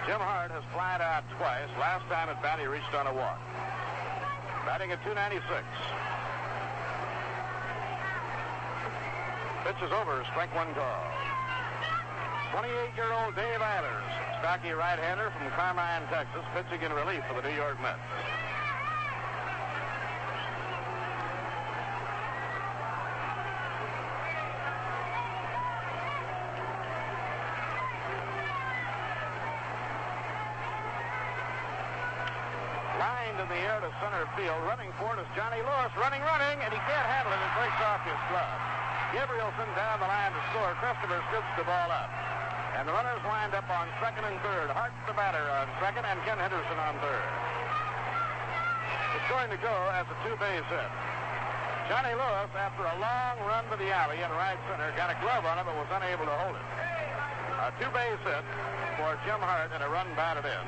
S4: Jim Hart has flied out twice. Last time at bat he reached on a walk. Batting at .296. Pitch is over. Strike 1 call. 28-year-old Dave Eilers, stocky right-hander from Carmine, Texas, pitching in relief for the New York Mets. Lined in the air to center field. Running for it is Johnny Lewis. Running, and he can't handle it. It breaks off his glove. Gabrielson down the line to score. Christopher scoops the ball up. And the runners wind up on second and third. Hart's the batter on second and Ken Henderson on third. It's going to go as a 2-base hit. Johnny Lewis, after a long run to the alley in right center, got a glove on it but was unable to hold it. A 2-base hit for Jim Hart and a run batted in.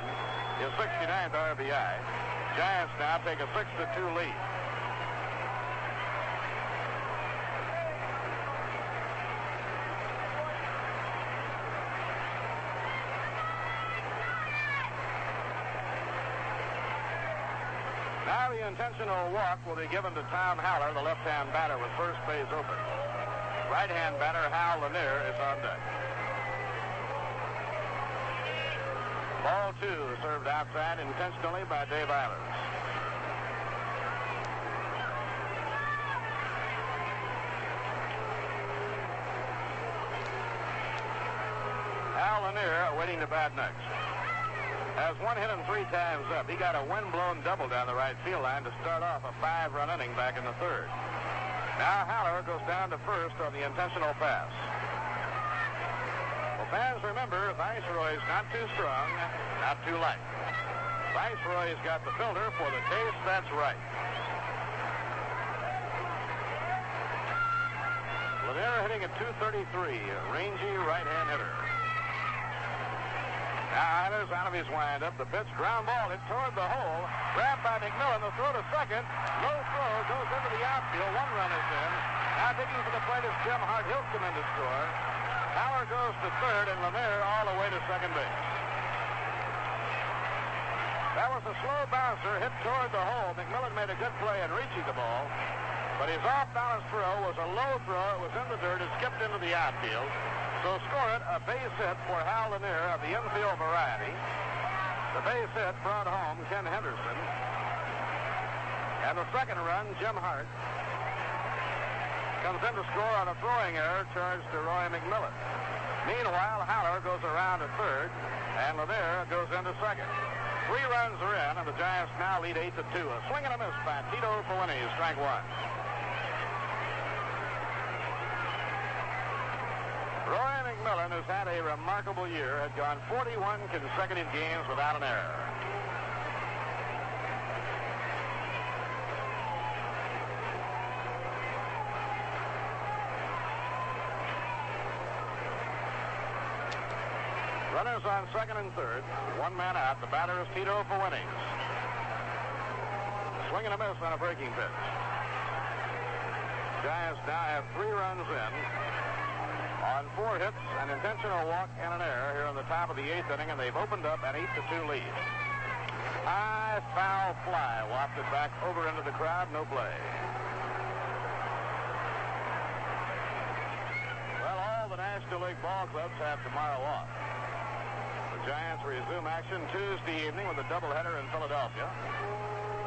S4: His 69th RBI. Giants now take a 6-2 lead. Now the intentional walk will be given to Tom Haller, the left-hand batter with first base open. Right-hand batter Hal Lanier is on deck. Ball 2 served outside intentionally by Dave Eilers. Hal Lanier waiting to bat next. Has 1 hit and 3 times up. He got a windblown double down the right field line to start off a 5-run inning back in the third. Now Haller goes down to first on the intentional pass. Well, fans, remember, Viceroy's not too strong, not too light. Viceroy's got the filter for the taste that's right. Lanier hitting at .233, a rangy right-hand hitter. Now Eilers out of his windup. The pitch, ground ball hit toward the hole. Grabbed by Mcmillan. The throw to second. Low throw goes into the outfield. 1 run is in. Now digging for the plate is Jim Hart. He'll come in to score. Haller goes to third and Lanier all the way to second base. That was a slow bouncer hit toward the hole. Mcmillan made a good play in reaching the ball. But his off-balance throw was a low throw. It was in the dirt. It skipped into the outfield. So score it, a base hit for Hal Lanier of the infield variety. The base hit brought home Ken Henderson. And the second run, Jim Hart, comes in to score on a throwing error charged to Roy Mcmillan. Meanwhile, Haller goes around to third, and Lanier goes into second. 3 runs are in, and the Giants now lead 8-2. A swing and a miss by Tito Fuentes, strike 1. Roy Mcmillan, who's had a remarkable year, had gone 41 consecutive games without an error. Runners on second and third. One man out. The batter is Tito Fuentes. Swing and a miss on a breaking pitch. Giants now have 3 runs in on 4 hits, an intentional walk, and an error here in the top of the 8th inning, and they've opened up an 8-2 lead. High foul fly wafted back over into the crowd. No play. Well, all the National League ball clubs have tomorrow off. The Giants resume action Tuesday evening with a doubleheader in Philadelphia.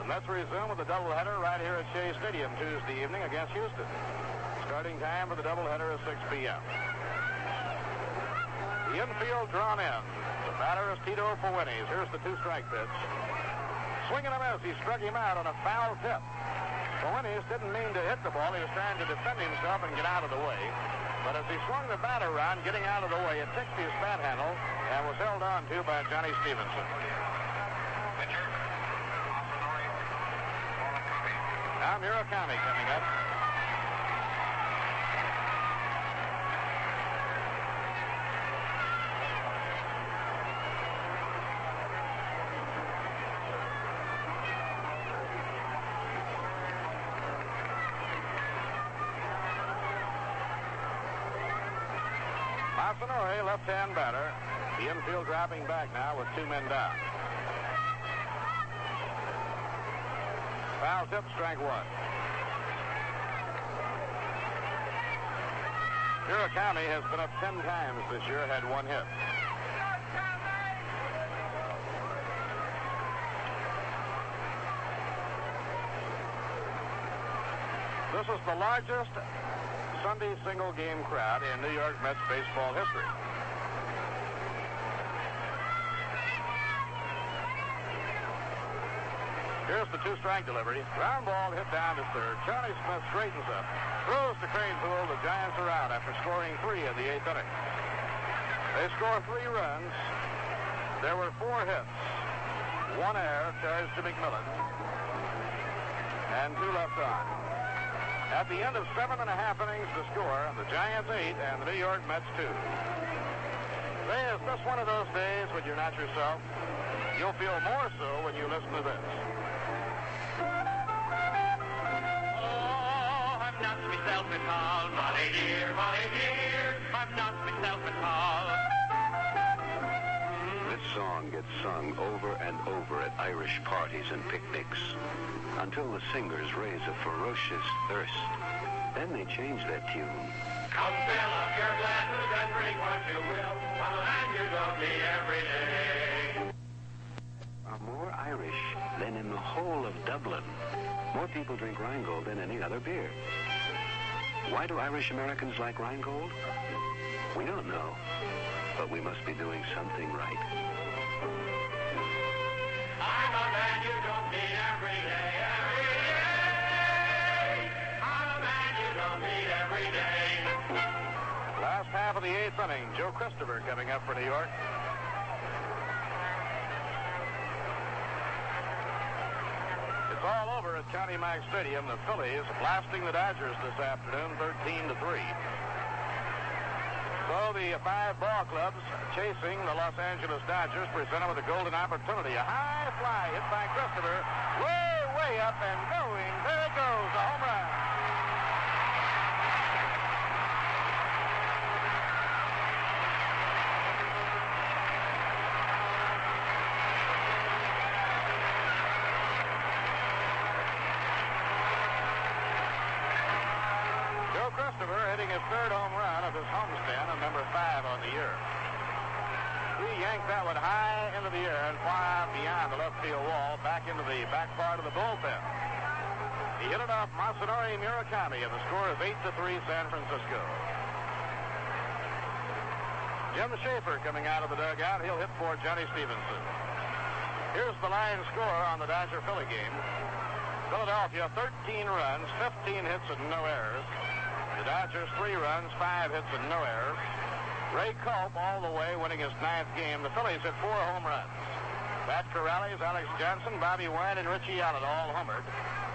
S4: The Mets resume with a doubleheader right here at Shea Stadium Tuesday evening against Houston. Starting time for the doubleheader is 6 p.m. The infield drawn in. The batter is Tito Fuentes. Here's the 2-strike pitch. Swing and a miss. He struck him out on a foul tip. Fuentes didn't mean to hit the ball. He was trying to defend himself and get out of the way. But as he swung the bat around, getting out of the way, it ticked his bat handle and was held on to by Johnny Stevenson. Now Murakami coming up. Masanori, left-hand batter. The infield dropping back now with 2 men down. Foul tip, strike 1. Murakami has been up 10 times this year, had 1 hit. This is the largest Sunday single game crowd in New York Mets baseball history. Here's the 2-strike delivery. Ground ball hit down to third. Charlie Smith straightens up. Throws to Cranepool. The Giants are out after scoring 3 in the 8th inning. They score 3 runs. There were 4 hits. 1 error charged to Mcmillan. And 2 left on. At the end of 7.5 innings to score, the Giants 8 and the New York Mets 2. Say, is this one of those days when you're not yourself? You'll feel more so when you listen to this.
S10: I'm not myself at all, Molly dear, I'm not myself at all.
S8: This song gets sung over and over at Irish parties and picnics until the singers raise a ferocious thirst. Then they change that tune.
S6: Come fill up your glasses and drink what you will, on a land you don't meet every day.
S8: Are more Irish than in the whole of Dublin. More people drink Rheingold than any other beer. Why do Irish Americans like Rheingold? We don't know, but we must be doing something right.
S6: I'm a man you don't meet every day, every day. I'm a man you don't meet every day.
S4: Last half of the 8th inning. Joe Christopher coming up for New York. It's all over at Johnny Mack Stadium. The Phillies blasting the Dodgers this afternoon, 13-3. So the 5 ball clubs chasing the Los Angeles Dodgers, presented with a golden opportunity. A high fly hit by Christopher, way up and going. There it goes, a home run. Christopher hitting his 3rd home run of his homestand and number 5 on the year. He yanked that one high into the air and far beyond the left field wall, back into the back part of the bullpen. He hit it off Masanori Murakami, and the score is 8-3 San Francisco. Jim Schaefer coming out of the dugout. He'll hit for Johnny Stevenson. Here's the line score on the Dodger-Philly game. Philadelphia, 13 runs, 15 hits, and no errors. The Dodgers, 3 runs, 5 hits, and no errors. Ray Culp all the way, winning his 9th game. The Phillies hit 4 home runs. Pat Corrales, Alex Johnson, Bobby Wine, and Richie Allen all homered.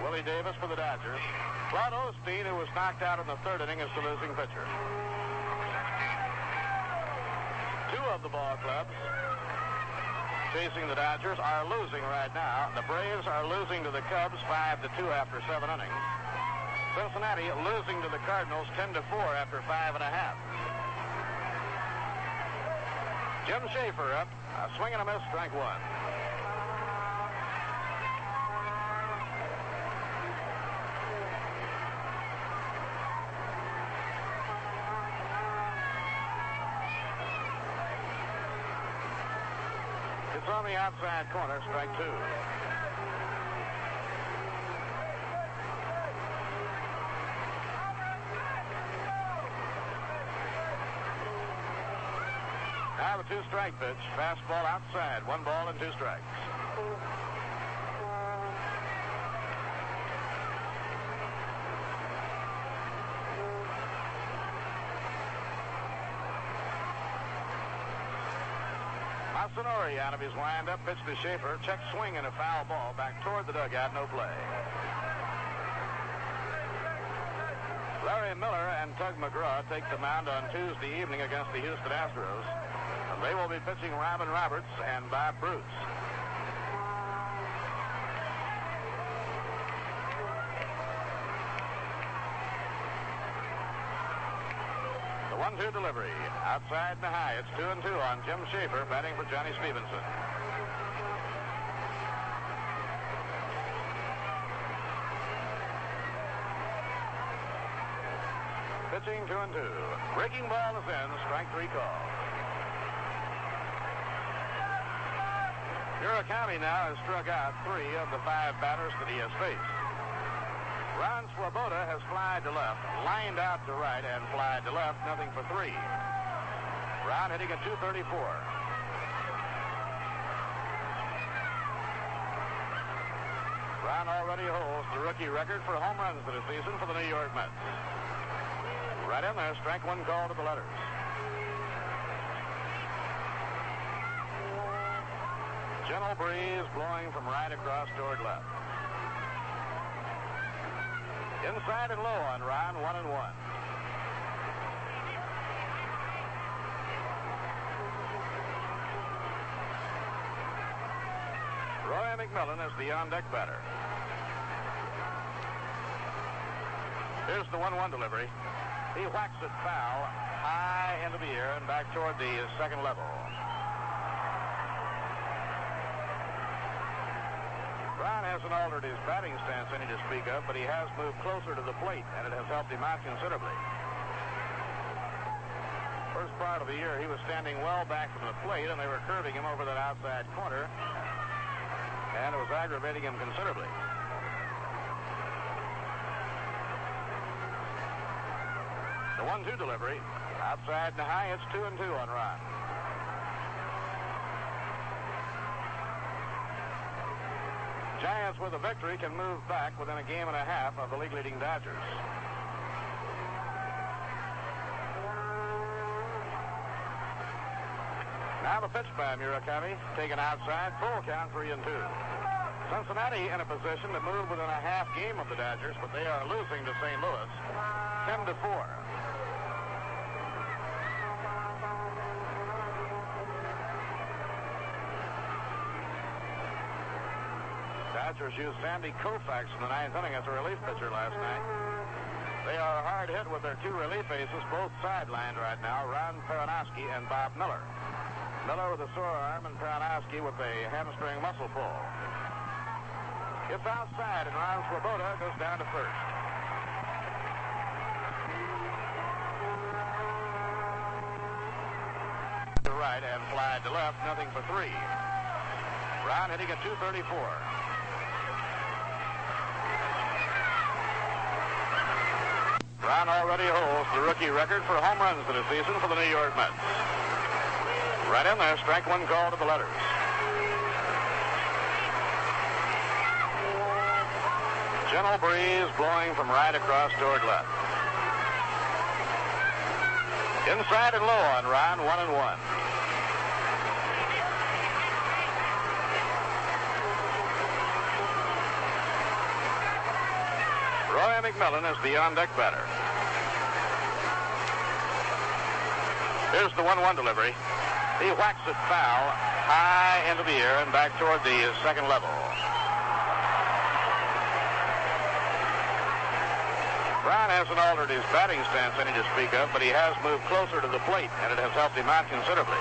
S4: Willie Davis for the Dodgers. Claude Osteen, who was knocked out in the 3rd inning, is the losing pitcher. 2 of the ball clubs chasing the Dodgers are losing right now. The Braves are losing to the Cubs 5-2 after 7 innings. Cincinnati losing to the Cardinals 10-4 after 5.5. Jim Schaefer up, a swing and a miss, strike one. It's on the outside corner, strike two. Now the two-strike pitch. Fastball outside. 1 ball and 2 strikes. Masanori out of his windup. Pitch to Schaefer. Check swing and a foul ball. Back toward the dugout. No play. Larry Miller and Tug McGraw take the mound on Tuesday evening against the Houston Astros. And they will be pitching Robin Roberts and Bob Bruce. The 1-2 delivery. Outside and high. It's 2-2 on Jim Schaefer batting for Johnny Stevenson. Pitching 2-2. Breaking ball is in. Strike 3 call. Murakami now has struck out 3 of the 5 batters that he has faced. Ron Swoboda has flied to left, lined out to right, and flied to left. Nothing for 3. Ron hitting at 234. Ron already holds the rookie record for home runs for the season for the New York Mets. Right in there, strike 1 call to the letters. Gentle breeze blowing from right across toward left. Inside and low on Ron, 1-1. Roy Mcmillan is the on-deck batter. Here's the 1-1 delivery. He whacks it foul high into the air and back toward the second level. Ron hasn't altered his batting stance any to speak of, but he has moved closer to the plate, and it has helped him out considerably. First part of the year, he was standing well back from the plate, and they were curving him over that outside corner, and it was aggravating him considerably. The 1-2 delivery. Outside and high, it's 2-2 on Ron. Giants with a victory can move back within a game and a half of the league-leading Dodgers. Now the pitch by Murakami, taken outside, full count, 3-2. Cincinnati in a position to move within a half game of the Dodgers, but they are losing to St. Louis, 10-4. Dodgers used Sandy Koufax in the 9th inning as a relief pitcher last night. They are hard hit with their 2 relief aces, both sidelined right now, Ron Peronowski and Bob Miller. Miller with a sore arm and Peronowski with a hamstring muscle pull. It's outside, and Ron Swoboda goes down to first. To right and fly to left, nothing for 3. Ron hitting at 234. Ron already holds the rookie record for home runs for the season for the New York Mets. Right in there, strike 1 call to the letters. Gentle breeze blowing from right across toward left. Inside and low on Ron, 1-1. Roy Mcmillan is the on-deck batter. Here's the 1-1 delivery. He whacks it foul high into the air and back toward the second level. Brown hasn't altered his batting stance any to speak of, but he has moved closer to the plate, and it has helped him out considerably.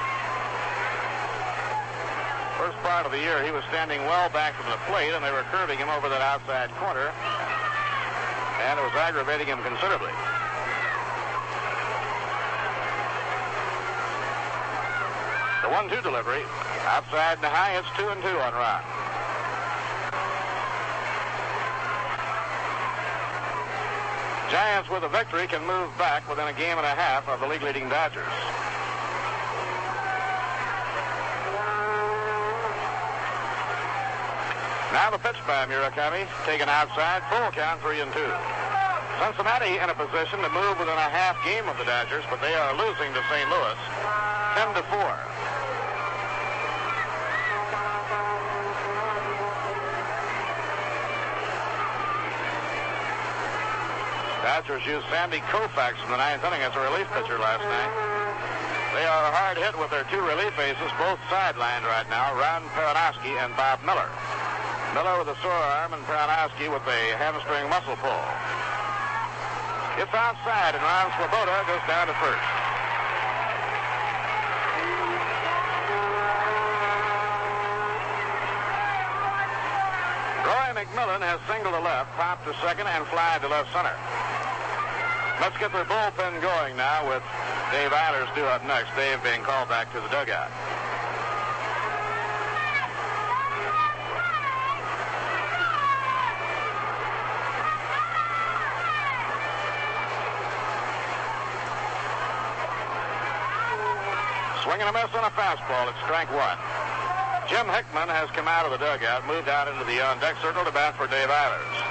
S4: First part of the year, he was standing well back from the plate, and they were curving him over that outside corner, and it was aggravating him considerably. The 1-2 delivery, outside and high, it's 2-2 on Ron. Giants with a victory can move back within a game and a half of the league-leading Dodgers. Now the pitch by Murakami, taken outside, full count, 3-2. Cincinnati in a position to move within a half game of the Dodgers, but they are losing to St. Louis, 10-4. Dodgers used Sandy Koufax in the ninth inning as a relief pitcher last night. They are hard hit with their two relief aces, both sidelined right now, Ron Peronowski and Bob Miller. Miller with a sore arm and Peronowski with a hamstring muscle pull. It's outside and Ron Swoboda goes down to first. Roy Mcmillan has singled to left, popped to second, and flied to left center. Let's get their bullpen going now with Dave Eilers due up next. Dave being called back to the dugout. Swing and a miss on a fastball. It's strike one. Jim Hickman has come out of the dugout, moved out into the on-deck circle to bat for Dave Eilers.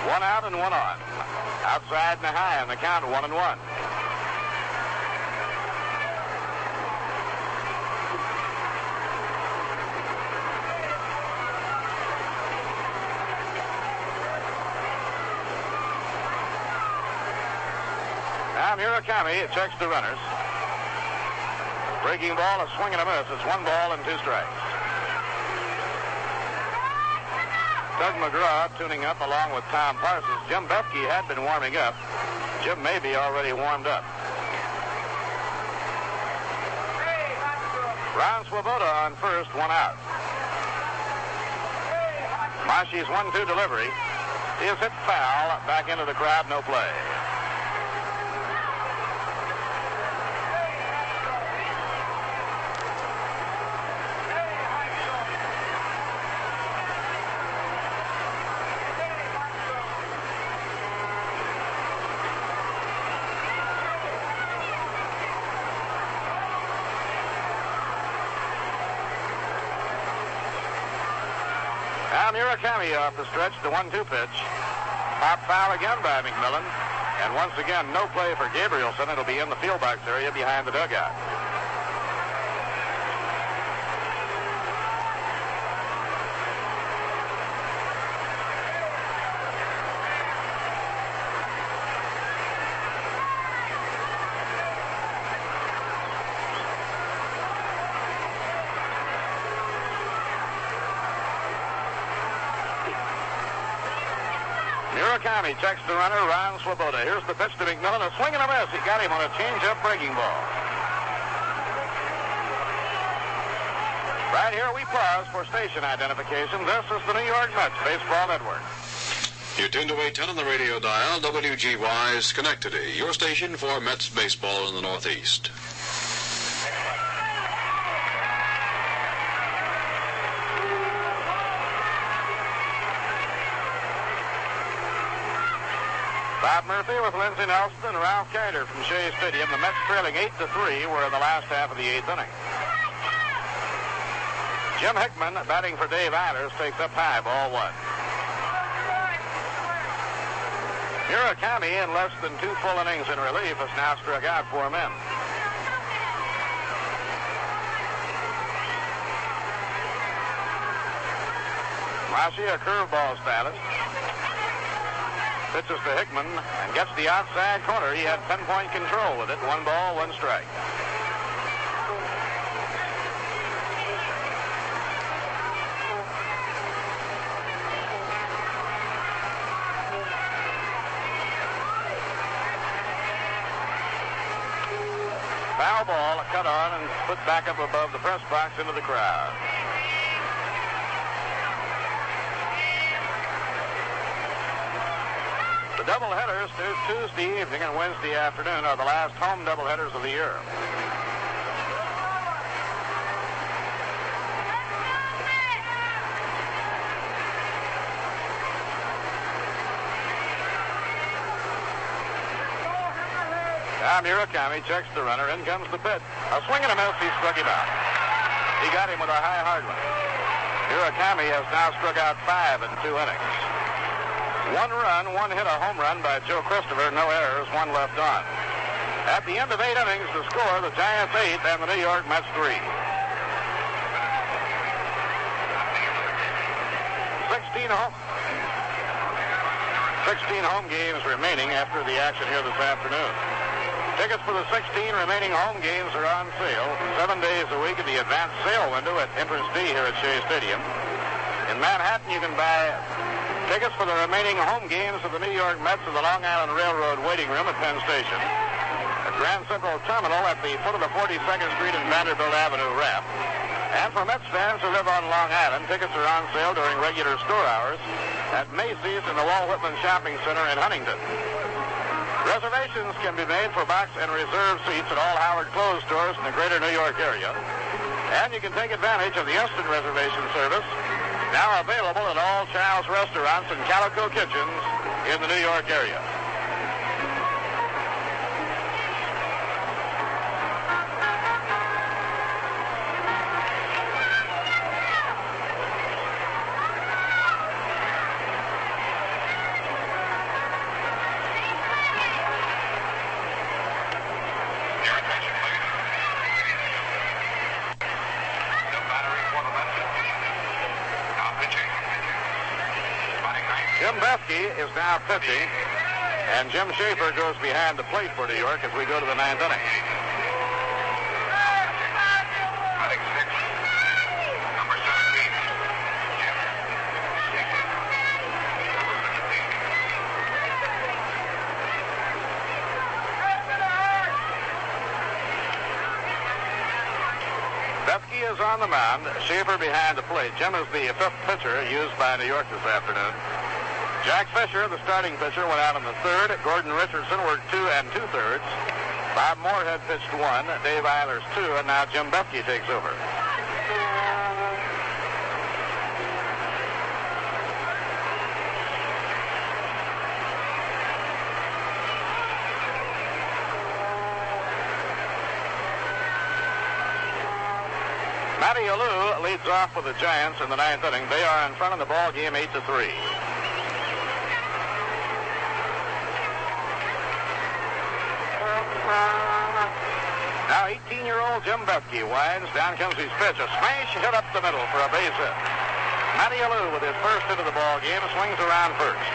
S4: One out and one on. Outside and a high on the count, 1-1. Now Murakami checks the runners. Breaking ball, a swing and a miss. It's 1 ball and 2 strikes. Doug McGraw tuning up along with Tom Parsons. Jim Bethke had been warming up. Jim may be already warmed up. Ron Swoboda on first, 1 out. Mashi's 1-2 delivery. He is hit foul. Back into the crowd, no play. Murakami off the stretch, the 1-2 pitch. Pop foul again by Mcmillan. And once again, no play for Gabrielson. It'll be in the field box area behind the dugout. Murakami checks the runner, Ron Swoboda. Here's the pitch to Mcmillan, a swing and a miss. He got him on a change-up breaking ball. Right here we pause for station identification. This is the New York Mets Baseball Network.
S7: You're tuned to 810 on the radio dial, WGY Schenectady, your station for Mets baseball in the Northeast.
S4: Bob Murphy with Lindsey Nelson and Ralph Keider from Shea Stadium. The Mets trailing 8-3. We're in the last half of the 8th inning. Jim Hickman, batting for Dave Eilers, takes up high, ball 1. Murakami, in less than 2 full innings in relief, has now struck out 4 men. Rossi, a curveball stylist. Pitches to Hickman and gets the outside corner. He had pinpoint control with it. 1 ball, 1 strike. Foul ball, cut on and put back up above the press box into the crowd. The doubleheaders Tuesday evening and Wednesday afternoon are the last home doubleheaders of the year. Now Murakami checks the runner. In comes the pitch. A swing and a miss. He struck him out. He got him with a high hard one. Murakami has now struck out 5 in 2 innings. 1 run, 1 hit, a home run by Joe Christopher. No errors, 1 left on. At the end of 8 innings, the score, the Giants 8 and the New York Mets 3. 16 home games remaining after the action here this afternoon. Tickets for the 16 remaining home games are on sale 7 days a week at the advanced sale window at entrance D here at Shea Stadium. In Manhattan, you can buy tickets for the remaining home games of the New York Mets in the Long Island Railroad waiting room at Penn Station. At Grand Central Terminal at the foot of the 42nd Street and Vanderbilt Avenue ramp. And for Mets fans who live on Long Island, tickets are on sale during regular store hours at Macy's and the Walt Whitman Shopping Center in Huntington. Reservations can be made for box and reserve seats at all Howard Clothes stores in the greater New York area. And you can take advantage of the instant reservation service now available at all Child's restaurants and Calico kitchens in the New York area. Is now pitching, and Jim Schaefer goes behind the plate for New York as we go to the 9th inning.
S6: Number 17.
S4: Bethke is on the mound. Schaefer behind the plate. Jim is the 5th pitcher used by New York this afternoon. Jack Fisher, the starting pitcher, went out in the 3rd. Gordon Richardson worked 2 2/3. Bob Moorhead pitched 1. Dave Eilers 2, and now Jim Bethke takes over. Matty Alou leads off for the Giants in the 9th inning. They are in front of the ball game 8-3. Now 18-year-old Jim Bethke winds. Down comes his pitch. A smash hit up the middle for a base hit. Matty Alou with his first hit of the ball game swings around first.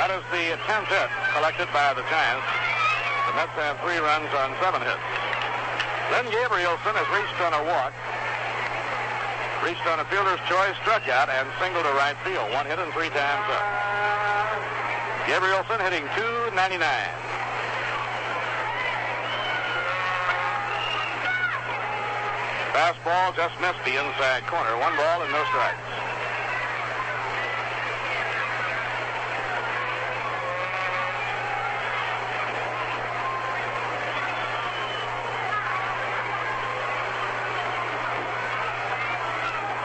S4: That is the 10th hit collected by the Giants. The Mets have 3 runs on 7 hits. Len Gabrielson has reached on a walk. Reached on a fielder's choice, struck out, and singled to right field. 1 hit and 3 times up. Gabrielson hitting .299. Fastball just missed the inside corner. 1 ball and no strikes.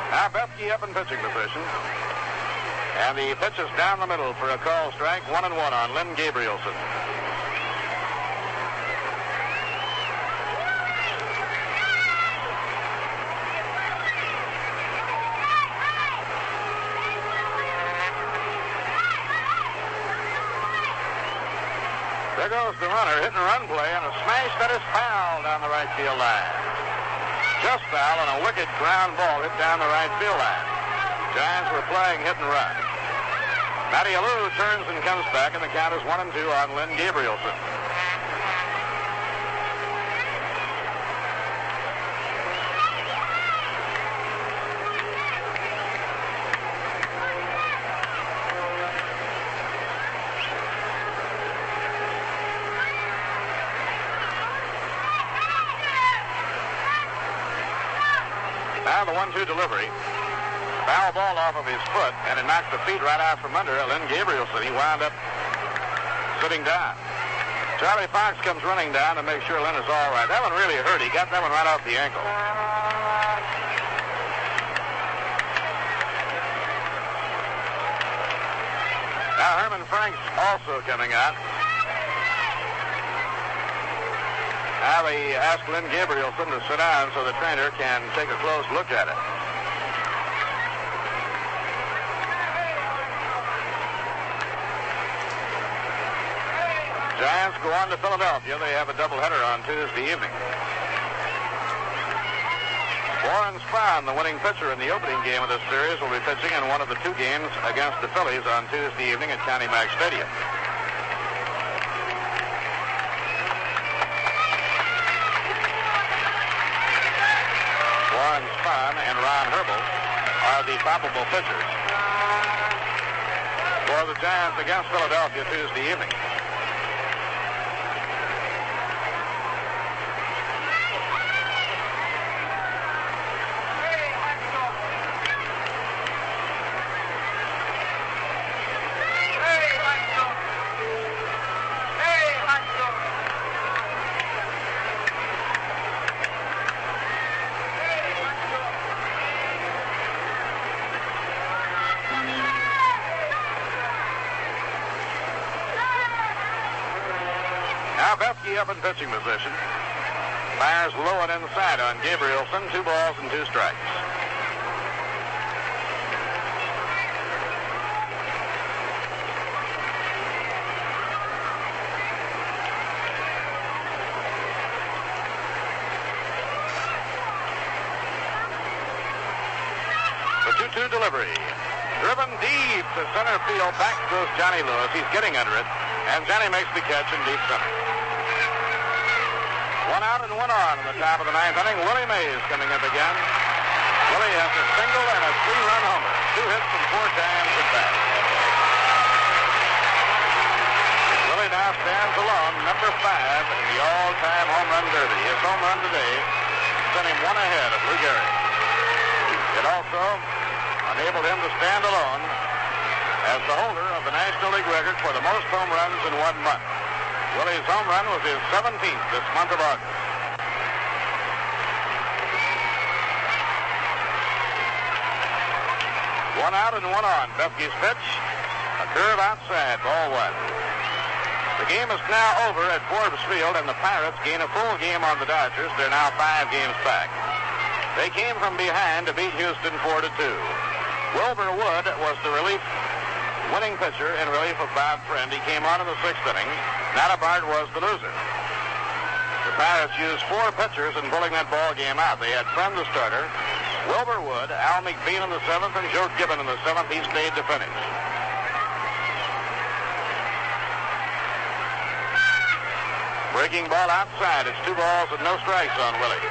S4: Now Bethke up in pitching position. And the pitch is down the middle for a call strike. 1-1 on Len Gabrielson. There goes the runner, hit and run play, and a smash that is foul down the right field line. Just foul on a wicked ground ball hit down the right field line. Giants were playing hit and run. Matty Alou turns and comes back, and the count is 1-2 on Lynn Gabrielson. Now the 1-2 delivery. Foul ball off of his foot, and it knocked the feet right out from under Lynn Gabrielson. He wound up sitting down. Charlie Fox comes running down to make sure Lynn is all right. That one really hurt. He got that one right off the ankle. Now Herman Frank's also coming out. Now they asked Lynn Gabrielson to sit down so the trainer can take a close look at it. Giants go on to Philadelphia. They have a doubleheader on Tuesday evening. Warren Spahn, the winning pitcher in the opening game of this series, will be pitching in one of the two games against the Phillies on Tuesday evening at County Mack Stadium. Warren Spahn and Ron Herbel are the probable pitchers for the Giants against Philadelphia Tuesday evening. Up in pitching position. Fires low and inside on Gabrielson. 2 balls and 2 strikes. The 2-2 delivery. Driven deep to center field. Back goes Johnny Lewis. He's getting under it. And Johnny makes the catch in deep center. 1 out and 1 on in the top of the 9th inning. Willie Mays coming up again. Willie has a single and a 3-run homer. 2 hits and 4 times at bat. Willie now stands alone, number 5 in the all-time home run derby. His home run today sent him 1 ahead of Lou Gehrig. It also enabled him to stand alone as the holder of the National League record for the most home runs in 1 month. Willie's home run was his 17th this month of August. One out and 1 on. Bethke's pitch. A curve outside. Ball 1. The game is now over at Forbes Field, and the Pirates gain a full game on the Dodgers. They're now 5 games back. They came from behind to beat Houston 4-2. Wilbur Wood was the winning pitcher in relief of Bob Friend. He came on in the 6th inning. Nattebart was the loser. The Pirates used 4 pitchers in pulling that ball game out. They had Friend the starter, Wilbur Wood, Al McBean in the 7th, and Joe Gibbon in the 7th. He stayed to finish. Breaking ball outside. It's 2 balls and no strikes on Willie.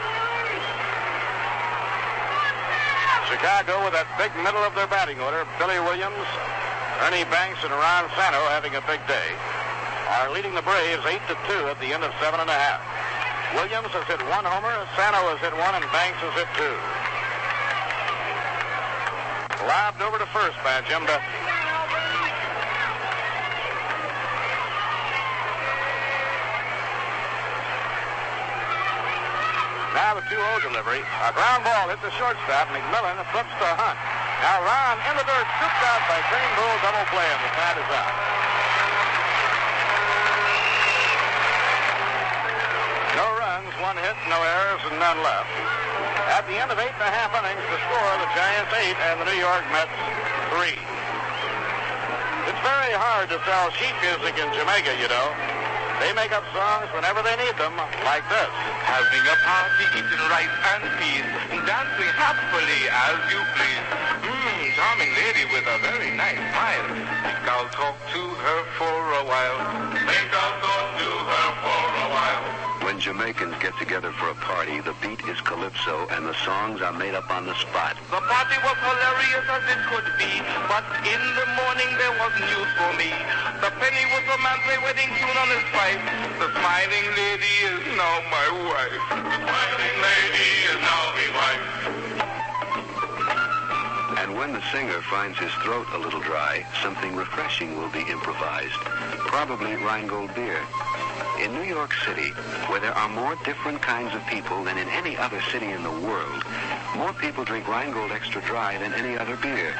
S4: Chicago with that big middle of their batting order, Billy Williams, Ernie Banks, and Ron Santo having a big day, are leading the Braves 8-2 at the end of 7 1/2. Williams has hit 1 homer, Santo has hit 1, and Banks has hit 2. Lobbed over to first by Jim Bethke. Now the 2-0 delivery. A ground ball hit the shortstop. Mcmillan flips to Hunt. Now Ron in the dirt, scooped out by Crane Bull. Double play, and the side is out. No runs, 1 hit, no errors, and none left. At the end of 8 1/2 innings, the score, the Giants 8 and the New York Mets 3. It's very hard to sell sheet music in Jamaica, you know. They make up songs whenever they need them, like this.
S6: Having a party, eating rice and peas, dancing happily as you please. Charming lady with a very nice smile. Think I'll talk to her for a while. Think I'll talk to her for a while.
S8: When Jamaicans get together for a party, the beat is calypso and the songs are made up on the spot.
S6: The party was hilarious as it could be, but in the morning there was news for me. The penny was a man play wedding tune on his pipe. The smiling lady is now my wife. The smiling lady is now my wife.
S8: And when the singer finds his throat a little dry, something refreshing will be improvised. Probably Rheingold beer. In New York City, where there are more different kinds of people than in any other city in the world, more people drink Rheingold Extra Dry than any other beer.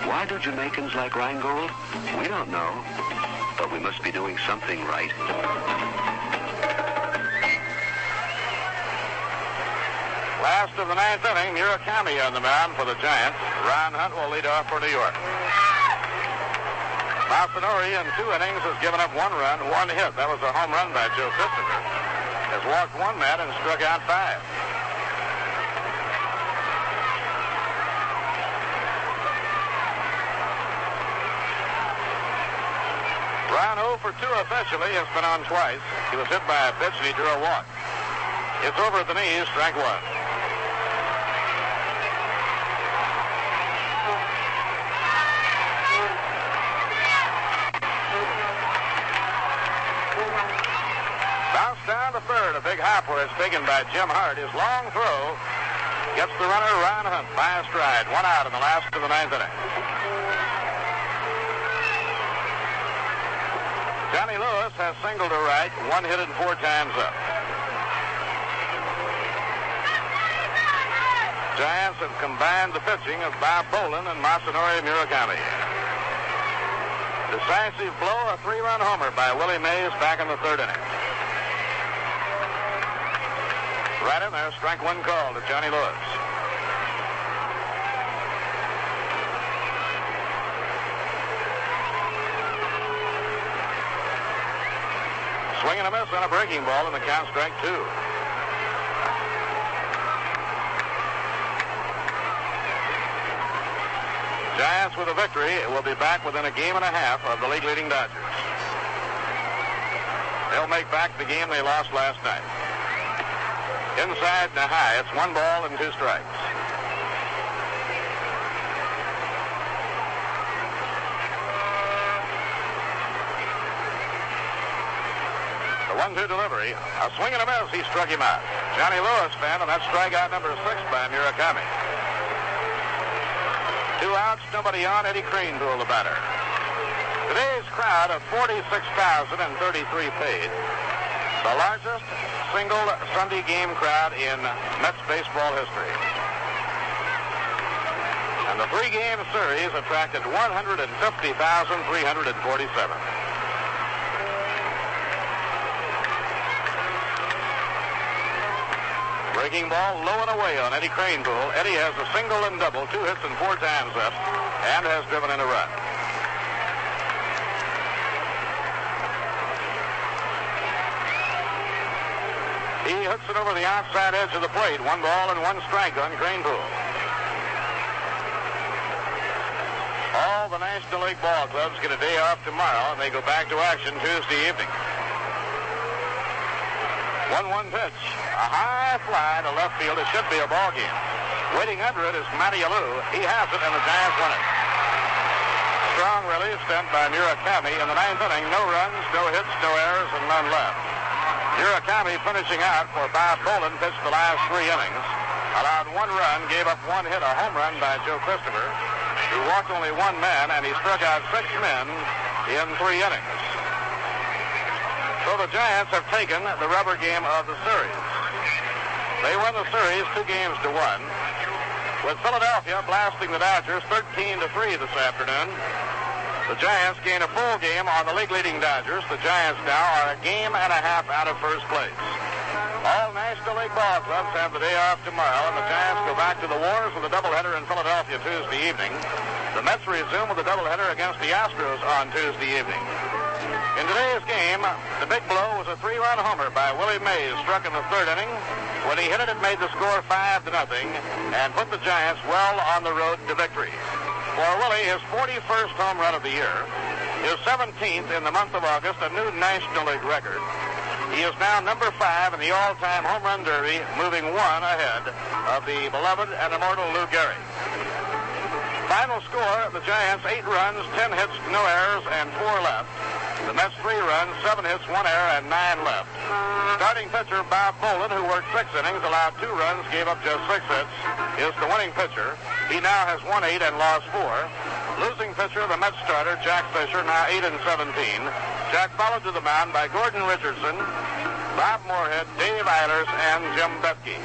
S8: Why do Jamaicans like Rheingold? We don't know, but we must be doing something right.
S4: Last of the ninth inning, Murakami on the mound for the Giants. Ron Hunt will lead off for New York. Masanori in 2 innings has given up 1 run, 1 hit. That was a home run by Joe Christopher. Has walked 1 man and struck out 5. Ron 0 for 2 officially, has been on twice. He was hit by a pitch and he drew a walk. It's over at the knees, strike 1. Bounce down to third. A big hop where it's taken by Jim Hart. His long throw gets the runner Ron Hunt by a stride. 1 out in the last of the ninth inning. Johnny Lewis has singled to right, 1 hit and 4 times up. Giants have combined the pitching of Bob Bolin and Masanori Murakami. Decisive blow, a 3-run homer by Willie Mays back in the 3rd inning. Right in there, strike 1 call to Johnny Lewis. Swing and a miss on a breaking ball, and the count strike 2. Giants with a victory will be back within a game and a half of the league-leading Dodgers. They'll make back the game they lost last night. Inside and high, it's 1 ball and 2 strikes. The 1-2 delivery, a swing and a miss, he struck him out. Johnny Lewis fan, and that's strikeout number 6 by Murakami. 2 outs, nobody on. Eddie Crane pulled the batter. Today's crowd of 46,033 paid. The largest single Sunday game crowd in Mets baseball history. And the 3-game series attracted 150,347. Breaking ball low and away on Eddie Cranepool. Eddie has a single and double, 2 hits and 4 times up, and has driven in a run. He hits it over the outside edge of the plate. 1 ball and 1 strike on Cranepool. All the National League ball clubs get a day off tomorrow, and they go back to action Tuesday evening. 1-1 pitch. A high fly to left field. It should be a ball game. Waiting under it is Matty Alou. He has it, and the Giants win it. Strong release sent by Murakami in the 9th inning. No runs, no hits, no errors, and none left. Murakami finishing out for Bob Bolin, pitched the last 3 innings. Allowed 1 run, gave up 1 hit, a home run by Joe Christopher, who walked only 1 man, and he struck out 6 men in 3 innings. So the Giants have taken the rubber game of the series. They won the series 2-1, with Philadelphia blasting the Dodgers 13-3 this afternoon. The Giants gain a full game on the league-leading Dodgers. The Giants now are a game and a half out of first place. All National League ball clubs have the day off tomorrow, and the Giants go back to the wars with a doubleheader in Philadelphia Tuesday evening. The Mets resume with a doubleheader against the Astros on Tuesday evening. In today's game, the big blow was a 3-run homer by Willie Mays, struck in the third inning. When he hit it, it made the score 5-0 and put the Giants well on the road to victory. For Willie, his 41st home run of the year, his 17th in the month of August, a new National League record. He is now number 5 in the all-time home run derby, moving 1 ahead of the beloved and immortal Lou Gehrig. Final score, the Giants 8 runs, 10 hits, no errors, and 4 left. The Mets 3 runs, 7 hits, 1 error, and 9 left. Starting pitcher Bob Bolin, who worked 6 innings, allowed 2 runs, gave up just 6 hits, is the winning pitcher. He now has won 8 and lost 4. Losing pitcher, the Mets starter, Jack Fisher, now 8-17. Jack followed to the mound by Gordon Richardson, Bob Moorhead, Dave Eilers, and Jim Betke.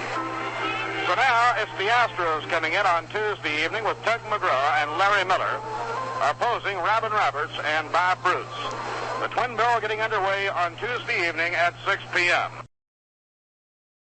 S4: So now it's the Astros coming in on Tuesday evening with Tug McGraw and Larry Miller opposing Robin Roberts and Bob Bruce. The Twin Bill getting underway on Tuesday evening at 6 p.m.